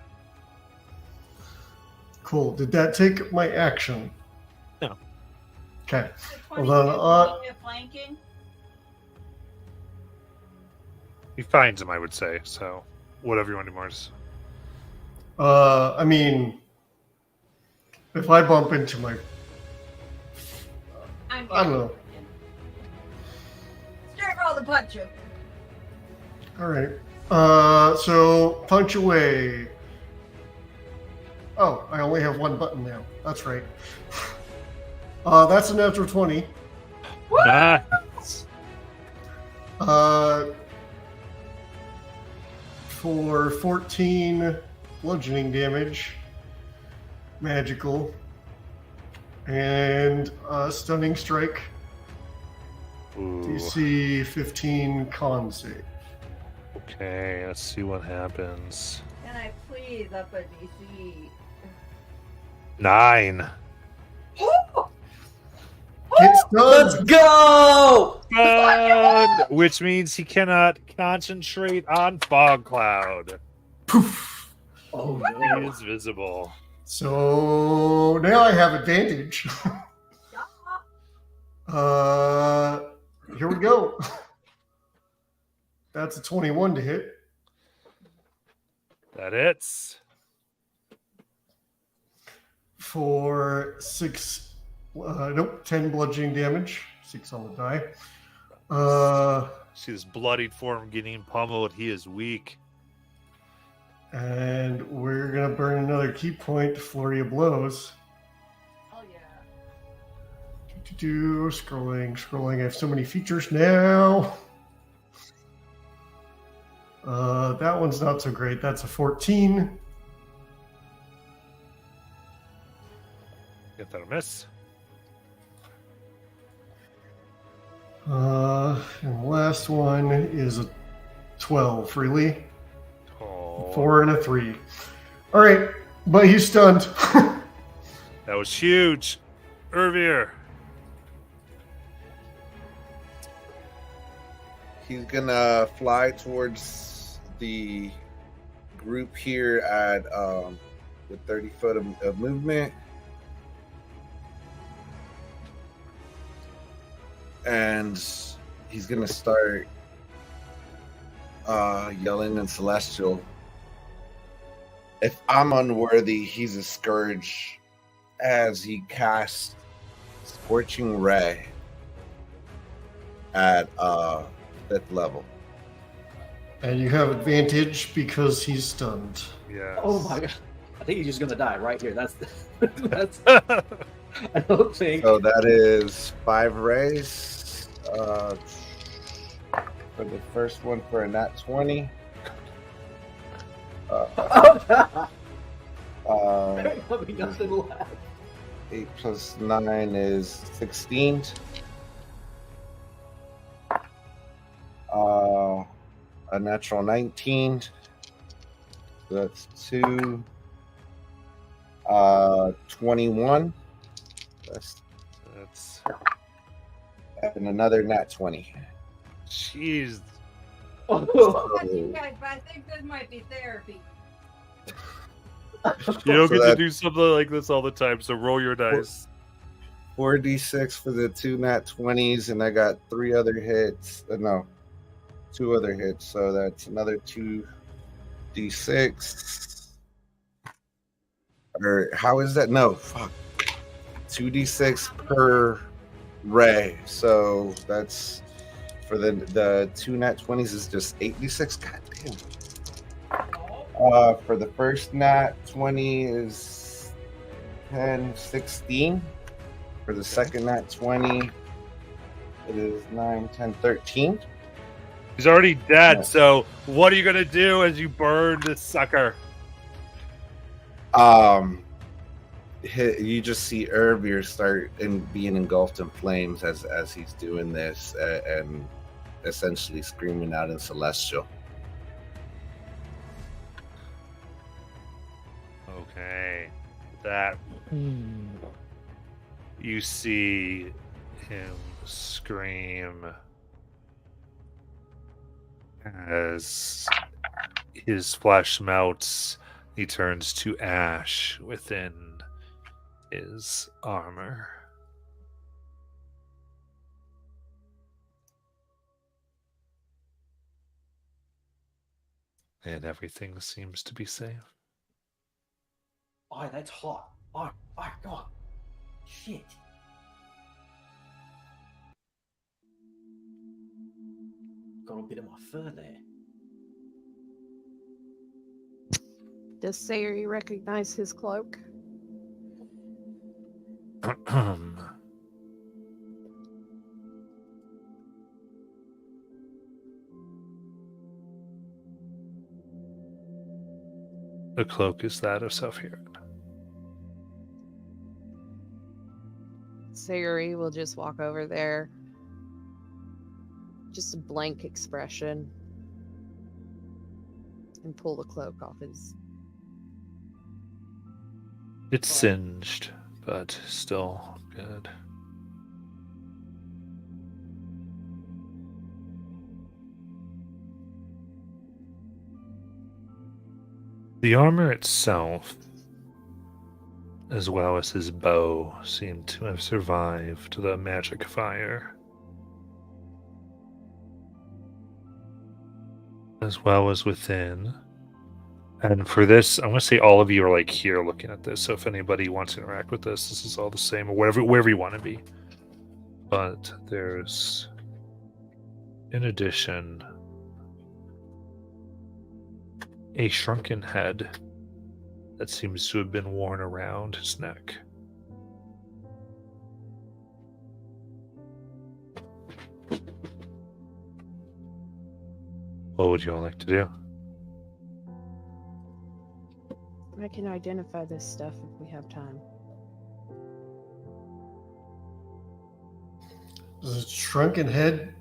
Speaker 8: Cool. Did that take my action?
Speaker 1: No.
Speaker 8: Okay.
Speaker 10: The
Speaker 8: Hold on,
Speaker 10: 22 with flanking.
Speaker 1: He finds him, I would say. So whatever you want to do, Mortis.
Speaker 8: I mean, if I bump into my,
Speaker 10: I'm
Speaker 8: I don't know.
Speaker 10: Straight roll the punch him.
Speaker 8: All right. So punch away. Oh, I only have one button now. That's right. That's a natural 20.
Speaker 1: Nice.
Speaker 8: For 14 bludgeoning damage, magical, and stunning strike.
Speaker 1: Ooh.
Speaker 8: DC 15 con save.
Speaker 1: Okay, let's see what happens.
Speaker 10: Can I please up a DC?
Speaker 1: 9.
Speaker 8: Get stunned.
Speaker 7: Let's go!
Speaker 1: Fun! Which means he cannot concentrate on Fog Cloud.
Speaker 8: Poof.
Speaker 7: Oh
Speaker 1: He is visible.
Speaker 8: So now I have advantage. Here we go. That's a 21 to hit.
Speaker 1: That hits.
Speaker 8: For 10 bludgeoning damage. 6 on the die.
Speaker 1: See this bloodied form getting pummeled. He is weak.
Speaker 8: And we're going to burn another key point, Flurry of Blows.
Speaker 10: Oh yeah.
Speaker 8: Scrolling. I have so many features now. That one's not so great. That's a 14.
Speaker 1: Get that a miss.
Speaker 8: And the last one is a 12, really?
Speaker 1: Oh,
Speaker 8: 4 and a 3. All right, but he's stunned.
Speaker 1: that was huge. Ervir.
Speaker 4: He's gonna fly towards the group here at with 30 foot of movement. And he's gonna start yelling in Celestial. If I'm unworthy, he's a scourge as he casts Scorching Ray at 5th level.
Speaker 8: And you have advantage because he's stunned.
Speaker 1: Yes.
Speaker 7: Oh my god. I think he's just gonna die right here. That's I don't think.
Speaker 4: So that is 5 rays. For the first one for a nat 20.
Speaker 7: There'll be nothing left.
Speaker 4: 8 plus 9 is 16. A natural 19. So that's 2. 21. That's and another nat 20.
Speaker 1: Jeez.
Speaker 10: Bless you guys, but I think this might be therapy.
Speaker 1: You don't
Speaker 4: So
Speaker 1: get to
Speaker 4: that-
Speaker 1: do something like this all the time, so roll your dice.
Speaker 4: 4d6 for the 2 nat 20s, and I got 3 other hits. No, 2 other hits, so that's another 2d6. Or how is that? No, fuck. 2d6 per ray. So that's for the 2 nat 20s is just 8d6. God damn. For the first nat 20 is 10, 16. For the second nat 20, it is 9, 10, 13.
Speaker 1: He's already dead,
Speaker 4: Yeah.
Speaker 1: so what are you gonna do as you burn this sucker?
Speaker 4: You just see Ervir start being engulfed in flames as he's doing this, and essentially screaming out in Celestial.
Speaker 1: Okay. That you see him scream as his flesh melts. He turns to ash within his armor. And everything seems to be safe.
Speaker 7: Oh, that's hot. Oh my god. Shit. Got a bit of my fur there.
Speaker 9: Does Sayuri recognize his cloak?
Speaker 1: The cloak is that of Self-Hearing.
Speaker 9: Sayuri will just walk over there. Just a blank expression. And pull the cloak off his.
Speaker 1: It's singed, but still good. The armor itself, as well as his bow, seem to have survived the magic fire. As well as within. And for this, I want to say all of you are like here looking at this. So if anybody wants to interact with this, this is all the same, or wherever you want to be. But there's, in addition, a shrunken head that seems to have been worn around his neck. What would you all like to do?
Speaker 9: I can identify this stuff if we have time.
Speaker 8: Does a shrunken head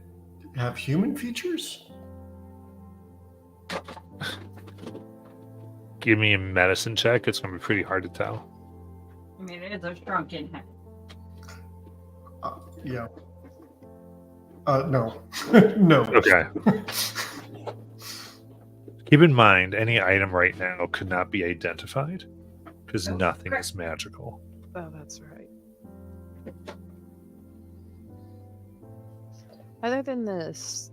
Speaker 8: have human features?
Speaker 1: Give me a medicine check. It's going to be pretty hard to tell.
Speaker 10: I mean, it is a shrunken head.
Speaker 8: Yeah. No. No.
Speaker 1: Okay. Keep in mind, any item right now could not be identified because
Speaker 10: Oh,
Speaker 1: nothing
Speaker 10: correct.
Speaker 1: is magical.
Speaker 9: Oh, that's right. Other than this,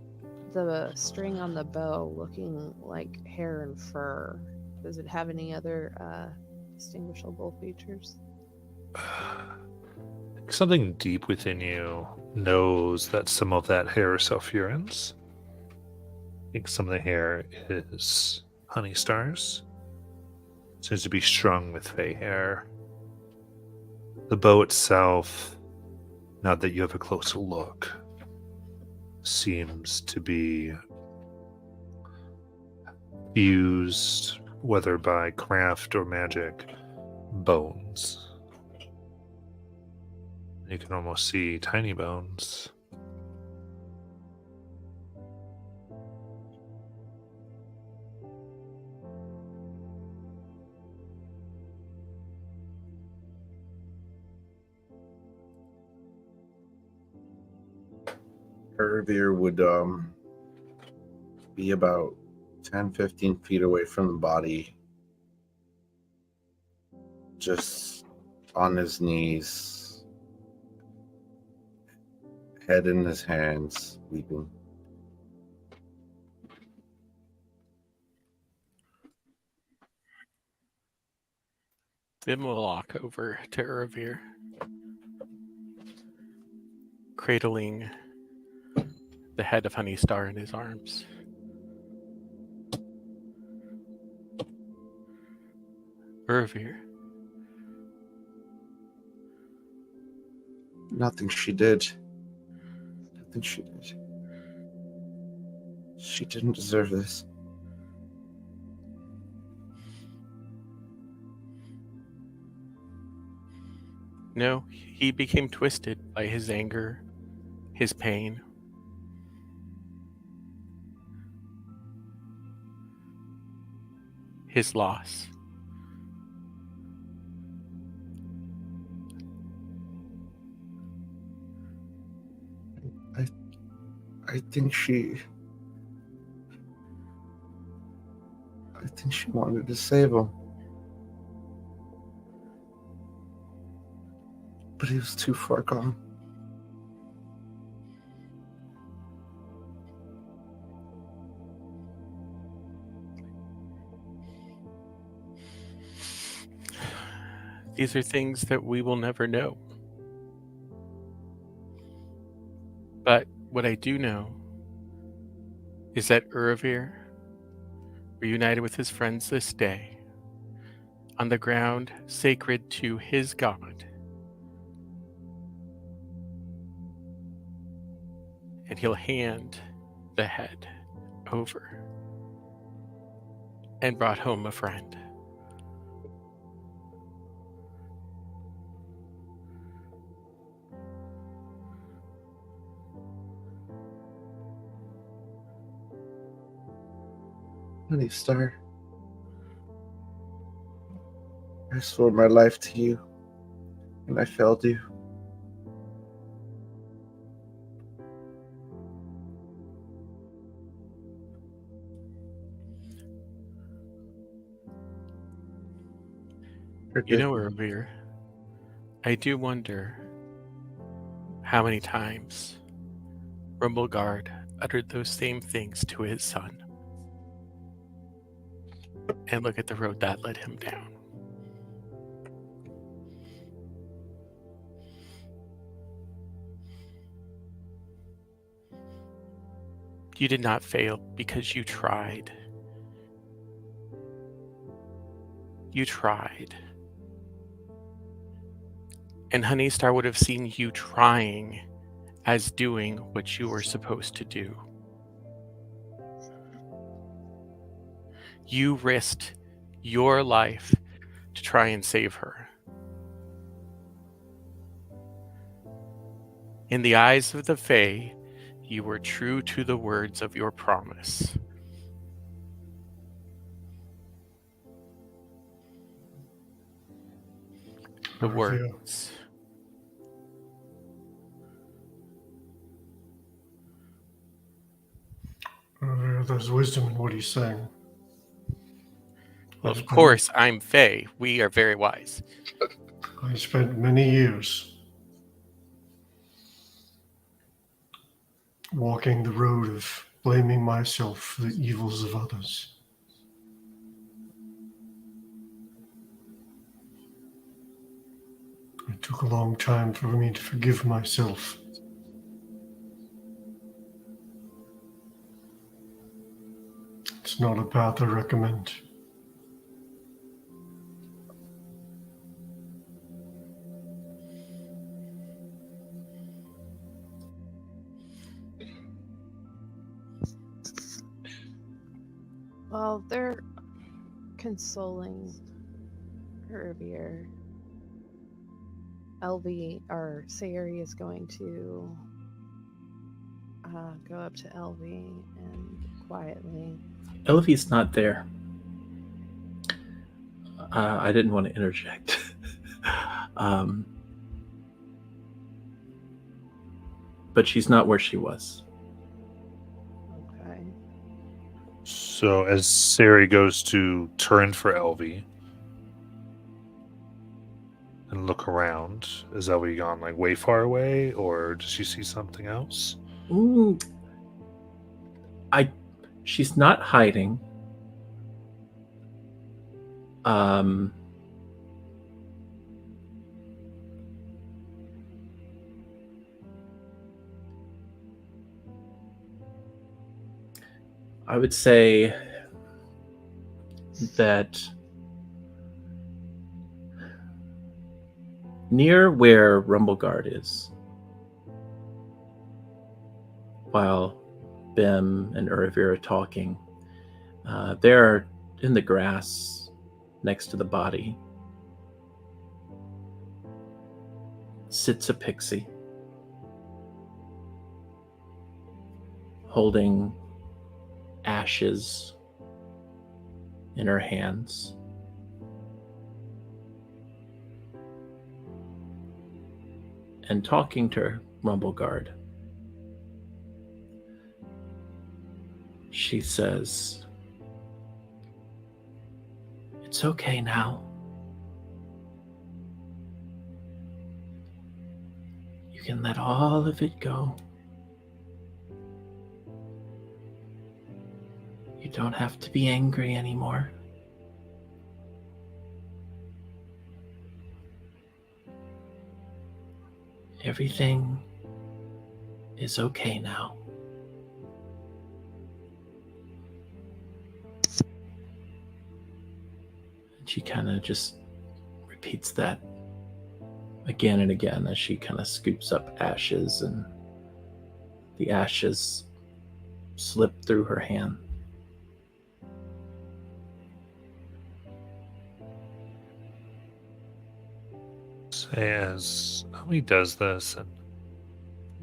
Speaker 9: the string on the bow looking like hair and fur, does it have any other distinguishable features?
Speaker 1: something deep within you knows that some of that hair is Sulfurans. I think some of the hair is Honey Stars. Seems to be strung with Fey hair. The bow itself, now that you have a closer look, seems to be fused, whether by craft or magic, bones. You can almost see tiny bones.
Speaker 4: Ervir would be about 10-15 feet away from the body, just on his knees, head in his hands, weeping.
Speaker 5: Then we'll walk over to Ervir, cradling the head of Honey Star in his arms. Ervir,
Speaker 4: Nothing she did. Nothing she did. She didn't deserve this.
Speaker 5: no, he became twisted by his anger, his pain. His loss.
Speaker 4: I think she wanted to save him. But he was too far gone.
Speaker 5: These are things that we will never know. But what I do know is that Ervir reunited with his friends this day on the ground sacred to his god. And he'll hand the head over and brought home a friend.
Speaker 4: Honey Star, I swore my life to you, and I failed you.
Speaker 5: You know, Ervir, I do wonder how many times Rumbleguard uttered those same things to his son. And look at the road that led him down. You did not fail because you tried. You tried. And Honey Star would have seen you trying as doing what you were supposed to do. You risked your life to try and save her. In the eyes of the Fae, you were true to the words of your promise. The words.
Speaker 8: There's wisdom in what he's saying.
Speaker 5: Well, of course, I'm Fae. We are very wise.
Speaker 8: I spent many years walking the road of blaming myself for the evils of others. It took a long time for me to forgive myself. It's not a path I recommend.
Speaker 9: Well, they're consoling Hervier. Elvie or Sayuri is going to go up to Elvie and quietly.
Speaker 2: Elvie's not there. I didn't want to interject. But she's not where she was.
Speaker 9: Okay.
Speaker 1: So as Sari goes to turn for Elvie and look around, is Elvie gone like way far away, or does she see something else?
Speaker 2: She's not hiding. I would say that near where Rumbleguard is, while Bim and Urvir are talking, they're in the grass next to the body. Sits a pixie, holding ashes in her hands. And talking to Rumbleguard. She says, "It's okay now. You can let all of it go. You don't have to be angry anymore. Everything is okay now." And she kind of just repeats that again and again as she kind of scoops up ashes, and the ashes slip through her hand.
Speaker 1: As Elvie does this, and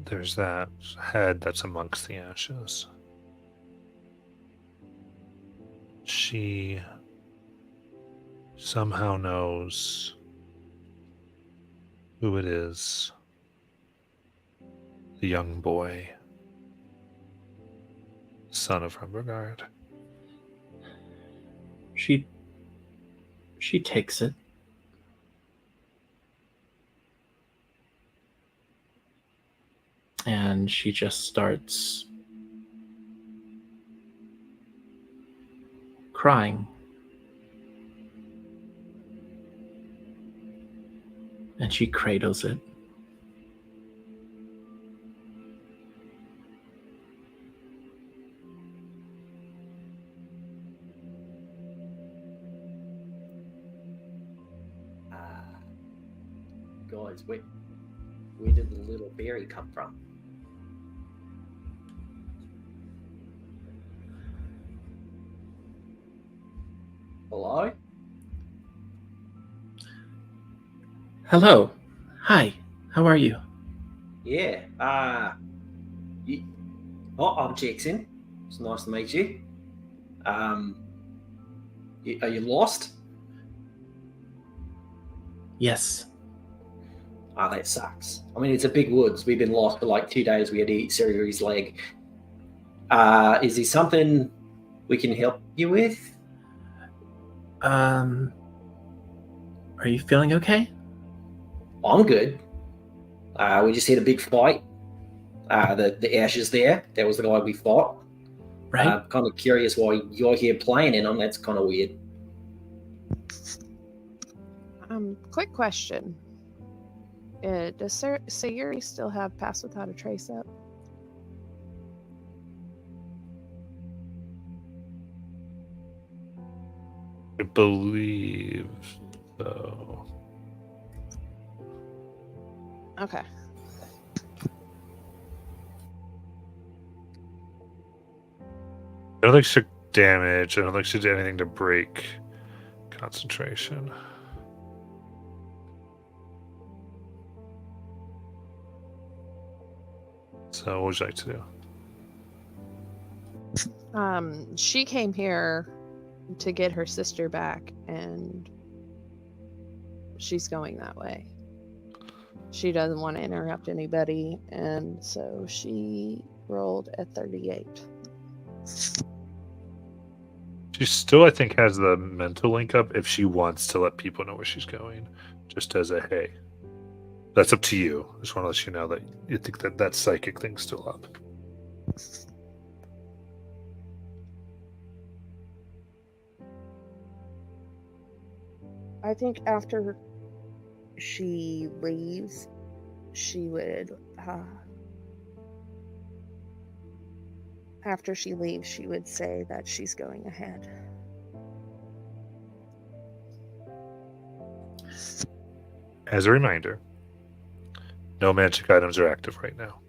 Speaker 1: there's that head that's amongst the ashes, she somehow knows who it is. The young boy, son of Rumbleguard.
Speaker 2: She takes it. And she just starts crying. And she cradles it.
Speaker 7: Guys, where did the little berry come from? Hello?
Speaker 2: Hello. Hi. How are you?
Speaker 7: Yeah. I'm Jackson. It's nice to meet you. Are you lost?
Speaker 2: Yes.
Speaker 7: Oh, that sucks. I mean, it's a big woods. We've been lost for like 2 days. We had to eat Siri's leg. Is there something we can help you with?
Speaker 2: Are you feeling okay?
Speaker 7: I'm good. We just had a big fight. The ashes there. That was the guy we fought.
Speaker 2: Right.
Speaker 7: Kind of curious why you're here playing in them. That's kind of weird.
Speaker 9: Quick question.
Speaker 3: Does Sayuri still have Pass Without a Trace up?
Speaker 1: I believe so.
Speaker 3: Okay.
Speaker 1: I don't think she took damage. I don't think she did anything to break concentration. So, what would you like to do?
Speaker 3: She came here to get her sister back, and she's going that way. She doesn't want to interrupt anybody, and so she rolled a 38.
Speaker 1: She still, I think, has the mental link up if she wants to let people know where she's going, just as a hey. That's up to you. I just want to let you know that you think that psychic thing's still up.
Speaker 3: I think after she leaves, she would. After she leaves, she would say that she's going ahead.
Speaker 1: As a reminder, no magic items are active right now.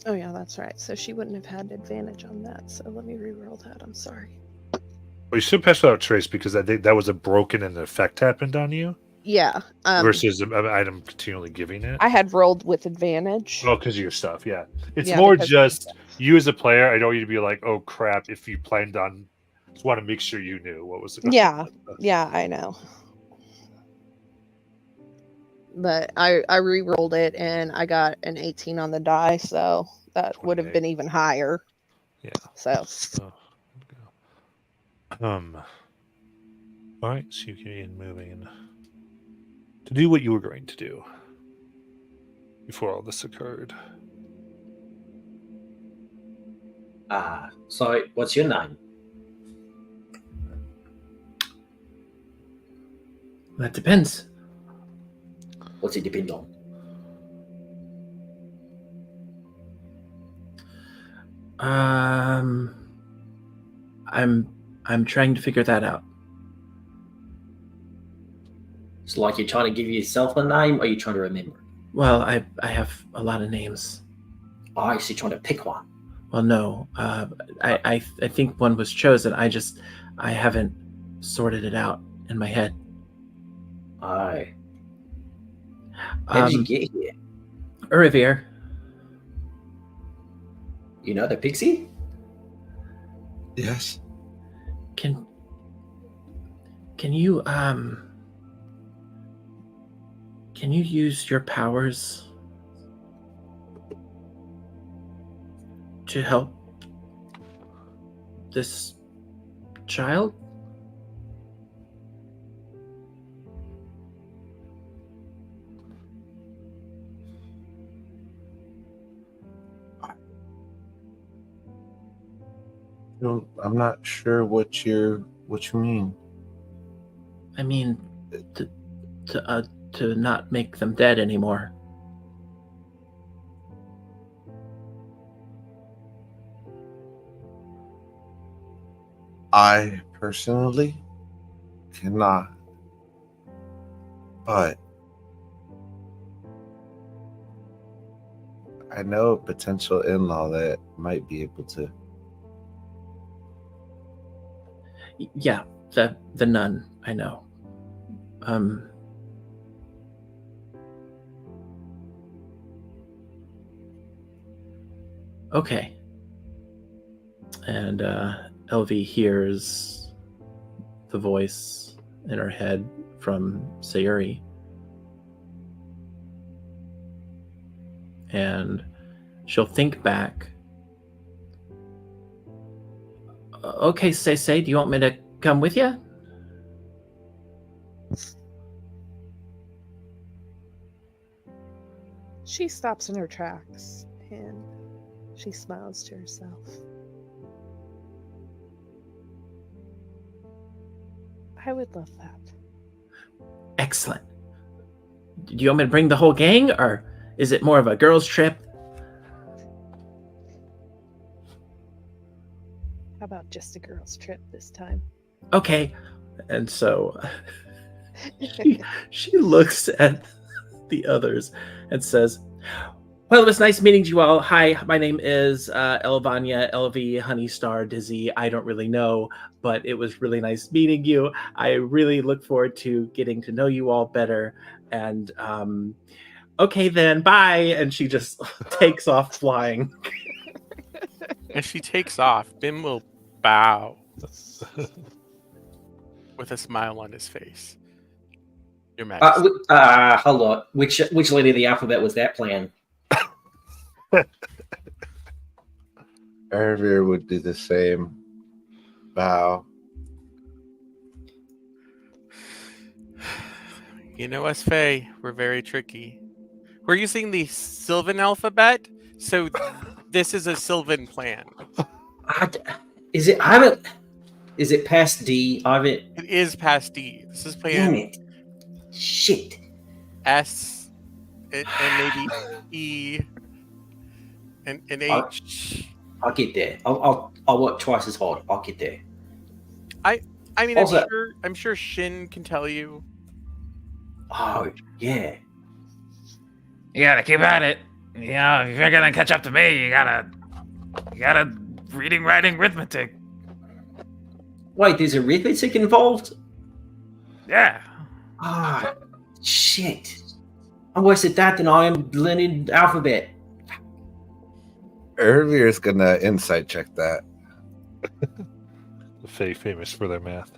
Speaker 3: Oh yeah, that's right. So she wouldn't have had advantage on that. So let me re-roll that. I'm sorry.
Speaker 1: Well, you should pass without trace because I think that was a broken and an effect happened on you
Speaker 3: Yeah.
Speaker 1: versus an item continually giving it.
Speaker 3: I had rolled with advantage.
Speaker 1: Oh, because of your stuff, yeah. It's
Speaker 3: Yeah,
Speaker 1: more
Speaker 3: because-
Speaker 1: just you as a player. I don't want you to be like, oh crap, if you planned on. Just want to make sure you knew what was the.
Speaker 3: Yeah. Yeah, I know. But I re-rolled it and I got an 18 on the die, so that would have
Speaker 1: 28.
Speaker 3: been even higher.
Speaker 1: Yeah.
Speaker 3: So
Speaker 1: Oh, all right, so you can begin moving to do what you were going to do before all this occurred.
Speaker 7: So what's your name?
Speaker 2: That depends.
Speaker 7: What's it depend on?
Speaker 2: I'm trying to figure that out.
Speaker 7: It's like you're trying to give yourself a name, or you're trying to remember?
Speaker 2: Well, I have a lot of names.
Speaker 7: Oh, so you're trying to pick one.
Speaker 2: Well, no. I think one was chosen. I haven't sorted it out in my head.
Speaker 7: Oh. How did you get here?
Speaker 2: Urivir.
Speaker 7: You know the pixie?
Speaker 4: Yes.
Speaker 2: Can you use your powers to help this child?
Speaker 4: I'm not sure what you mean.
Speaker 2: I mean, to not make them dead anymore.
Speaker 4: I personally cannot, but I know a potential in-law that might be able to.
Speaker 2: Yeah, the nun, I know. Okay. And Elvie hears the voice in her head from Sayuri. And she'll think back. Okay, Say, do you want me to come with you?
Speaker 3: she stops in her tracks and she smiles to herself. I would love that.
Speaker 2: Excellent. Do you want me to bring the whole gang, or is it more of a girls' trip?
Speaker 3: How about just a girls' trip this time?
Speaker 2: Okay. And so she looks at the others and says, well, it was nice meeting you all. Hi, my name is Elvania, LV, Honeystar, Dizzy. I don't really know, but it was really nice meeting you. I really look forward to getting to know you all better. And okay then, bye. And she just takes off flying.
Speaker 5: As she takes off, Bim will bow with a smile on his face. Your Majesty.
Speaker 7: Hold on. Which letter of the alphabet was that playing?
Speaker 4: Ervir would do the same. Bow.
Speaker 5: You know us, Fae. We're very tricky. We're using the Sylvan alphabet, so this is a Sylvan plan.
Speaker 7: Is it? I haven't. Is it past D? I haven't.
Speaker 5: It is past D. This is
Speaker 7: Damn
Speaker 5: plan
Speaker 7: it! Shit.
Speaker 5: S and maybe E and H.
Speaker 7: I'll get there. I'll work twice as hard. I'll get there.
Speaker 5: I mean,
Speaker 7: Also-
Speaker 5: I'm sure Shin can tell you.
Speaker 7: Oh yeah.
Speaker 6: You gotta keep at it. You know, if you're gonna catch up to me, you gotta reading, writing, arithmetic.
Speaker 7: Wait, there's arithmetic involved?
Speaker 6: Yeah.
Speaker 7: Ah, shit. I'm worse at that than I am learning alphabet.
Speaker 4: Ervir's gonna insight check that.
Speaker 1: The Fae famous for their math.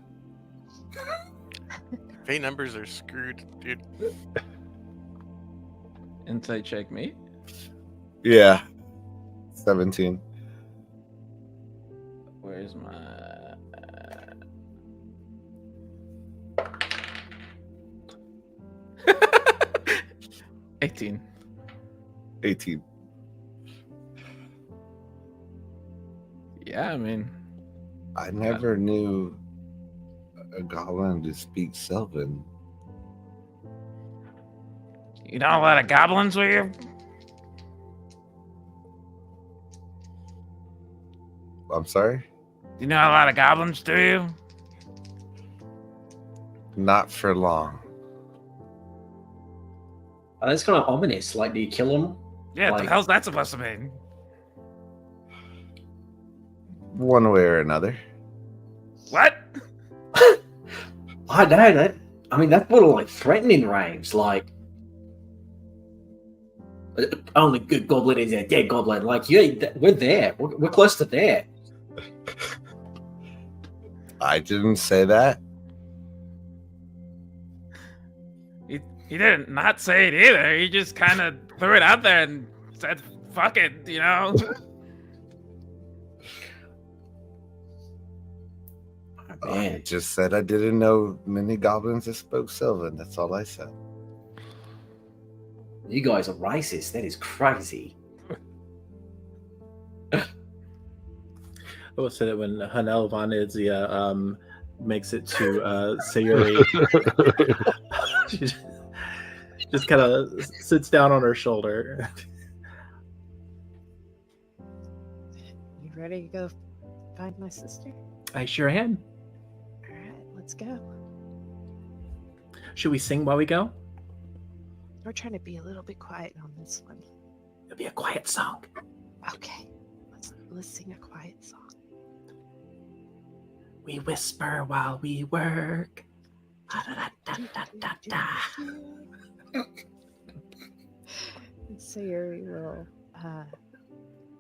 Speaker 5: Fae numbers are screwed, dude.
Speaker 6: Insight check me.
Speaker 4: Yeah. 17.
Speaker 6: Where's my 18.
Speaker 4: 18.
Speaker 6: Yeah, I mean,
Speaker 4: I never knew a goblin to speak Sylvan.
Speaker 6: you know a lot of goblins with you?
Speaker 4: I'm sorry?
Speaker 6: You know a lot of goblins, do you?
Speaker 4: Not for long.
Speaker 7: Oh, that's kind of ominous. Like, do you kill them?
Speaker 6: Yeah, what
Speaker 7: Like-
Speaker 6: the hell's that supposed to mean?
Speaker 4: One way or another.
Speaker 6: What?
Speaker 7: I know that. I mean, that's more like threatening range. Like, only good goblin is a dead goblin. Like, yeah, we're there. We're close to there.
Speaker 4: I didn't say that.
Speaker 6: He didn't not say it either. He just kind of threw it out there and said, fuck it, you know?
Speaker 7: Oh,
Speaker 4: I
Speaker 7: man.
Speaker 4: just said I didn't know many goblins that spoke Sylvan. That's all I said.
Speaker 7: You guys are racist. That is crazy.
Speaker 2: I will say that when Hanel Von Idzia makes it to Sayuri, she just kind of sits down on her shoulder.
Speaker 3: You ready to go find my sister?
Speaker 2: I sure am.
Speaker 3: All right, let's go.
Speaker 2: Should we sing while we go?
Speaker 3: We're trying to be a little bit quiet on this one.
Speaker 2: It'll be a quiet song.
Speaker 3: Okay, let's sing a quiet song.
Speaker 2: We whisper while we work. Da-da-da-da-da-da.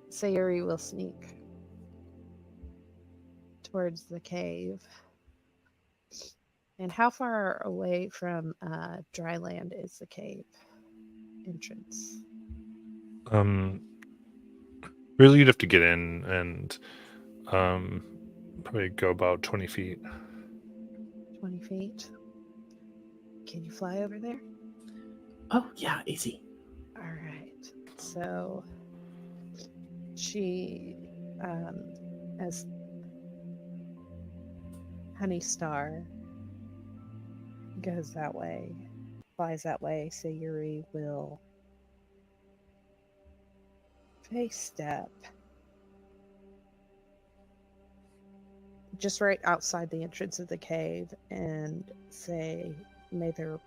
Speaker 3: Sayuri will sneak towards the cave. And how far away from dry land is the cave entrance?
Speaker 1: Really, you'd have to get in and probably go about 20 feet.
Speaker 3: 20 feet. Can you fly over there?
Speaker 2: Oh, yeah, easy.
Speaker 3: All right. So she, as Honeystar
Speaker 9: goes that way, flies that way, Sayuri will face step just right outside the entrance of the cave and say, may their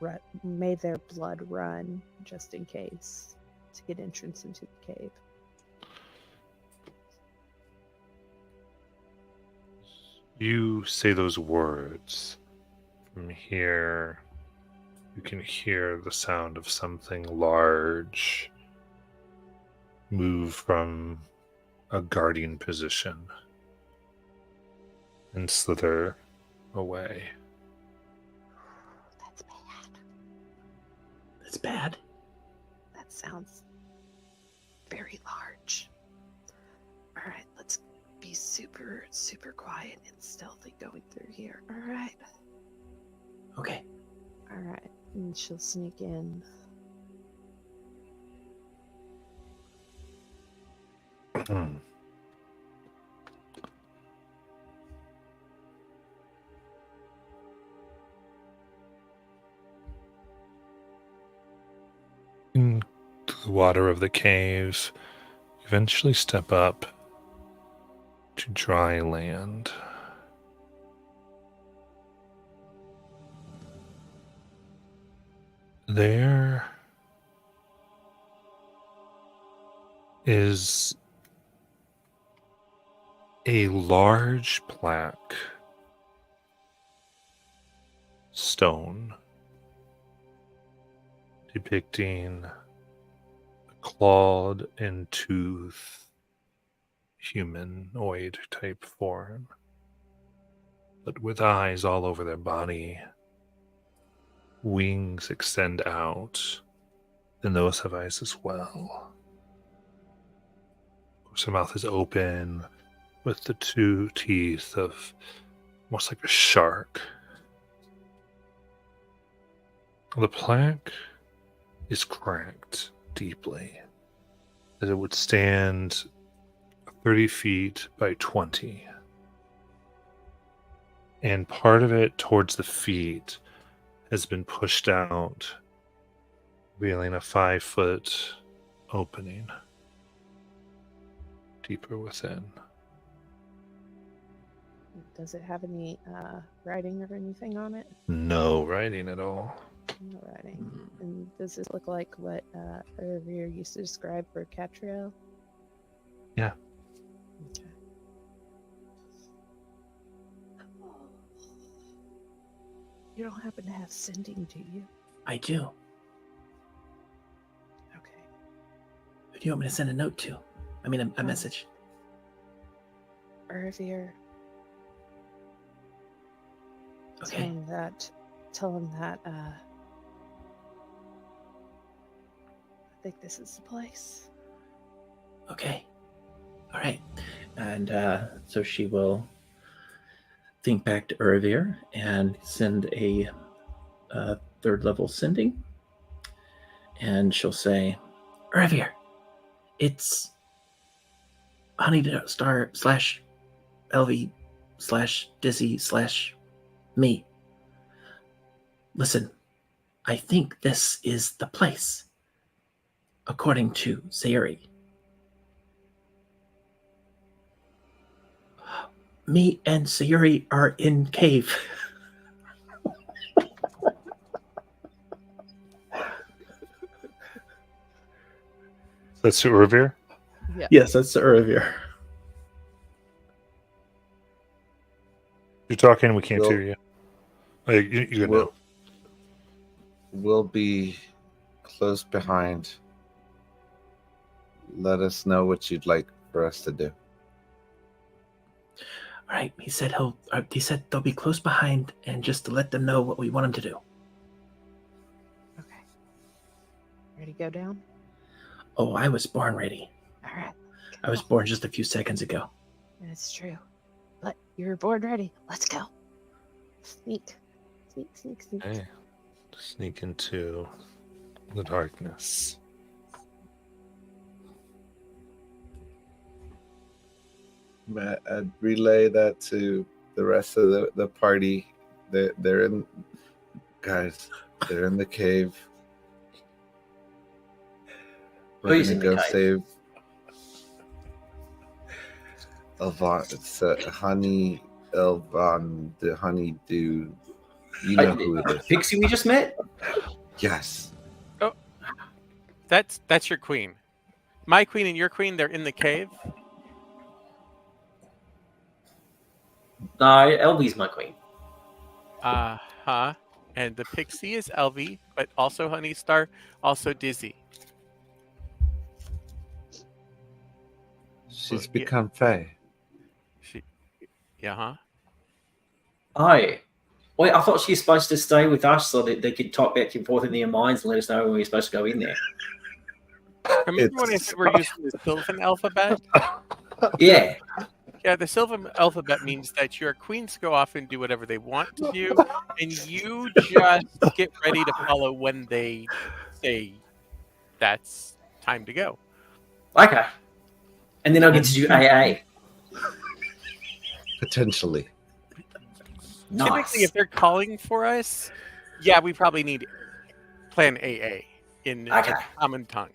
Speaker 9: blood run, just in case, to get entrance into the cave.
Speaker 1: You say those words. From here, you can hear the sound of something large move from a guardian position and slither away.
Speaker 9: That's bad.
Speaker 2: That's bad.
Speaker 9: That sounds very large. All right, let's be super, super quiet and stealthy going through here. All right.
Speaker 2: Okay.
Speaker 9: All right. And she'll sneak in.
Speaker 1: Into the water of the cave, you eventually step up to dry land. There is a large black stone depicting a clawed and toothed humanoid type form, but with eyes all over their body. Wings extend out, and those have eyes as well. Of course, her mouth is open with the two teeth of almost like a shark. The plaque is cracked deeply, that it would stand 30 feet by 20. And part of it towards the feet has been pushed out, revealing a 5-foot opening deeper within.
Speaker 9: Does it have any writing or anything on it?
Speaker 1: No writing at all.
Speaker 9: No writing. And does this look like what Ervir used to describe for Catriel?
Speaker 1: Yeah.
Speaker 9: Okay. You don't happen to have sending, do you?
Speaker 2: I do.
Speaker 9: Okay.
Speaker 2: Who do you want me to send a note to? I mean, a message.
Speaker 9: Ervir.
Speaker 2: Okay.
Speaker 9: Tell him that I think this is the place.
Speaker 2: Okay. All right. And so she will think back to Ervir and send a third level sending. And she'll say, Ervir, it's Honeystar / LV / Dizzy / me. Listen, I think this is the place, according to Sayuri. Me and Sayuri are in cave.
Speaker 1: That's to Ervir?
Speaker 9: Yeah.
Speaker 2: Yes, that's Ervir.
Speaker 1: You're talking, we can't
Speaker 4: Well-
Speaker 1: hear you. Oh, you good now.
Speaker 4: We'll be close behind. Let us know what you'd like for us to do.
Speaker 2: All right, he said they'll be close behind, and just to let them know what we want them to do.
Speaker 9: Okay. Ready to go down?
Speaker 2: Oh, I was born ready.
Speaker 9: All right.
Speaker 2: I was born just a few seconds ago.
Speaker 9: That's true. But you're board ready. Let's go. Sneak. Sneak.
Speaker 1: Okay. Sneak into the darkness.
Speaker 4: I'd relay that to the rest of the party. They're in Guys, they're in the cave. We're
Speaker 7: Who's
Speaker 4: gonna
Speaker 7: in the
Speaker 4: go
Speaker 7: cave?
Speaker 4: save Elvon. It's Honey Elvon, the honeydew. You know who it is.
Speaker 7: Pixie we just met?
Speaker 4: Yes.
Speaker 5: That's your queen. My queen and your queen, they're in the cave.
Speaker 7: No, Elvy's my queen.
Speaker 5: Huh. And the pixie is Elvie, but also Honeystar, also Dizzy.
Speaker 4: She's
Speaker 5: Well, yeah.
Speaker 4: become Fae.
Speaker 5: Yeah, huh?
Speaker 7: Oh. Wait, I thought she was supposed to stay with us so that they could talk back and forth in their minds and let us know when we were supposed to go in there.
Speaker 5: Remember when I said we're using the Sylvan alphabet?
Speaker 7: Yeah.
Speaker 5: Yeah, the Sylvan alphabet means that your queens go off and do whatever they want to do, and you just get ready to follow when they say that's time to go.
Speaker 7: Okay. And then I'll get to do AA.
Speaker 4: Potentially.
Speaker 7: Nice.
Speaker 5: Typically, if they're calling for us, yeah, we probably need plan AA in
Speaker 7: Okay.
Speaker 5: a common tongue.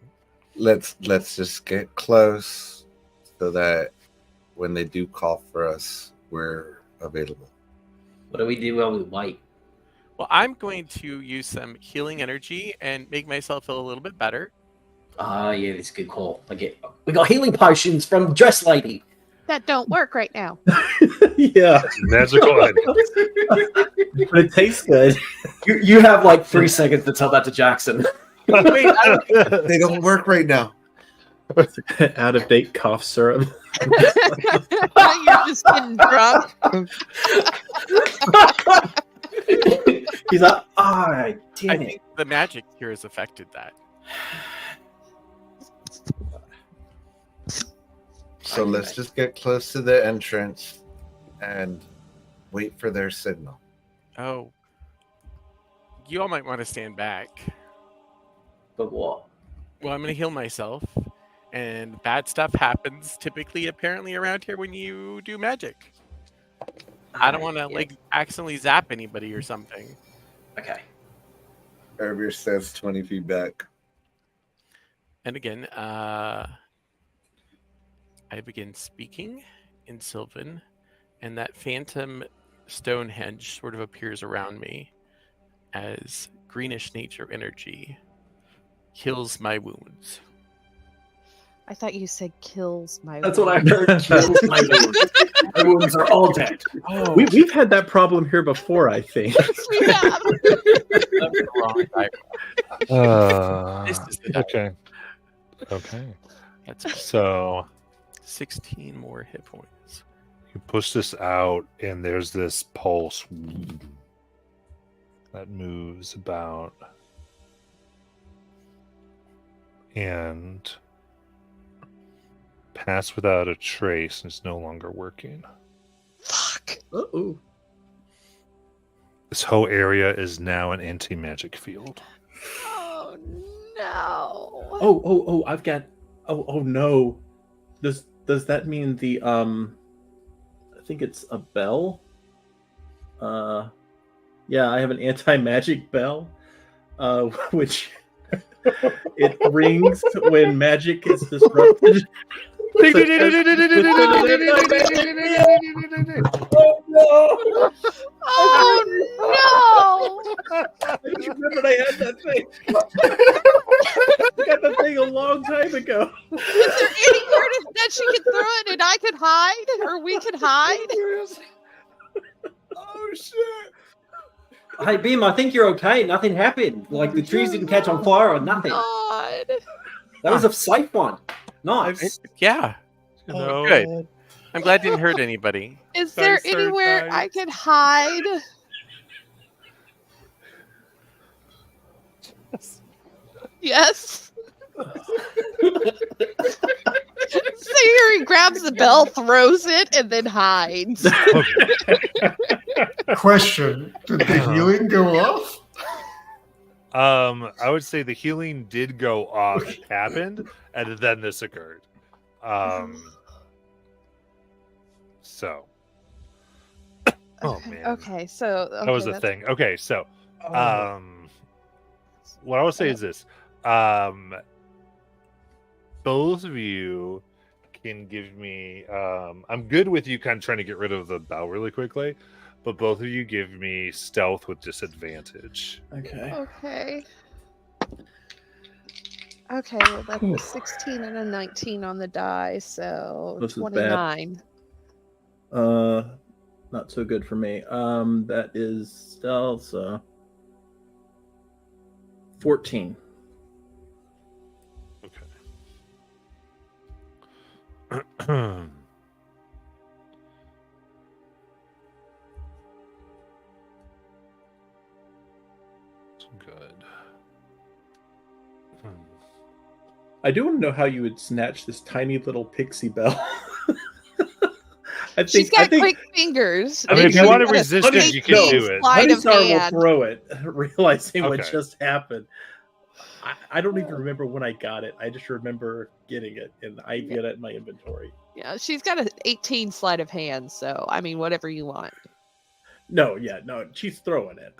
Speaker 4: Let's just get close so that when they do call for us, we're available.
Speaker 7: What do we do while we wait?
Speaker 5: Well, I'm going to use some healing energy and make myself feel a little bit better.
Speaker 7: Ah, yeah, that's a good call. We got healing potions from Dress Lady.
Speaker 3: That don't work right now.
Speaker 2: Yeah,
Speaker 1: Magical item.
Speaker 2: but it tastes good.
Speaker 7: You have like 3 seconds to tell that to Jackson.
Speaker 5: Wait, I don't,
Speaker 4: They don't work right now.
Speaker 2: Out of date cough syrup.
Speaker 9: You're just getting drunk.
Speaker 7: He's like, ah,
Speaker 5: I
Speaker 7: damn it.
Speaker 5: think the magic here has affected that.
Speaker 4: So let's just get close to the entrance and wait for their signal.
Speaker 5: Oh. You all might want to stand back.
Speaker 7: But what?
Speaker 5: Well, I'm going to heal myself. And bad stuff happens typically, apparently, around here when you do magic. I don't want to, like, accidentally zap anybody or something.
Speaker 7: Okay.
Speaker 4: Erbier says 20 feet back.
Speaker 5: And again, I begin speaking in Sylvan, and that phantom Stonehenge sort of appears around me as greenish nature energy heals my wounds.
Speaker 9: I thought you said kills my.
Speaker 7: That's what I heard. Kills my wounds. My wounds are all dead.
Speaker 5: Oh,
Speaker 2: We've had that problem here before, I think.
Speaker 9: We have.
Speaker 5: that's the wrong diagram. This is the diagram.
Speaker 1: Okay.
Speaker 5: That's
Speaker 1: So
Speaker 5: 16 more hit points.
Speaker 1: you push this out, and there's this pulse that moves about, and pass without a trace, and it's no longer working.
Speaker 9: Fuck.
Speaker 2: Uh-oh.
Speaker 1: This whole area is now an anti-magic field.
Speaker 9: Oh no.
Speaker 2: Oh, I've got. Oh no. Does that mean the I think it's a bell? Yeah, I have an anti-magic bell, which it rings when magic is disrupted. Oh no!
Speaker 9: Oh no.
Speaker 2: I just remembered I had that thing. I got that thing a long time ago.
Speaker 9: Is there anywhere that she could throw it and I could hide, or we could hide?
Speaker 4: Oh shit!
Speaker 7: Hey, Bim, I think you're okay. Nothing happened. Like, the trees didn't catch on fire or nothing.
Speaker 9: God.
Speaker 7: That was a safe one. Nice.
Speaker 5: Yeah.
Speaker 1: No.
Speaker 5: Good. I'm glad it didn't hurt anybody.
Speaker 9: Is there
Speaker 1: Sorry,
Speaker 9: anywhere
Speaker 1: guys.
Speaker 9: I could hide? Yes. Sayori grabs the bell, throws it, and then hides.
Speaker 8: Question: did the healing go off?
Speaker 1: I would say the healing did go off, happened, and then this occurred. So. Oh man.
Speaker 9: Okay, so
Speaker 1: That was the
Speaker 9: that's-
Speaker 1: thing. Okay, so What I will say is this: both of you can give me. I'm good with you kind of trying to get rid of the bell really quickly, but both of you give me stealth with disadvantage.
Speaker 2: Okay.
Speaker 3: Okay, well that's a 16 and a 19 on the die, so
Speaker 2: This is bad.
Speaker 3: 29.
Speaker 2: Not so good for me. That is stealth, so 14.
Speaker 1: Okay. Good.
Speaker 2: I do want to know how you would snatch this tiny little pixie bell.
Speaker 3: She's got quick fingers.
Speaker 1: I mean, if you
Speaker 3: Maybe
Speaker 1: want to
Speaker 3: she's got a
Speaker 1: resist it, you can
Speaker 3: quick
Speaker 1: do it.
Speaker 3: sleight of
Speaker 2: Honeystar will
Speaker 3: hand.
Speaker 2: throw it, realizing what
Speaker 1: Okay.
Speaker 2: just happened. I don't even remember when I got it. I just remember getting it, and I get it in my inventory.
Speaker 3: Yeah, she's got an 18 sleight of hand, so I mean, whatever you want.
Speaker 2: No, she's throwing it.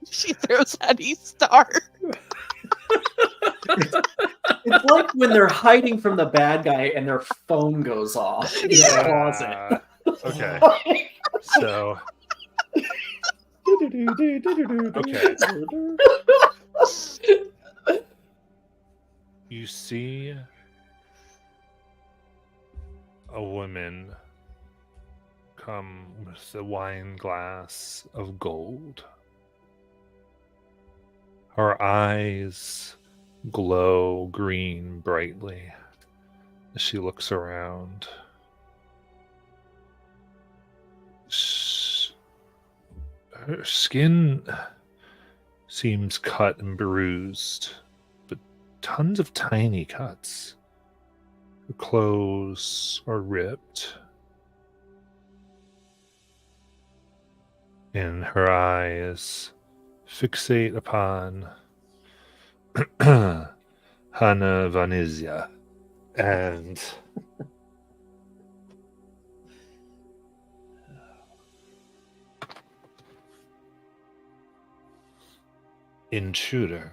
Speaker 3: She throws Honeystar.
Speaker 7: It's like when they're hiding from the bad guy and their phone goes off in the closet.
Speaker 1: Okay. So. Okay. You see a woman come with a wine glass of gold. Her eyes glow green brightly as she looks around. Her skin seems cut and bruised, but tons of tiny cuts. Her clothes are ripped, and her eyes fixate upon Hannah Vanizia, and intruder.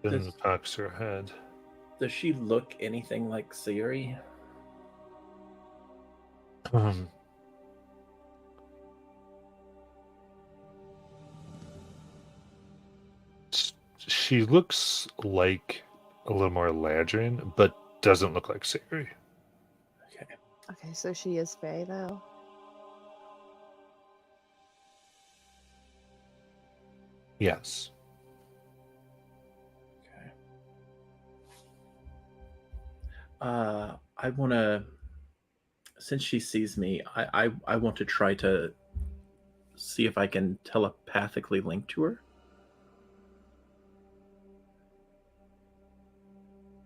Speaker 1: Then
Speaker 2: Does-
Speaker 1: cocks her head.
Speaker 2: Does she look anything like Siri?
Speaker 1: She looks like a little more Ladrin, but doesn't look like Siri.
Speaker 9: Okay, so she is Fae though.
Speaker 1: Yes.
Speaker 2: I want to, since she sees me, I want to try to see if I can telepathically link to her.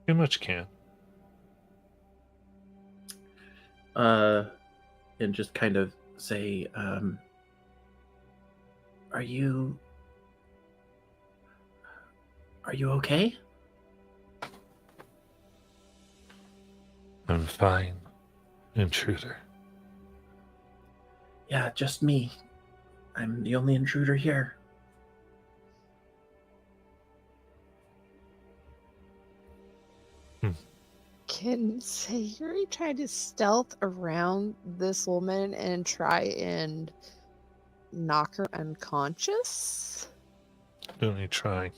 Speaker 1: Pretty much can.
Speaker 2: And just kind of say, are you okay?
Speaker 1: I'm fine, intruder.
Speaker 2: Yeah, just me. I'm the only intruder here.
Speaker 9: Can Sayuri try to stealth around this woman and try and knock her unconscious?
Speaker 1: Only try.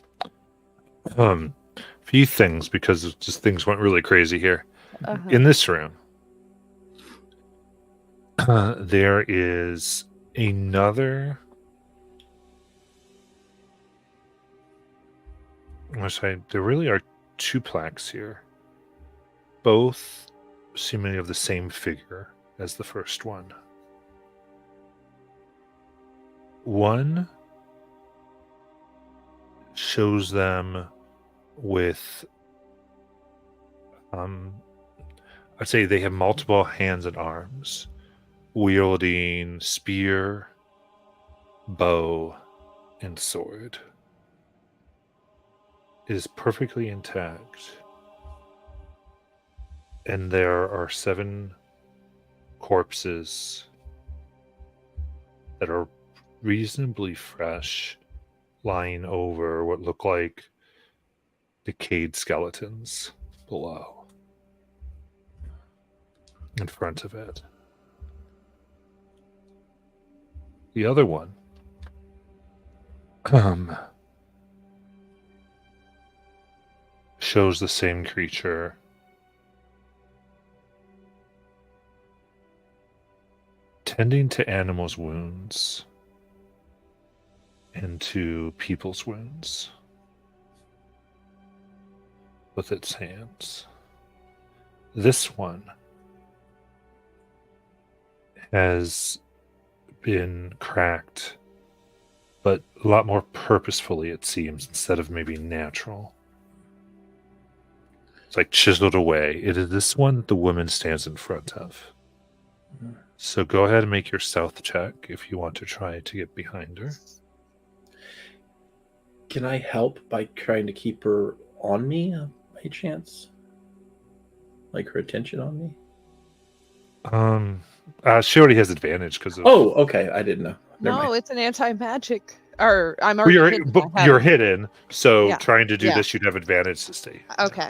Speaker 1: Few things, because just things went really crazy here. In this room, there is another. There really are two plaques here, both seemingly of the same figure as the first one. One shows them with, I'd say they have multiple hands and arms, wielding spear, bow, and sword. It is perfectly intact. And there are 7 corpses that are reasonably fresh, lying over what look like decayed skeletons below. In front of it. The other one shows the same creature tending to animals' wounds and to people's wounds with its hands. This one has been cracked, but a lot more purposefully, it seems, instead of maybe natural. It's like chiseled away. It is this one the woman stands in front of. So go ahead and make your stealth check if you want to try to get behind her.
Speaker 2: Can I help by trying to keep her on me by chance? Like her attention on me?
Speaker 1: She already has advantage because of.
Speaker 2: Oh, okay. I didn't know. Never
Speaker 9: No,
Speaker 2: mind.
Speaker 9: it's an anti-magic. Or I'm
Speaker 1: Well,
Speaker 9: already
Speaker 1: you're,
Speaker 9: hidden.
Speaker 1: but
Speaker 9: I have-
Speaker 1: you're hidden, so
Speaker 9: Yeah.
Speaker 1: trying to do
Speaker 9: Yeah.
Speaker 1: this, you'd have advantage to stay.
Speaker 9: Okay.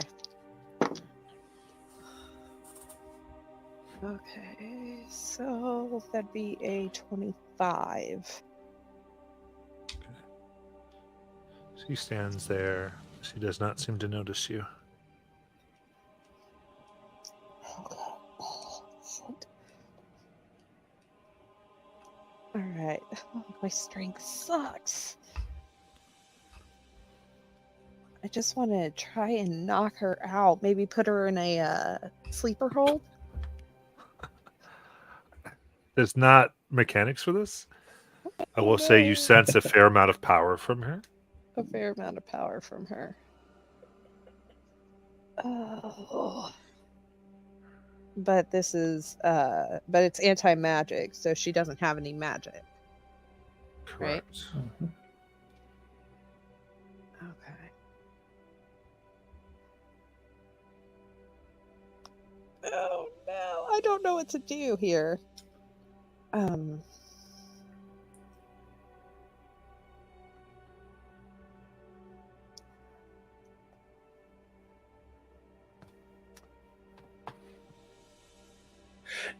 Speaker 9: Okay, so that'd be a 25.
Speaker 1: She stands there. She does not seem to notice you.
Speaker 9: All right. My strength sucks. I just want to try and knock her out. Maybe put her in a sleeper hold.
Speaker 1: There's not mechanics for this. I will say you sense a fair amount of power from her.
Speaker 9: A fair amount of power from her. Oh. But this is but it's anti-magic, so she doesn't have any magic. Right?
Speaker 1: Correct.
Speaker 9: Okay. Oh no, I don't know what to do here.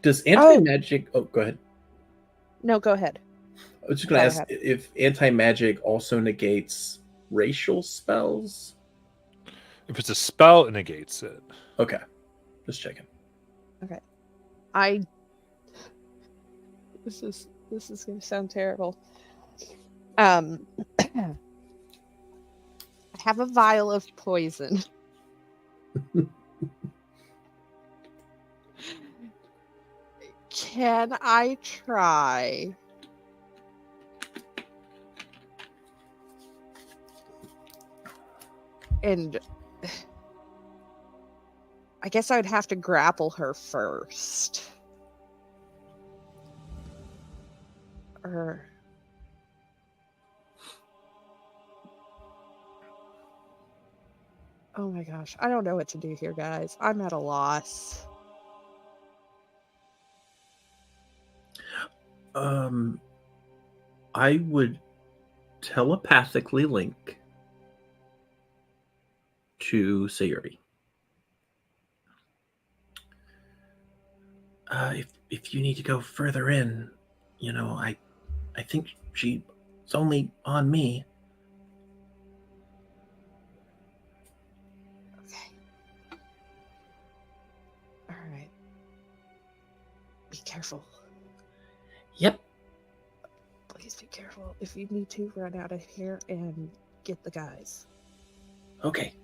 Speaker 2: Does anti-magic... Oh, go ahead.
Speaker 9: No, go ahead.
Speaker 2: I was just going
Speaker 9: Go
Speaker 2: to ask
Speaker 9: ahead.
Speaker 2: if anti-magic also negates racial spells?
Speaker 1: If it's a spell, it negates it.
Speaker 2: Okay. Just checking.
Speaker 9: This is gonna sound terrible. I have a vial of poison. Can I try and I guess I would have to grapple her first. Or oh my gosh, I don't know what to do here, guys. I'm at a loss.
Speaker 2: I would telepathically link to Sayuri. If you need to go further in, I think she's only on me.
Speaker 9: Okay. All right. Be careful.
Speaker 2: Yep.
Speaker 9: Please be careful. If you need to, run out of here and get the guys.
Speaker 2: Okay.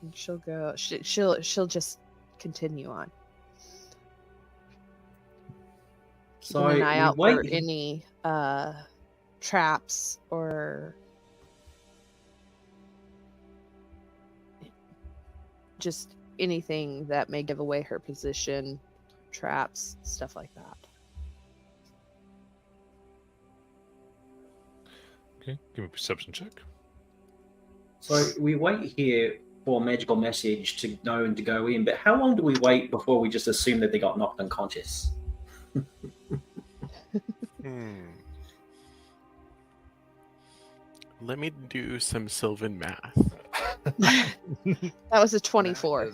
Speaker 9: And she'll go. She'll just continue on. Keeping an eye out for any traps or just anything that may give away her position, traps, stuff like that.
Speaker 1: Okay, give me a perception check.
Speaker 7: So we wait here for a magical message to know and to go in, but how long do we wait before we just assume that they got knocked unconscious?
Speaker 5: Let me do some Sylvan math.
Speaker 9: That was a 24.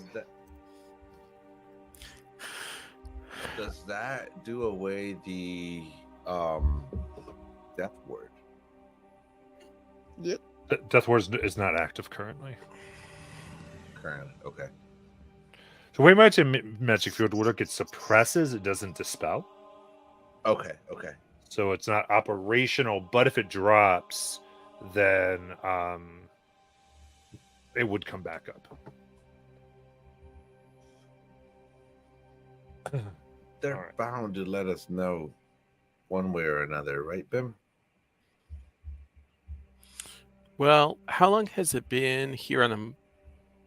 Speaker 4: Does that do away the death ward?
Speaker 9: Yep.
Speaker 1: Death Ward is not active currently.
Speaker 4: Currently, okay.
Speaker 1: So way much in Magic Field Work, it suppresses, it doesn't dispel.
Speaker 4: Okay.
Speaker 1: So it's not operational, but if it drops, then it would come back up.
Speaker 4: They're
Speaker 1: All right.
Speaker 4: bound to let us know one way or another, right, Bim?
Speaker 5: Well, how long has it been here on the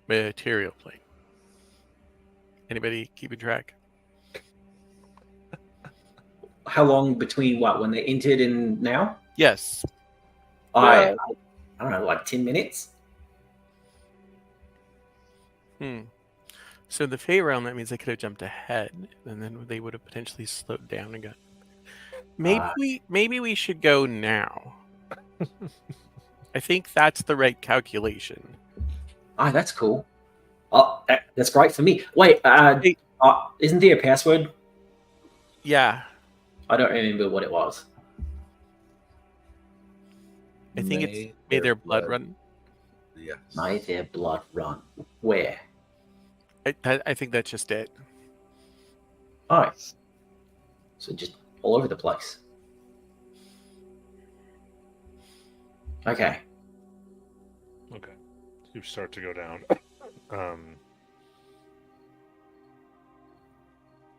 Speaker 5: material plane? Anybody keeping track?
Speaker 7: How long between what, when they entered and now?
Speaker 5: Yes.
Speaker 7: I don't know, like 10 minutes?
Speaker 5: So the Fey realm, that means they could have jumped ahead, and then they would have potentially slowed down again. Maybe we should go now. I think that's the right calculation.
Speaker 7: That's cool. Oh, that's great for me. Wait, isn't there a password?
Speaker 5: Yeah,
Speaker 7: I don't remember what it was.
Speaker 5: I think it's May Their Blood Run.
Speaker 4: Yes.
Speaker 7: May their blood run. Where?
Speaker 5: I think that's just it.
Speaker 7: Oh. So just all over the place. Okay.
Speaker 1: Okay. So you start to go down.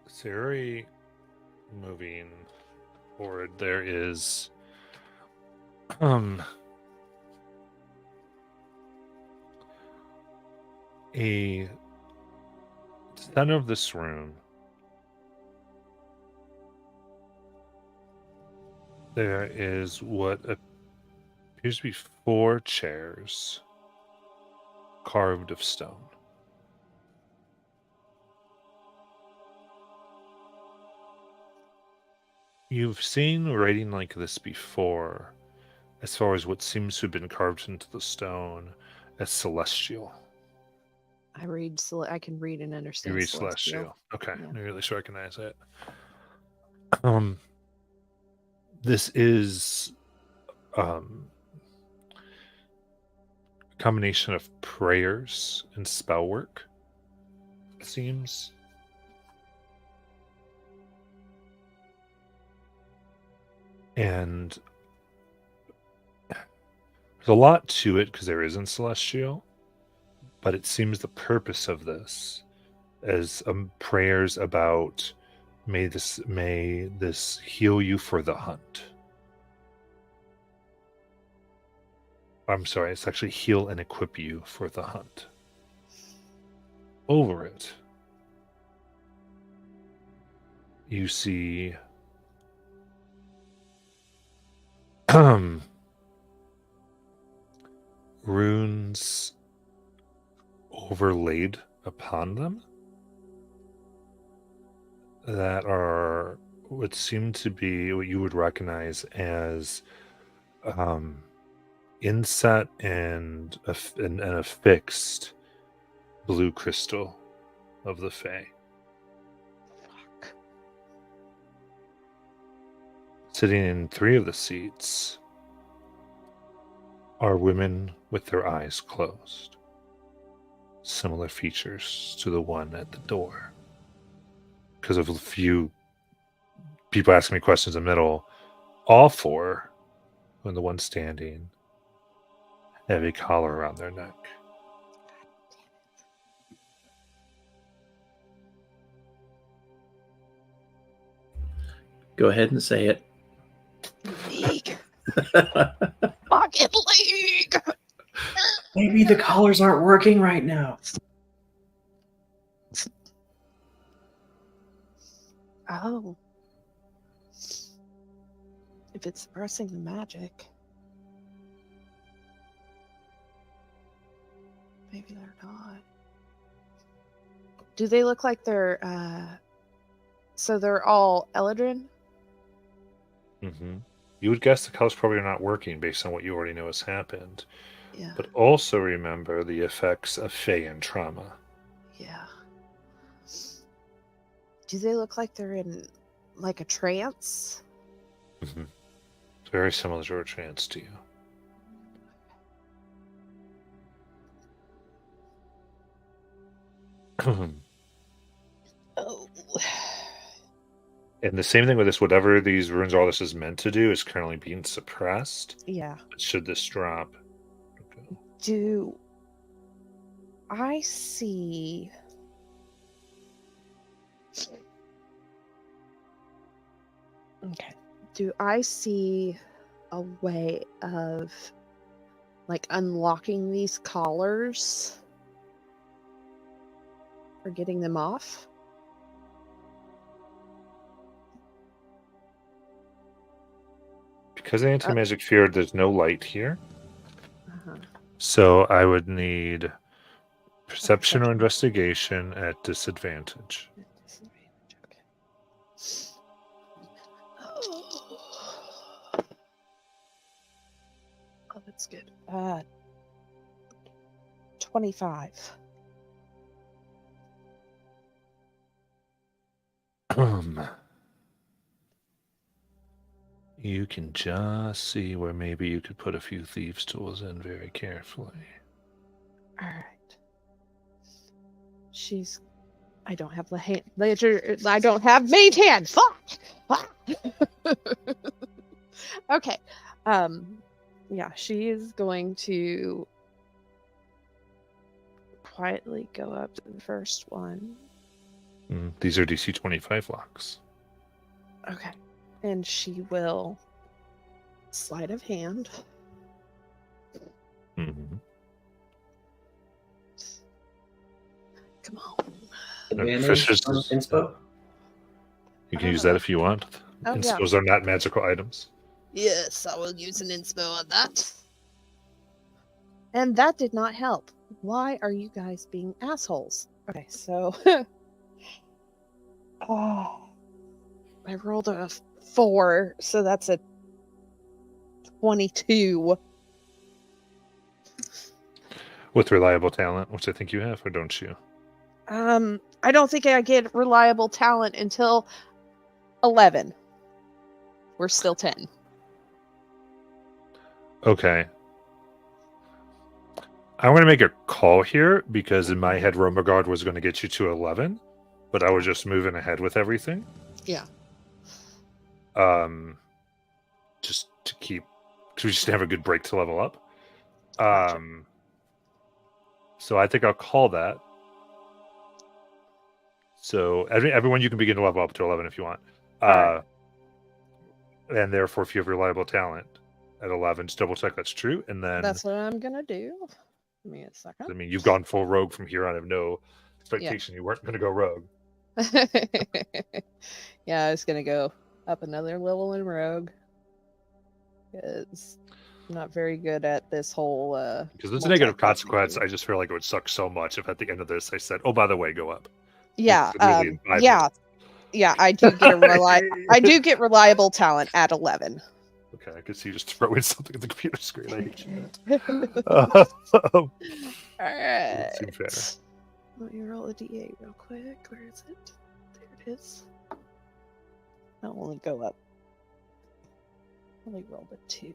Speaker 1: Siri moving forward. There is a center of this room. There is what appears to be 4 chairs carved of stone. You've seen writing like this before, as far as what seems to have been carved into the stone as celestial.
Speaker 9: I can read and
Speaker 1: You
Speaker 9: understand
Speaker 1: read celestial. Okay,
Speaker 9: Yeah.
Speaker 1: I really should recognize it. This is a combination of prayers and spell work, it seems. And there's a lot to it because there isn't celestial, but it seems the purpose of this is prayers about may this heal you for the hunt. I'm sorry, it's actually heal and equip you for the hunt. Over it, you see runes overlaid upon them that are what seem to be what you would recognize as inset and a fixed blue crystal of the Fae.
Speaker 9: Fuck.
Speaker 1: Sitting in 3 of the seats are women with their eyes closed. Similar features to the one at the door. Because of a few people asking me questions in the middle, all 4, and the one standing, have a collar around their neck.
Speaker 2: Go ahead and say it.
Speaker 9: League. Fucking league.
Speaker 7: Maybe the collars aren't working right now.
Speaker 9: Oh. If it's suppressing the magic. Maybe they're not. Do they look like they're so they're all Eladrin?
Speaker 1: Mm-hmm. You would guess the colors probably are not working based on what you already know has happened.
Speaker 9: Yeah.
Speaker 1: But also remember the effects of Fey and trauma.
Speaker 9: Yeah. Do they look like they're in like a trance?
Speaker 1: Mm-hmm. It's very similar to a trance to you.
Speaker 9: Oh.
Speaker 1: And the same thing with this, whatever these runes, all this is meant to do is currently being suppressed.
Speaker 9: Yeah.
Speaker 1: Should this drop? Okay.
Speaker 9: Do I see Okay. Do I see a way of like unlocking these collars or getting them off?
Speaker 1: Because anti-magic field, there's no light here.
Speaker 9: Uh-huh.
Speaker 1: So I would need perception or investigation at disadvantage.
Speaker 9: Okay. Oh, that's good. 25.
Speaker 1: You can just see where maybe you could put a few thieves' tools in very carefully.
Speaker 9: All right. I don't have the hand. I don't have main hand. Fuck. Okay. Yeah, she is going to quietly go up to the first one.
Speaker 1: These are DC 25 locks.
Speaker 9: Okay. And she will sleight of hand.
Speaker 1: Mm-hmm.
Speaker 9: Come on.
Speaker 7: Advantage on inspo?
Speaker 1: You can use that if you want.
Speaker 9: Oh, yeah.
Speaker 1: Inspos are not magical items.
Speaker 9: Yes, I will use an inspo on that. And that did not help. Why are you guys being assholes? Okay, so I rolled a 4, so that's a 22.
Speaker 1: With reliable talent, which I think you have, or don't you?
Speaker 9: I don't think I get reliable talent until 11. We're still 10.
Speaker 1: Okay. I'm going to make a call here because in my head, Romagard was going to get you to 11, but I was just moving ahead with everything.
Speaker 9: Yeah.
Speaker 1: Just to keep, because we just have a good break to level up.
Speaker 9: Gotcha.
Speaker 1: So I think I'll call that. So everyone, you can begin to level up to 11 if you want.
Speaker 9: Right.
Speaker 1: And therefore, if you have reliable talent at 11, just double check that's true. And then
Speaker 9: That's what I'm going to do. Give me a second.
Speaker 1: I mean, you've gone full rogue from here on. I have no expectation you weren't going to go rogue.
Speaker 9: Yeah, I was going to go up another level in rogue. Because I'm not very good at this whole...
Speaker 1: Because it's a negative consequence. I just feel like it would suck so much if at the end of this I said, oh, by the way, go up.
Speaker 9: Yeah,
Speaker 1: Really in 5
Speaker 9: yeah.
Speaker 1: minutes.
Speaker 9: Yeah, I do get I do get reliable talent at 11.
Speaker 1: Okay, I could see you just throwing something at the computer screen. I hate you.
Speaker 9: All right.
Speaker 1: Seem fair.
Speaker 9: Let me roll a d8 real quick. Where is it? There it is. I'll only go up. Only rolled a 2.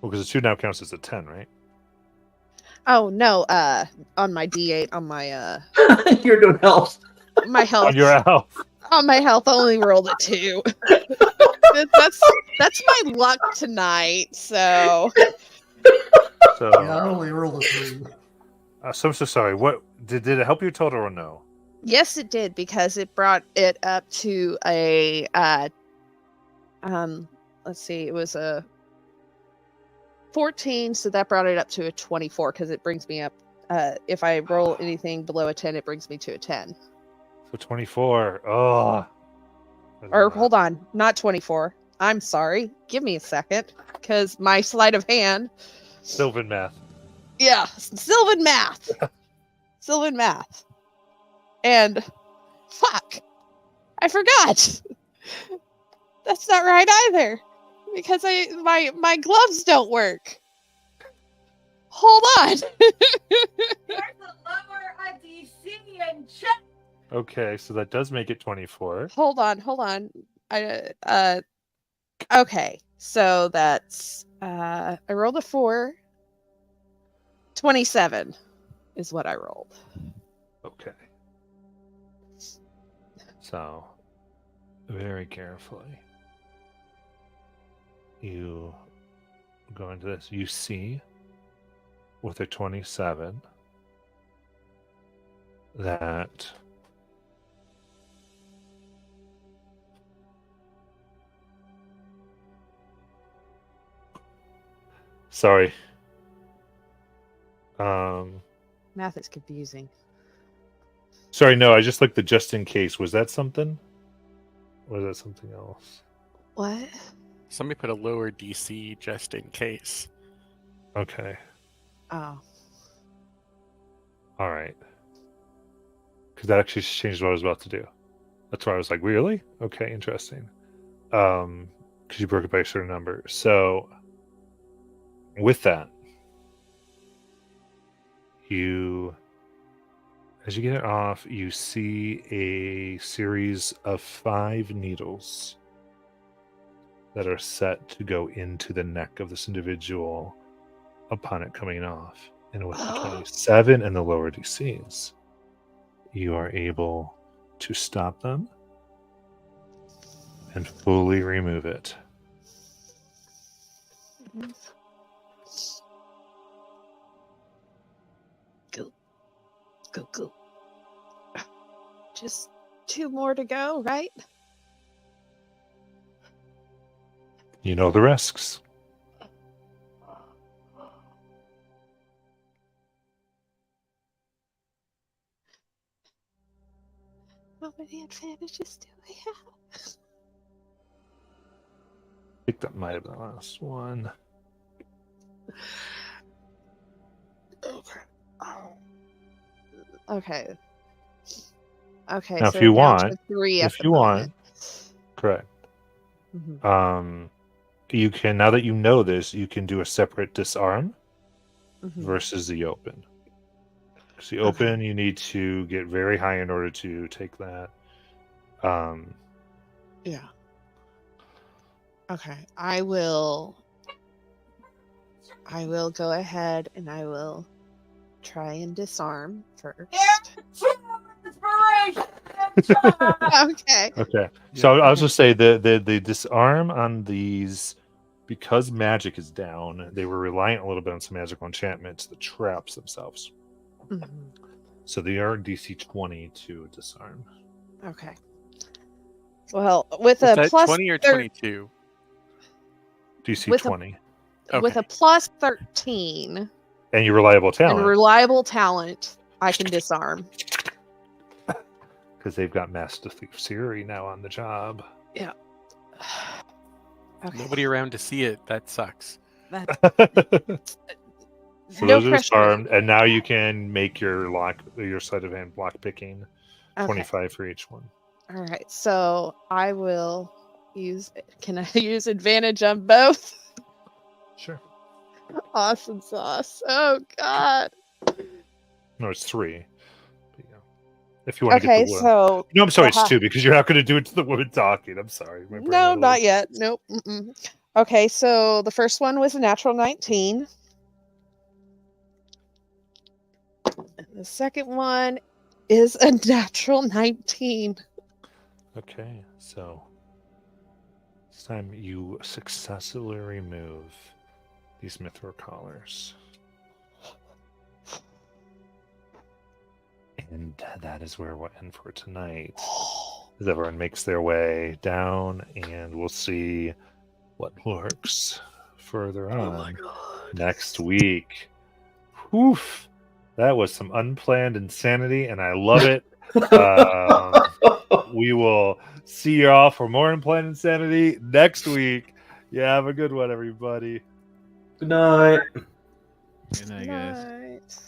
Speaker 1: Well, because a 2 now counts as a 10, right?
Speaker 9: Oh no! On my d8, on my
Speaker 7: You're doing health.
Speaker 9: my health.
Speaker 1: On your health.
Speaker 9: On my health, I only rolled a 2. that's my luck tonight. So.
Speaker 1: So,
Speaker 8: Yeah, I only rolled a 3.
Speaker 1: so I'm so sorry. What did it help you total or no?
Speaker 9: Yes, it did because it brought it up to a let's see, it was a 14, so that brought it up to a 24 because it brings me up if I roll anything below a 10, it brings me to a 10.
Speaker 1: So 24. Oh.
Speaker 9: Or hold on, not 24. I'm sorry. Give me a second because my sleight of hand.
Speaker 1: Sylvan math.
Speaker 9: Yeah, Sylvan math. Sylvan math. And fuck, I forgot. That's not right either, because my gloves don't work. Hold on.
Speaker 10: There's a lower a DC and check.
Speaker 1: Okay, so that does make it 24.
Speaker 9: Hold on. Okay, so that's I rolled a 4. 27 is what I rolled.
Speaker 1: Okay. So, very carefully, you go into this. You see, with a 27, that sorry.
Speaker 9: Math is confusing.
Speaker 1: Sorry, no, I just looked at just in case. Was that something? Or was that something else?
Speaker 9: What?
Speaker 5: Somebody put a lower DC just in case.
Speaker 1: Okay.
Speaker 9: Oh.
Speaker 1: All right. Because that actually changed what I was about to do. That's why I was like, really? Okay, interesting. Because you broke it by a certain number. So, with that, as you get it off, you see a series of 5 needles that are set to go into the neck of this individual upon it coming off. And with the 27 and the lower DCs, you are able to stop them and fully remove it.
Speaker 9: Go. Just 2 more to go, right?
Speaker 1: You know the risks.
Speaker 9: How many advantages do we have?
Speaker 1: I think that might have been the last one.
Speaker 9: Okay. Okay.
Speaker 1: Now,
Speaker 9: so
Speaker 1: if you
Speaker 9: down to
Speaker 1: want,
Speaker 9: 3 at
Speaker 1: if
Speaker 9: the
Speaker 1: you
Speaker 9: moment.
Speaker 1: correct.
Speaker 9: Mhm.
Speaker 1: You can, now that you know this, you can do a separate disarm
Speaker 9: Mhm.
Speaker 1: versus the open. Because the
Speaker 9: Okay.
Speaker 1: open, you need to get very high in order to take that.
Speaker 9: Yeah. Okay. I will go ahead and I will try and disarm first.
Speaker 10: Inspiration.
Speaker 9: Okay.
Speaker 1: Okay. So I'll just say the disarm on these, because magic is down, they were reliant a little bit on some magical enchantments, the traps themselves.
Speaker 9: Mhm.
Speaker 1: So they are DC 20 to disarm.
Speaker 9: Okay. Well, with
Speaker 5: Is
Speaker 9: a
Speaker 5: that
Speaker 9: plus
Speaker 5: 20 or
Speaker 9: 13
Speaker 5: 22?
Speaker 1: DC
Speaker 9: With a-
Speaker 1: 20.
Speaker 9: with
Speaker 5: Okay.
Speaker 9: a plus 13
Speaker 1: And your reliable
Speaker 9: and
Speaker 1: talent,
Speaker 9: reliable talent, I can disarm.
Speaker 1: because they've got Master Thief Siri now on the job.
Speaker 9: Okay.
Speaker 5: Nobody around to see it. That sucks.
Speaker 1: So
Speaker 9: No
Speaker 1: those are
Speaker 9: pressure.
Speaker 1: disarmed, and now you can make your sleight of hand block picking
Speaker 9: Okay.
Speaker 1: 25 for each one.
Speaker 9: All right. So I will use. Can I use advantage on both?
Speaker 1: Sure.
Speaker 9: Awesome sauce. Oh God.
Speaker 1: No, it's 3. But, yeah. If you want to
Speaker 9: Okay.
Speaker 1: get the
Speaker 9: So
Speaker 1: no, I'm sorry, it's
Speaker 9: uh-huh.
Speaker 1: 2 because you're not going to do it to the woman talking. I'm sorry. My brain
Speaker 9: No,
Speaker 1: went a
Speaker 9: not
Speaker 1: little-
Speaker 9: yet. Nope. Mm-mm. Okay. So the first one was a natural 19. And the second one is a natural 19.
Speaker 1: Okay, so this time you successfully remove these Mithril collars. And that is where we'll end for tonight. As everyone makes their way down, and we'll see what lurks further on next week. Oof, that was some unplanned insanity, and I love it. We will see you all for more unplanned insanity next week. Yeah, have a good one, everybody.
Speaker 7: Good night.
Speaker 6: Good night, guys.